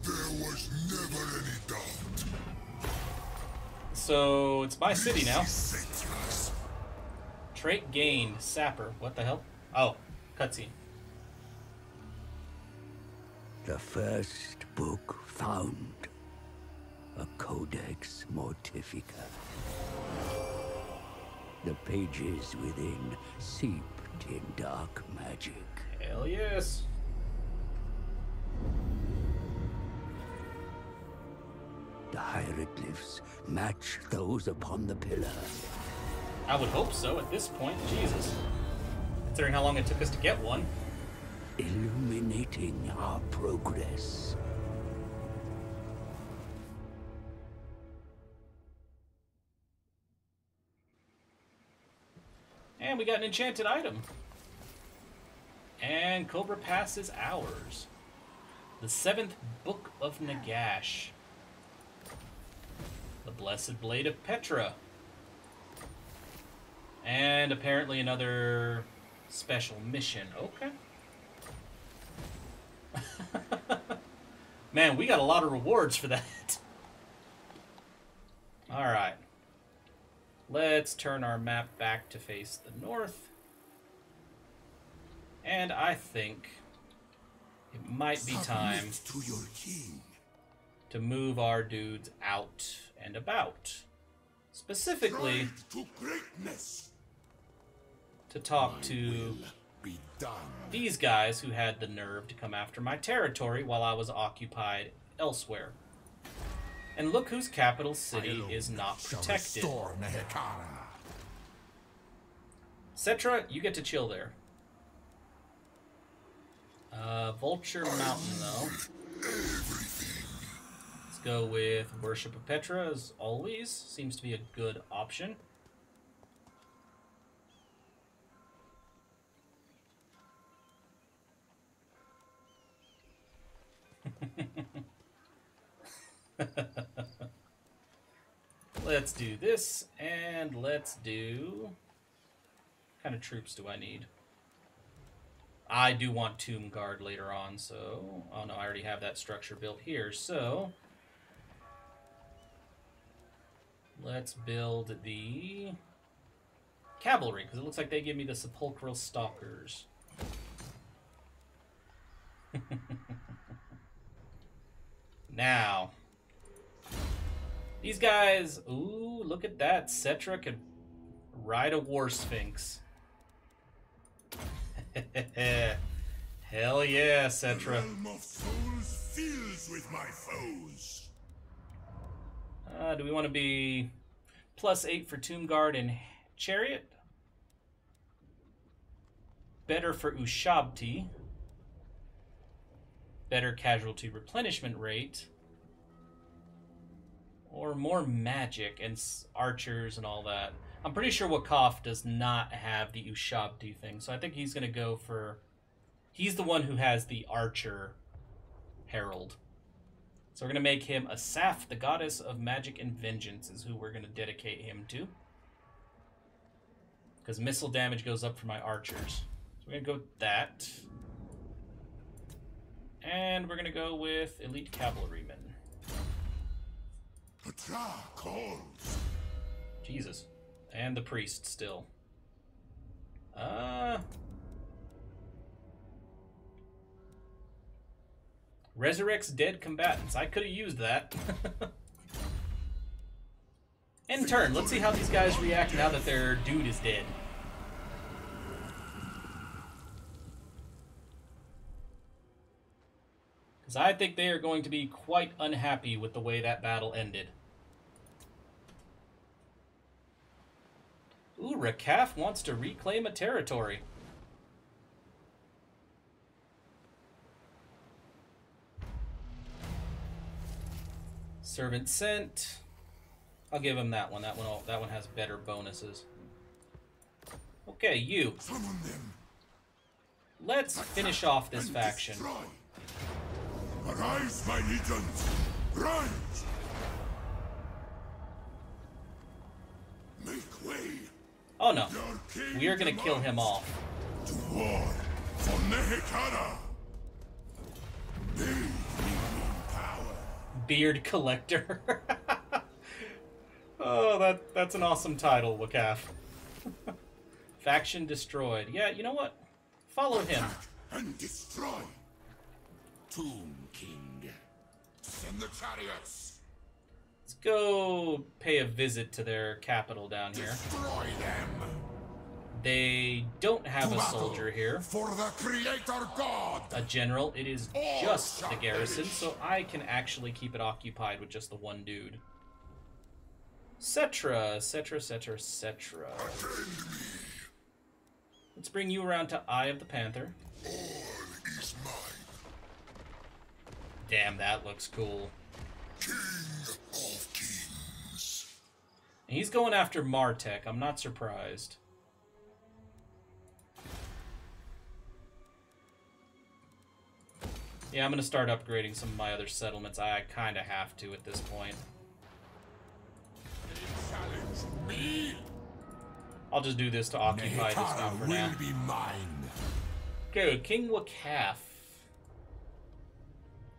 was never any doubt. So, it's my city now. Settra's. Trait gained. Sapper. What the hell? Oh, cutscene. The first book found. A Codex Mortifica. The pages within seeped in dark magic. Hell yes. The hieroglyphs match those upon the pillar. I would hope so at this point. Jesus. Considering how long it took us to get one. Illuminating our progress. And we got an enchanted item. And Cobra Pass is ours. The 7th Book of Nagash. The Blessed Blade of Petra. And apparently another special mission. Okay. Man, we got a lot of rewards for that. Alright. Let's turn our map back to face the north. And I think it might be time to your king. to move our dudes out and about. Specifically, Strive to greatness. to talk to Be done. these guys who had the nerve to come after my territory while I was occupied elsewhere. And look whose capital city is not protected. Restore Nehekhara. Settra, you get to chill there. Vulture Mountain, though. Let's go with Worship of Petra, as always. Seems to be a good option. Let's do this, and let's do... What kind of troops do I need? I do want Tomb Guard later on, so... Oh no, I already have that structure built here, so... Let's build the... Cavalry, because it looks like they give me the Sepulchral Stalkers. Now... These guys... Ooh, look at that. Settra could ride a War Sphinx. Hell yeah, Settra. Realm of souls fills with my foes. Do we want to be +8 for Tomb Guard and Chariot? Better for Ushabti. Better casualty replenishment rate. Or more magic and archers and all that. I'm pretty sure Wakaf does not have the Ushabti thing, so I think he's going to go for... He's the one who has the archer herald. So we're going to make him Asaph, the goddess of magic and vengeance, is who we're going to dedicate him to. Because missile damage goes up for my archers. So we're going to go with that. And we're going to go with elite cavalrymen. Petra calls. Jesus. And the priest still. Resurrects dead combatants. I could have used that. End turn. Let's see how these guys react now that their dude is dead. Because I think they are going to be quite unhappy with the way that battle ended. Ooh, Rakaf wants to reclaim a territory. Servant sent. I'll give him that one. That one has better bonuses. Okay, you. Summon them. Let's finish off this And faction. destroy. Arise, my legions. Rise. Make way. Oh no. Your king We are going to kill him demands. off. To war for Nehekhara. They need power. Beard Collector. Oh, that's an awesome title, Wakaf. Faction destroyed. Yeah, you know what? Follow him. Attack and destroy. Tomb King. Send the chariots. Let's go pay a visit to their capital down here. Destroy them. They don't have To a battle soldier here. For the Creator God. A general. It is just the garrison, so I can actually keep it occupied with just the one dude. Settra. Let's bring you around to Eye of the Panther. All is mine. Damn, that looks cool. King of kings. And he's going after Martek. I'm not surprised. Yeah, I'm going to start upgrading some of my other settlements. I kind of have to at this point. Challenge me. I'll just do this to occupy this Nehekhara dude for will now. be mine. Okay, King Wakaf.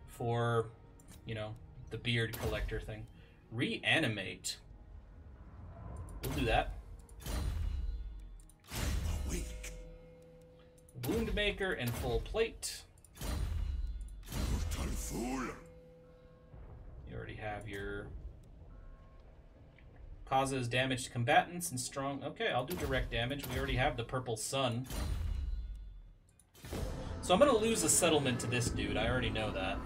For, you know, the beard collector thing. Reanimate. We'll do that. Awake. Woundmaker and full plate. Mortal fool. You already have your... Causes damage to combatants and strong... Okay, I'll do direct damage. We already have the purple sun. So I'm going to lose a settlement to this dude. I already know that.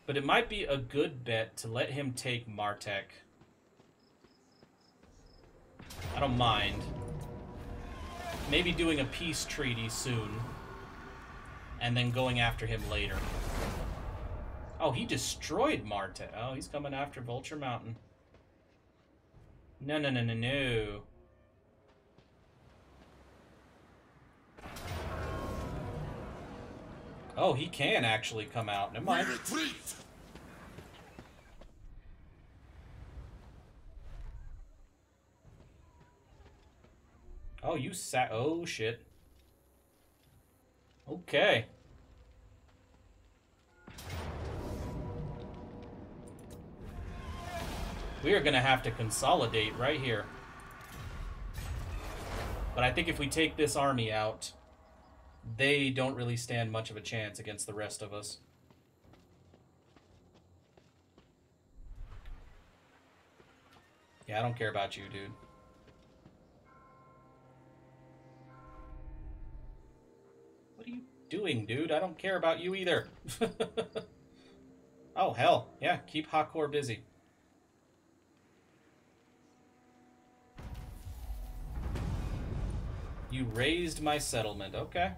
But it might be a good bet to let him take Martek. I don't mind. Maybe doing a peace treaty soon. And then going after him later. Oh, he destroyed Martek. Oh, he's coming after Vulture Mountain. No. Oh, he can actually come out. Never mind. Retreat. Oh, you sat. Oh, shit. Okay. We are going to have to consolidate right here. But I think if we take this army out, they don't really stand much of a chance against the rest of us. Yeah, I don't care about you, dude. What are you doing, dude? I don't care about you either. Oh, hell. Yeah, keep Hakor busy. You raised my settlement. Okay.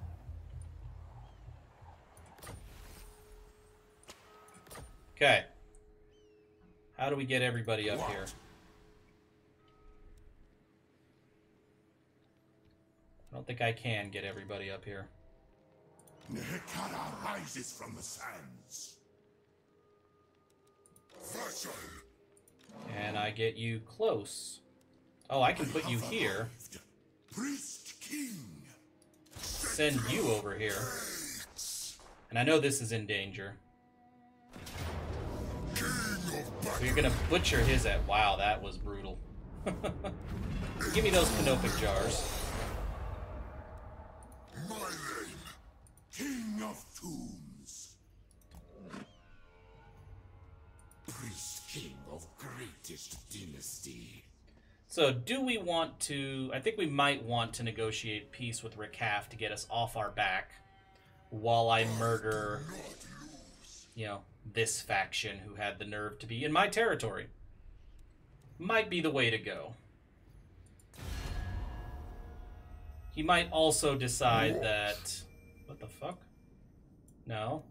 Okay. How do we get everybody up here? I don't think I can get everybody up here. Nehekhara rises from the sands. Vassal. Can I get you close? Oh, I can put you here. Priest King. Send you over here. And I know this is in danger. King of So you're gonna butcher his at. Wow, that was brutal. Give me those canopic jars. my name. of tombs. Priest king of greatest dynasty. So, do we want to... I think we might want to negotiate peace with Rakaf to get us off our back while I murder, you know, this faction who had the nerve to be in my territory. Might be the way to go. He might also decide that... What the fuck? No.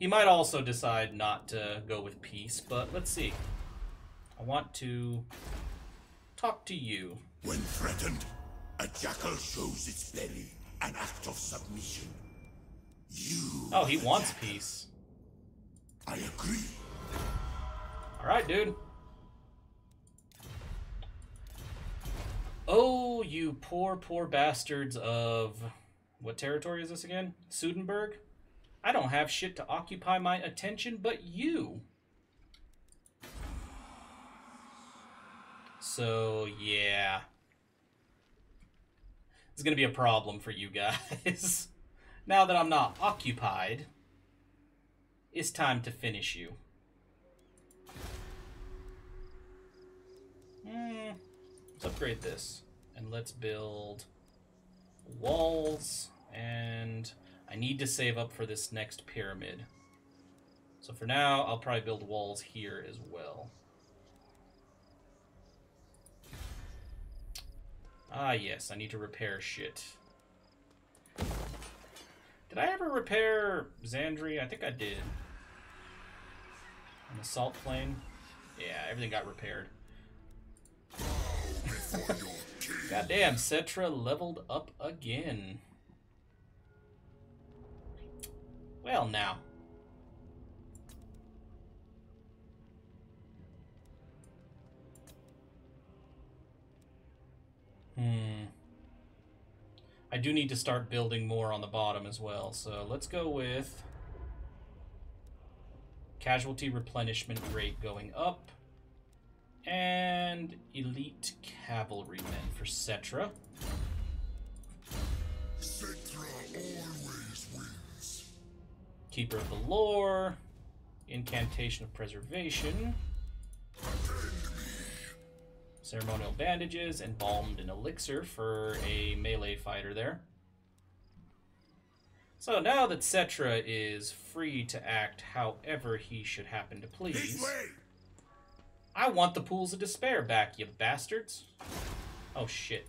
He might also decide not to go with peace, but let's see. I want to talk to you. When threatened, a jackal shows its belly, an act of submission. Oh, he wants peace. I agree. Alright, dude. Oh, you poor, poor bastards of... What territory is this again? Sudenburg? I don't have shit to occupy my attention but you. So, yeah. It's gonna be a problem for you guys. Now that I'm not occupied, it's time to finish you. Let's upgrade this. And let's build walls. And I need to save up for this next pyramid. So for now, I'll probably build walls here as well. Ah, yes, I need to repair shit. Did I ever repair Xandri? I think I did. On the salt plain? Yeah, everything got repaired. Goddamn, Settra leveled up again. Well, now. I do need to start building more on the bottom as well, so let's go with casualty replenishment rate going up and elite cavalrymen for Settra. Settra always wins. Keeper of the Lore, incantation of preservation, ceremonial bandages, embalmed in elixir for a melee fighter there. So now that Settra is free to act however he should happen to please, I want the Pools of Despair back, you bastards. Oh shit.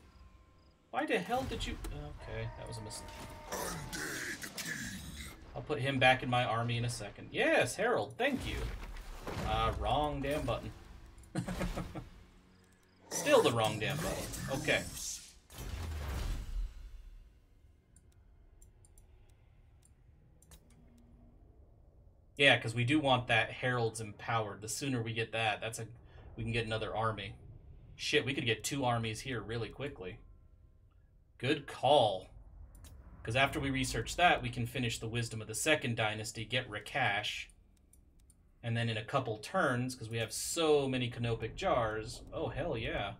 Why the hell did you... Okay, that was a mistake. I'll put him back in my army in a second. Yes, Harold, thank you. Wrong damn button. Still the wrong damn button. Okay. Yeah, because we do want that Herald's empowered. The sooner we get that, we can get another army. Shit, we could get 2 armies here really quickly. Good call. Because after we research that, we can finish the Wisdom of the Second Dynasty, get Rakash, and then in a couple turns, because we have so many canopic jars... Oh, hell yeah.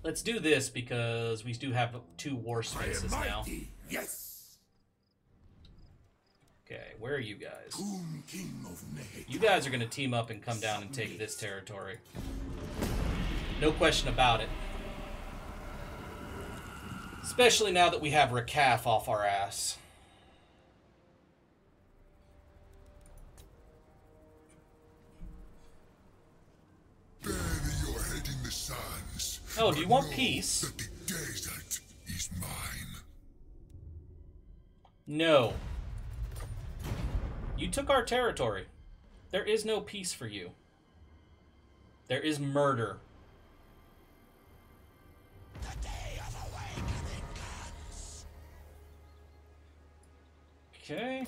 Let's do this, because we do have 2 war spaces now. Yes. Okay, where are you guys? King of Nehekhara. You guys are going to team up and come down and take this territory. No question about it. Especially now that we have Rakaf off our ass. Bury your head in the sands. Oh, do you want peace? That the desert is mine. No. You took our territory. There is no peace for you. There is murder. The day of awakening comes. Okay.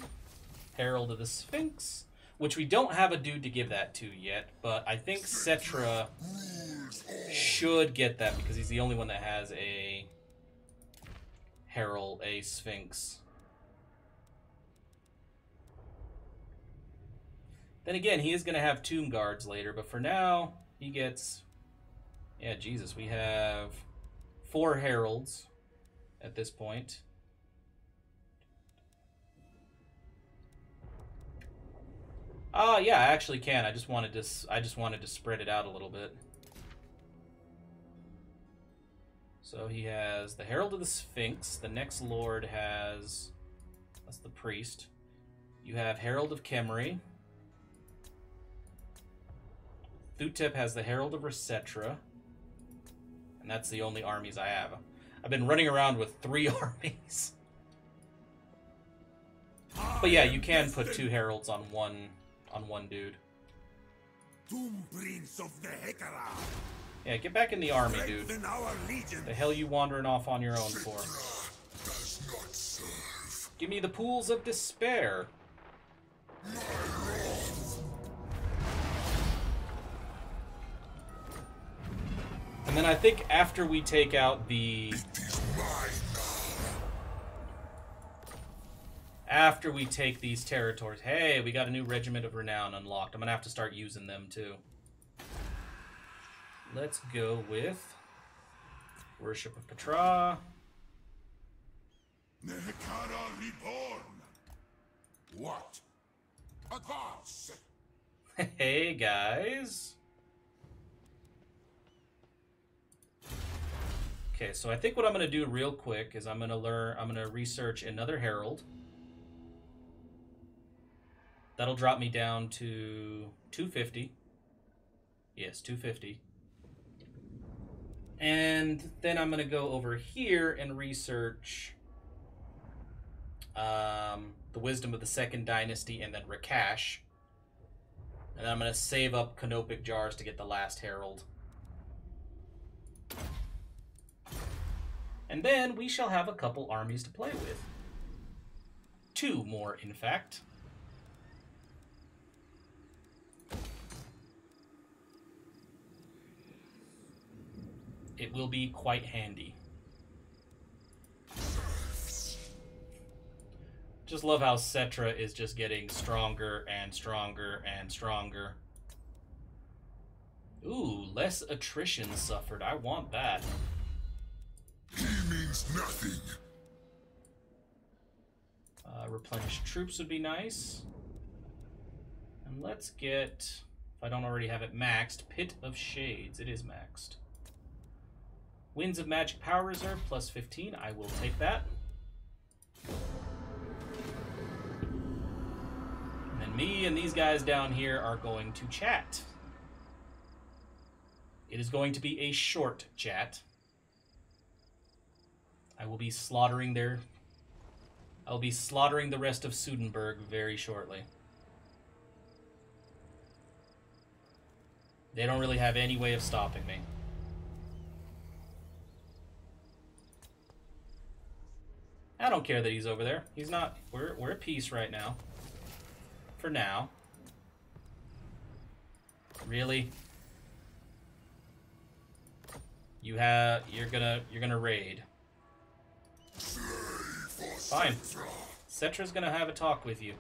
Herald of the Sphinx. Which we don't have a dude to give that to yet, but I think Settra should get that because he's the only one that has a Herald, a Sphinx. Then again, he is going to have Tomb Guards later, but for now, he gets... Yeah, Jesus, we have 4 Heralds at this point. Yeah, I actually can. I just wanted to spread it out a little bit. So he has the Herald of the Sphinx. The next Lord has... That's the priest. You have Herald of Khemri. Thutep has the Herald of Settra. And that's the only armies I have. I've been running around with 3 armies. But yeah, you can put 2 heralds on one dude. Doom Prince of Nehekhara. Yeah, get back in the army, dude. The hell you wandering off on your own for? Does not serve. Give me the pools of despair. And then I think after we take out the... After we take these territories... Hey, we got a new Regiment of Renown unlocked. I'm going to have to start using them, too. Let's go with... Worship of Petra. Nehekhara reborn. What? Advance. Hey, guys. Okay, so I think what I'm going to do real quick is I'm going to research another herald. That'll drop me down to 250. Yes, 250. And then I'm going to go over here and research the Wisdom of the Second Dynasty and then Rakash. And then I'm going to save up Canopic Jars to get the last herald. And then we shall have a couple armies to play with. 2 more, in fact. It will be quite handy. Just love how Settra is just getting stronger and stronger and stronger. Ooh, less attrition suffered. I want that. He means nothing. Replenish troops would be nice. And let's get, if I don't already have it maxed, Pit of Shades. It is maxed. Winds of Magic Power Reserve, plus 15. I will take that. And then me and these guys down here are going to chat. It is going to be a short chat. I will be slaughtering the rest of Sudenburg very shortly. They don't really have any way of stopping me. I don't care that he's over there. He's not. We're at peace right now. For now. Really? You're gonna raid. Fine. Settra's gonna have a talk with you.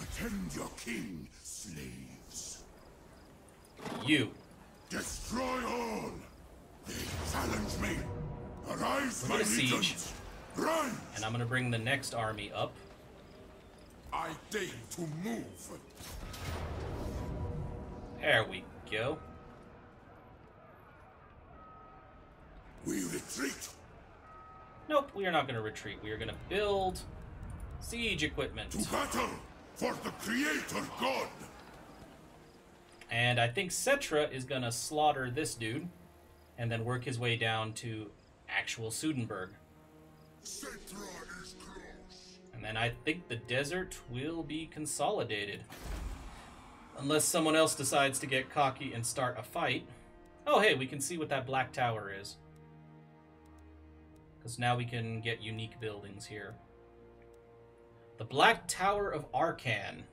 Attend your king, slaves. You. Destroy all. They challenge me. Arise, We're my gonna siege. legions. Rise. And I'm gonna bring the next army up. I deign to move. There we go. We retreat. Nope, we are not gonna retreat. We are gonna build siege equipment. To battle for the Creator God. And I think Settra is gonna slaughter this dude and then work his way down to actual Sudenburg. Settra is close. And then I think the desert will be consolidated. Unless someone else decides to get cocky and start a fight. Oh, hey, we can see what that black tower is. Because now we can get unique buildings here. The Black Tower of Arkan.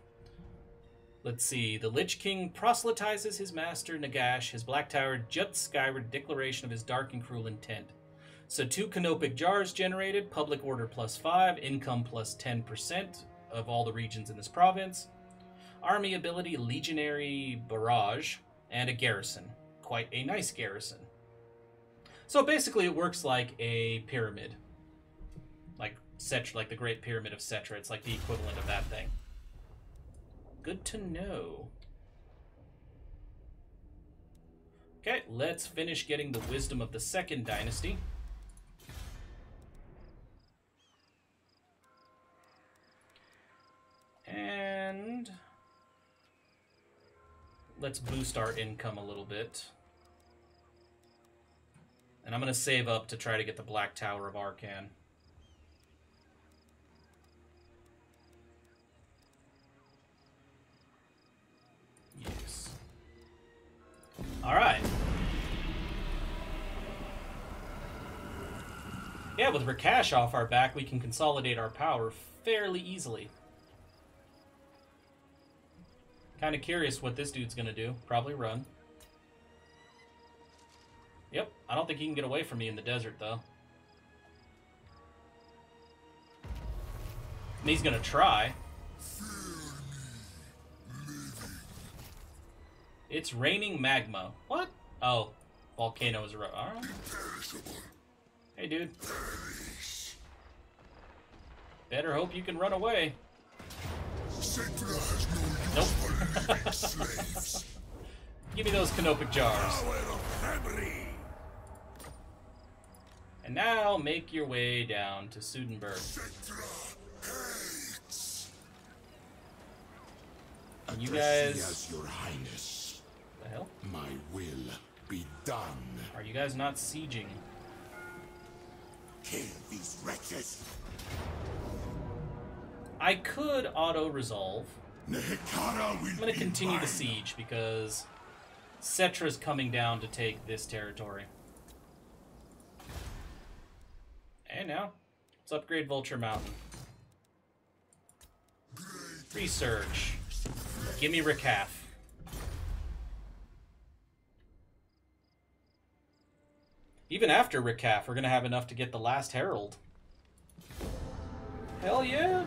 Let's see. The Lich King proselytizes his master Nagash. His Black Tower juts skyward, declaration of his dark and cruel intent. So 2 Canopic Jars generated, public order plus 5, income plus 10% of all the regions in this province. Army ability, Legionary Barrage, and a garrison. Quite a nice garrison. So basically it works like a pyramid. Like Settra, like the Great Pyramid of Settra. It's like the equivalent of that thing. Good to know. Okay, let's finish getting the wisdom of the second dynasty. And let's boost our income a little bit. And I'm going to save up to try to get the Black Tower of Arcan. Yes. Alright. Yeah, with Rakash off our back, we can consolidate our power fairly easily. Kind of curious what this dude's going to do. Probably run. Yep, I don't think he can get away from me in the desert, though. And he's going to try. It's raining magma. What? Oh, volcano is erupting. All right. Hey, dude. Better hope you can run away. Settra has no use for living slaves. Give me those canopic jars. And now make your way down to Sudenburg. Settra hates. And you guys... Yes, Your Highness. The hell? My will be done. Are you guys not sieging? Kill these wretches. I could auto-resolve. Nehekhara will I'm going to continue the mine. siege because Settra's coming down to take this territory. And now, let's upgrade Vulture Mountain. Research. Give me Rakath. Even after Rakath, we're going to have enough to get the last Herald. Hell yeah!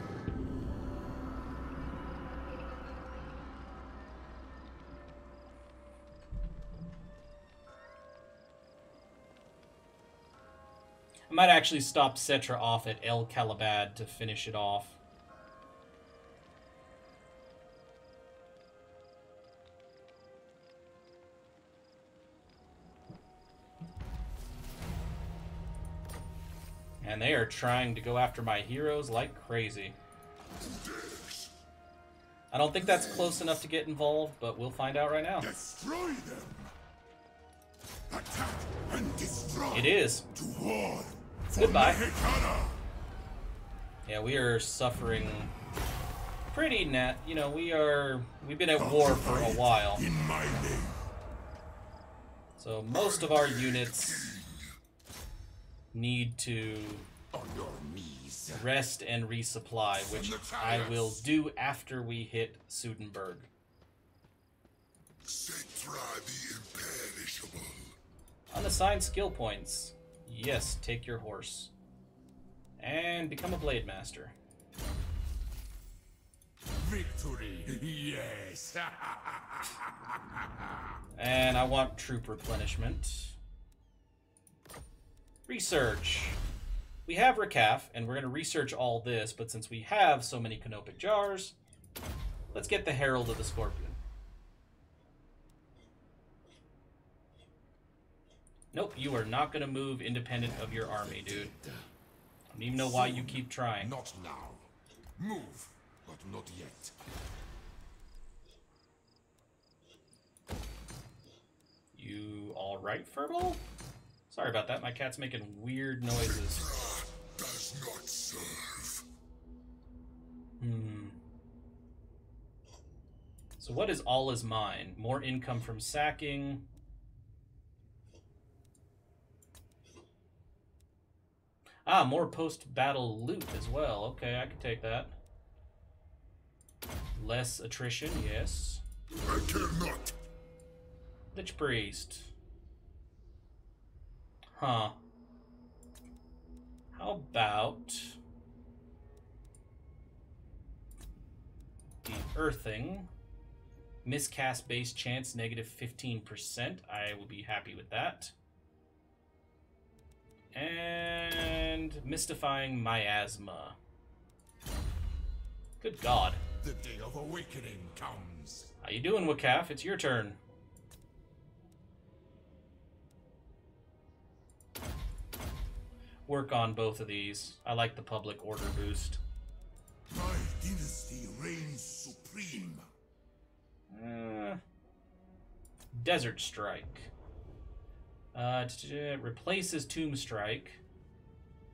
I might actually stop Settra off at El Kalabad to finish it off. And they are trying to go after my heroes like crazy. I don't think that's close enough to get involved, but we'll find out right now. Destroy them. Attack and destroy. It is. To war. Goodbye. Nehekhara. Yeah, we are suffering pretty you know, we've been at war for a while. In my name. So most of our units need to On your knees. rest and resupply, which I will do after we hit Sudenburg. Settra the imperishable. Unassign skill points. Yes, take your horse. And become a Blade Master. Victory. Yes. And I want troop replenishment. Research. We have Rakath, and we're going to research all this, but since we have so many canopic jars, let's get the Herald of the Scorpion. Nope, you are not going to move independent of your army, dude. I don't even know why you keep trying. Not now. Move, but not yet. You alright, Fertile? Sorry about that, my cat's making weird noises. Settra does not serve. So what is all is mine? More income from sacking. Ah, more post-battle loot as well. Okay, I can take that. Less attrition, yes. I care not. Lich Priest. Huh. How about the Earthing? Miscast base chance negative 15%. I will be happy with that. And Mystifying Miasma. Good God. The day of awakening comes. How you doing, Wakaf? It's your turn. Work on both of these. I like the public order boost. My dynasty reigns supreme. Desert Strike. Replaces Tomb Strike.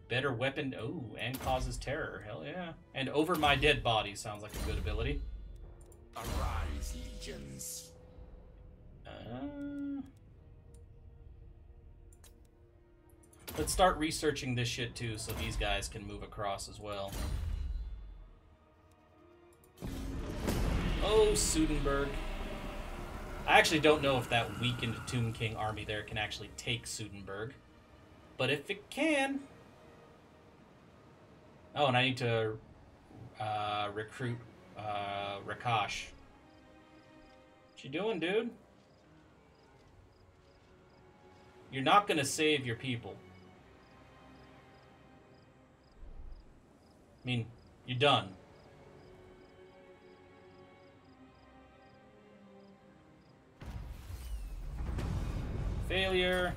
Better weapon. Oh, and causes terror. Hell yeah. And Over My Dead Body sounds like a good ability. Arise, legions. Let's start researching this shit too, so these guys can move across as well. Oh, Sudenburg. I actually don't know if that weakened Tomb King army there can actually take Sudenburg. But if it can... Oh, and I need to recruit Rakash. What you doing, dude? You're not gonna save your people. I mean, you're done. Failure.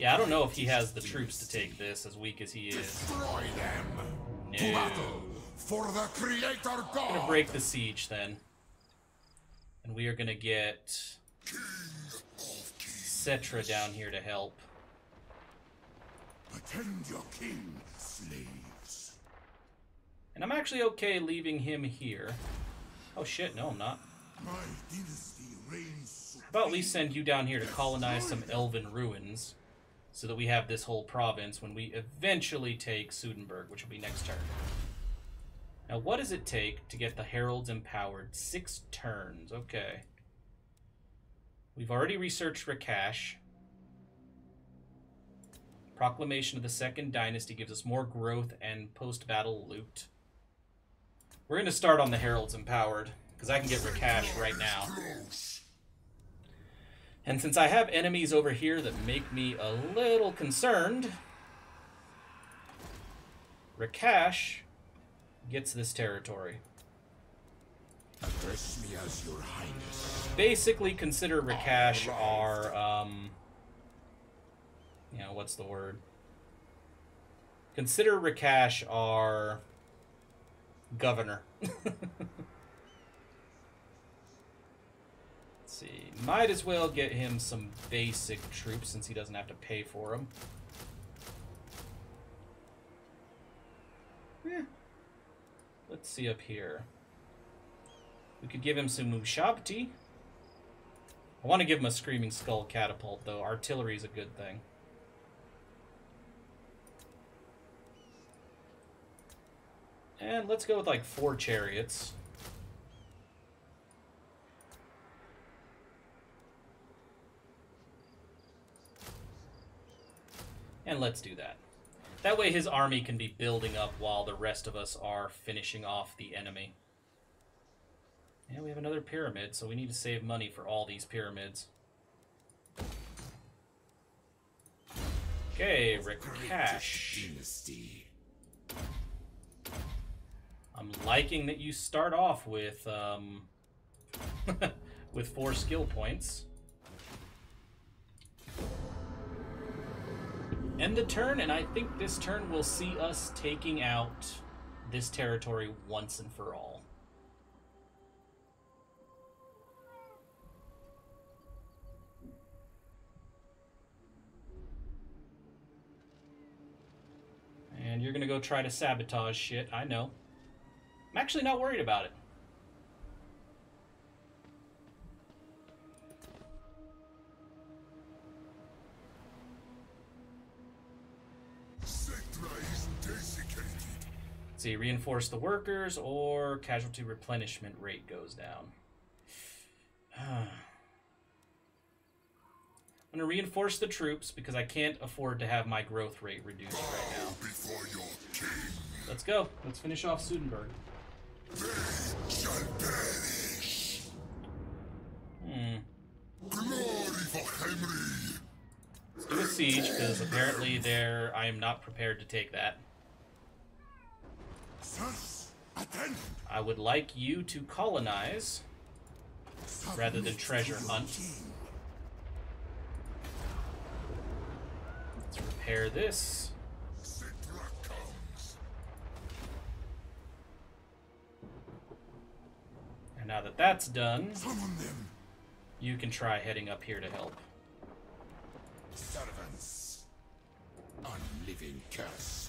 Yeah, I don't know if he has the troops to take this, as weak as he is. Destroy them. No. To battle for the Creator God. I'm gonna break the siege then. And we are gonna get Settra down here to help. Attend your king, slaves. And I'm actually okay leaving him here. Oh shit, no I'm not. My dynasty reigns How about we send you down here to colonize some elven ruins, so that we have this whole province when we eventually take Sudenburg, which will be next turn. Now, what does it take to get the Heralds empowered? 6 turns. Okay. We've already researched Rakash. Proclamation of the Second Dynasty gives us more growth and post-battle loot. We're going to start on the Heralds empowered, because I can get Rakash right now. And since I have enemies over here that make me a little concerned, Rakash gets this territory. Address me as your highness. Basically, consider Rakash our, you know, what's the word? Consider Rakash our governor. See, might as well get him some basic troops since he doesn't have to pay for them. Let's see up here. We could give him some Mushabti. I want to give him a Screaming Skull catapult, though. Artillery is a good thing. And let's go with like 4 chariots. And let's do that. That way his army can be building up while the rest of us are finishing off the enemy. And we have another pyramid, so we need to save money for all these pyramids. Okay, Rakash. I'm liking that you start off with with 4 skill points. End the turn, and I think this turn will see us taking out this territory once and for all. And you're gonna go try to sabotage shit, I know. I'm actually not worried about it. Settra is desiccated. Let's see, reinforce the workers or casualty replenishment rate goes down. I'm gonna reinforce the troops because I can't afford to have my growth rate reduced right now. Before your king, Let's go. Let's finish off Sudenburg. they shall perish. Hmm. Glory for Henry. Let's do a a siege, because apparently I am not prepared to take that. I would like you to colonize rather than treasure hunt. Let's repair this. Settra comes. And now that that's done, Summon them, you can try heading up here to help. servants. Unliving curse.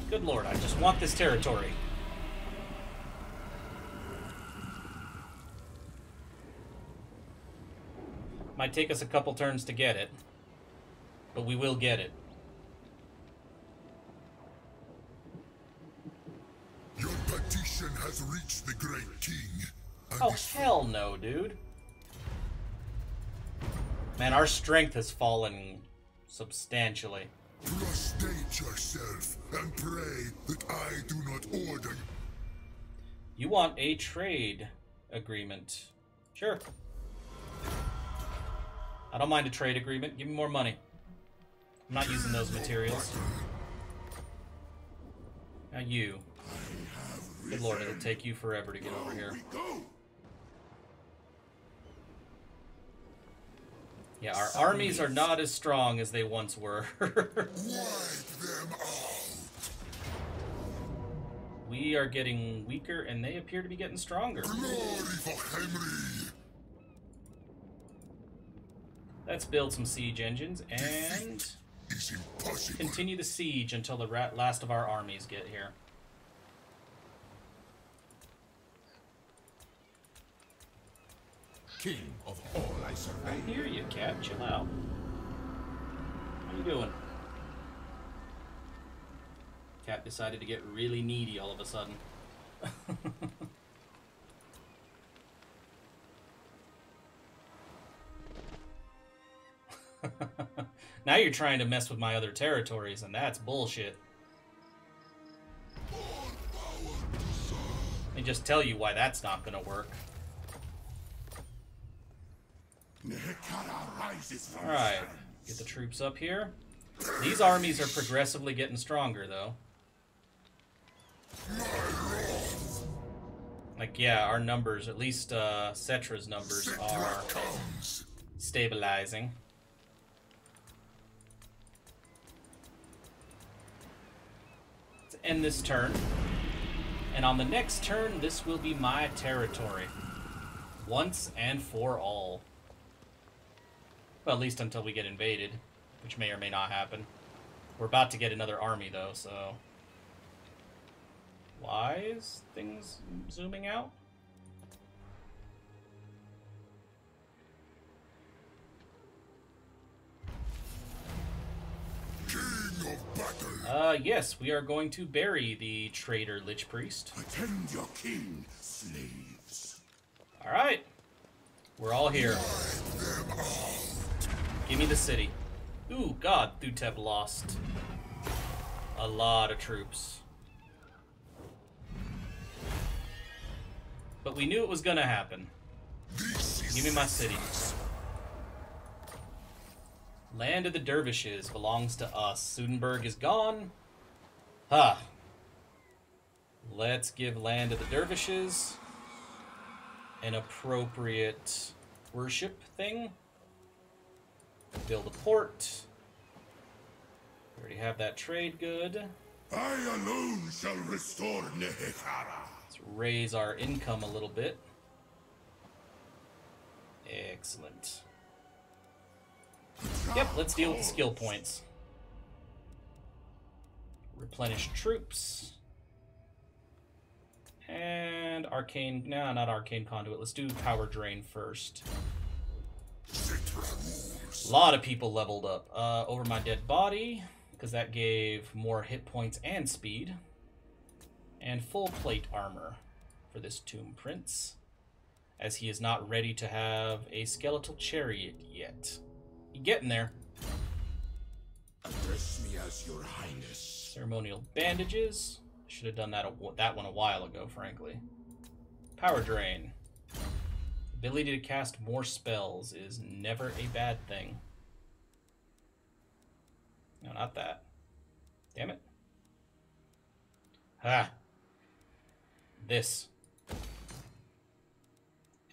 Good lord, I just want this territory. Might take us a couple turns to get it, but we will get it. Your petition has reached the great king. And Oh, is hell no, dude. Man, our strength has fallen substantially. prostrate yourself and pray that I do not order you. You want a trade agreement. Sure. I don't mind a trade agreement. Give me more money. I'm not using those materials. Now you. Good lord, it'll take you forever to get over here. Yeah, our armies are not as strong as they once were. Wipe them out. We are getting weaker, and they appear to be getting stronger. Glory for Henry. Let's build some siege engines and Is impossible. continue the siege until the last of our armies get here. King of all I survey. I hear you, cat. Chill out. How you doing? Cat decided to get really needy all of a sudden. Now you're trying to mess with my other territories, and that's bullshit. Let me just tell you why that's not gonna work. Nehekhara rises from Alright, the sands. get the troops up here. These armies are progressively getting stronger, though. Like, yeah, our numbers, at least Settra's numbers, are Comes. stabilizing. Let's end this turn. And on the next turn, this will be my territory. Once and for all. Well, at least until we get invaded, which may or may not happen. We're about to get another army, though, so... Why is things zooming out? King of battle. Yes, we are going to bury the traitor Lich Priest. Attend your king, slaves. Alright. We're all here. Them out. Give me the city. Ooh, God, Thutep lost a lot of troops. But we knew it was gonna happen. This is Give me my city. Land of the Dervishes belongs to us. Sudenburg is gone. Ha! Let's give Land of the Dervishes an appropriate worship thing. Build a port. We already have that trade good. I alone shall restore Nehekhara. Let's raise our income a little bit. Excellent. Yep, let's deal with the skill points. Replenish troops. And arcane, no, not arcane conduit. Let's do power drain first. Settra rules. A lot of people leveled up. Over my dead body, because that gave more hit points and speed. And full plate armor for this Tomb Prince, as he is not ready to have a skeletal chariot yet. You getting there. Address me as your highness. Ceremonial bandages. Should have done that one a while ago, frankly. Power drain. Ability to cast more spells is never a bad thing. No, not that. Damn it. Ah. This.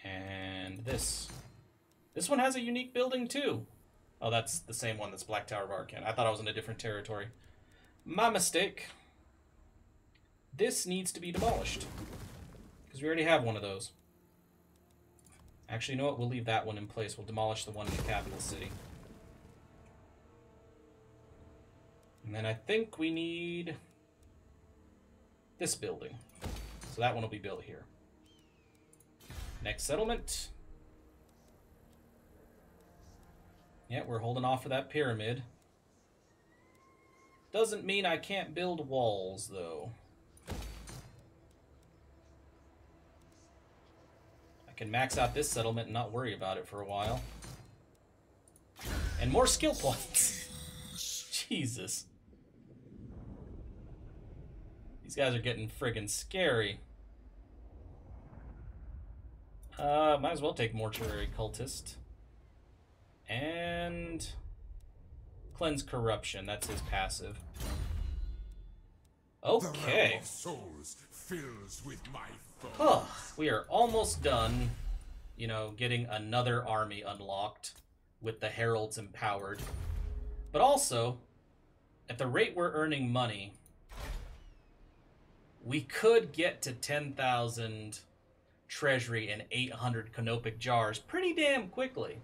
And this. This one has a unique building too. Oh, that's the same one. That's Black Tower of Arcan. I thought I was in a different territory. My mistake. This needs to be demolished. Because we already have one of those. Actually, you know what? We'll leave that one in place. We'll demolish the one in the capital city. And then I think we need this building. So that one will be built here. Next settlement. Yeah, we're holding off for that pyramid. Doesn't mean I can't build walls, though. I can max out this settlement and not worry about it for a while. And more skill points. Jesus. These guys are getting friggin' scary. Might as well take Mortuary Cultist. And Cleanse Corruption. That's his passive. Okay. The realm of souls fills with my foes. Oh, we are almost done, you know, getting another army unlocked with the Heralds empowered. But also, at the rate we're earning money, we could get to 10,000 treasury and 800 canopic jars pretty damn quickly.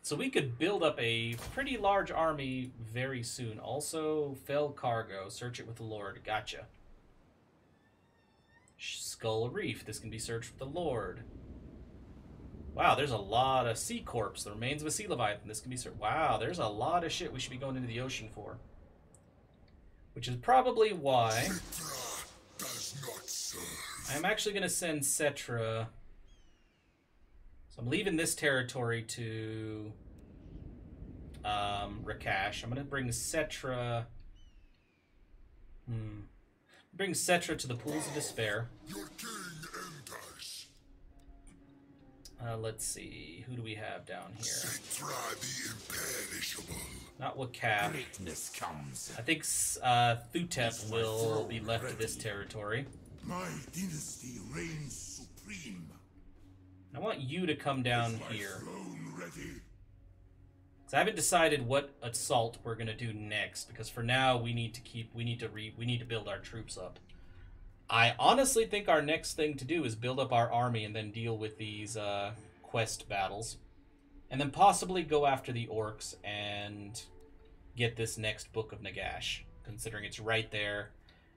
So we could build up a pretty large army very soon. Also, Fell Cargo. Search it with the Lord. Gotcha. Skull Reef. This can be searched with the Lord. Wow, there's a lot of Sea Corpse. The remains of a Sea Leviathan. This can be searched. Wow, there's a lot of shit we should be going into the ocean for. Which is probably why Settra does not serve. I'm actually going to send Settra. So I'm leaving this territory to Rakash. I'm going to bring Settra. Bring Settra to the Pools of Despair. Your king enters. Let's see. Who do we have down here? Settra the imperishable. Not Wakaf. Greatness comes. I think Thutep will be left to this territory. My dynasty reigns supreme. I want you to come down My here. throne ready. So I haven't decided what assault we're gonna do next, because for now we need to build our troops up. I honestly think our next thing to do is build up our army and then deal with these quest battles, and then possibly go after the orcs and get this next Book of Nagash, considering it's right there,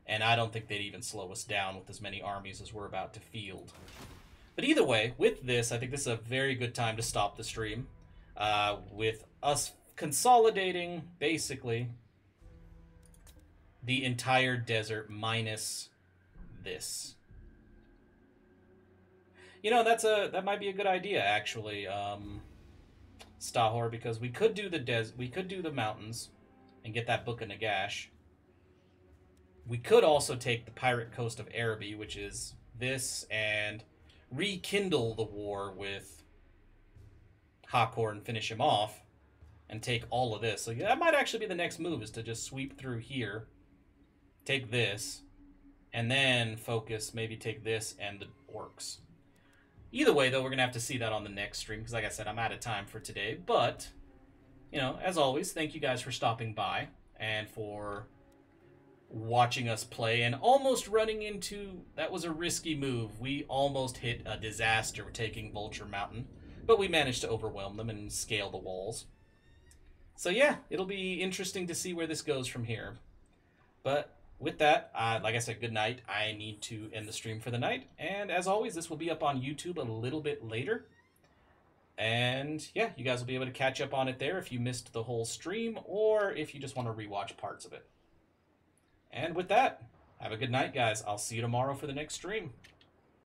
and I don't think they'd even slow us down with as many armies as we're about to field. But either way, with this, I think this is a very good time to stop the stream. With us consolidating, basically, the entire desert minus this. You know, that might be a good idea, actually, Stahor, because we could do the mountains and get that Book of Nagash. We could also take the pirate coast of Araby, which is this, and rekindle the war with Hakor and finish him off, and take all of this. So yeah, that might actually be the next move, is to just sweep through here, take this, and then focus, maybe take this and the orcs. Either way, though, we're going to have to see that on the next stream, because like I said, I'm out of time for today. But, you know, as always, thank you guys for stopping by and for watching us play and almost running into... That was a risky move. We almost hit a disaster taking Vulture Mountain, but we managed to overwhelm them and scale the walls. So yeah, it'll be interesting to see where this goes from here. But with that, like I said, good night. I need to end the stream for the night. And as always, this will be up on YouTube a little bit later. And yeah, you guys will be able to catch up on it there if you missed the whole stream, or if you just want to rewatch parts of it. And with that, have a good night, guys. I'll see you tomorrow for the next stream.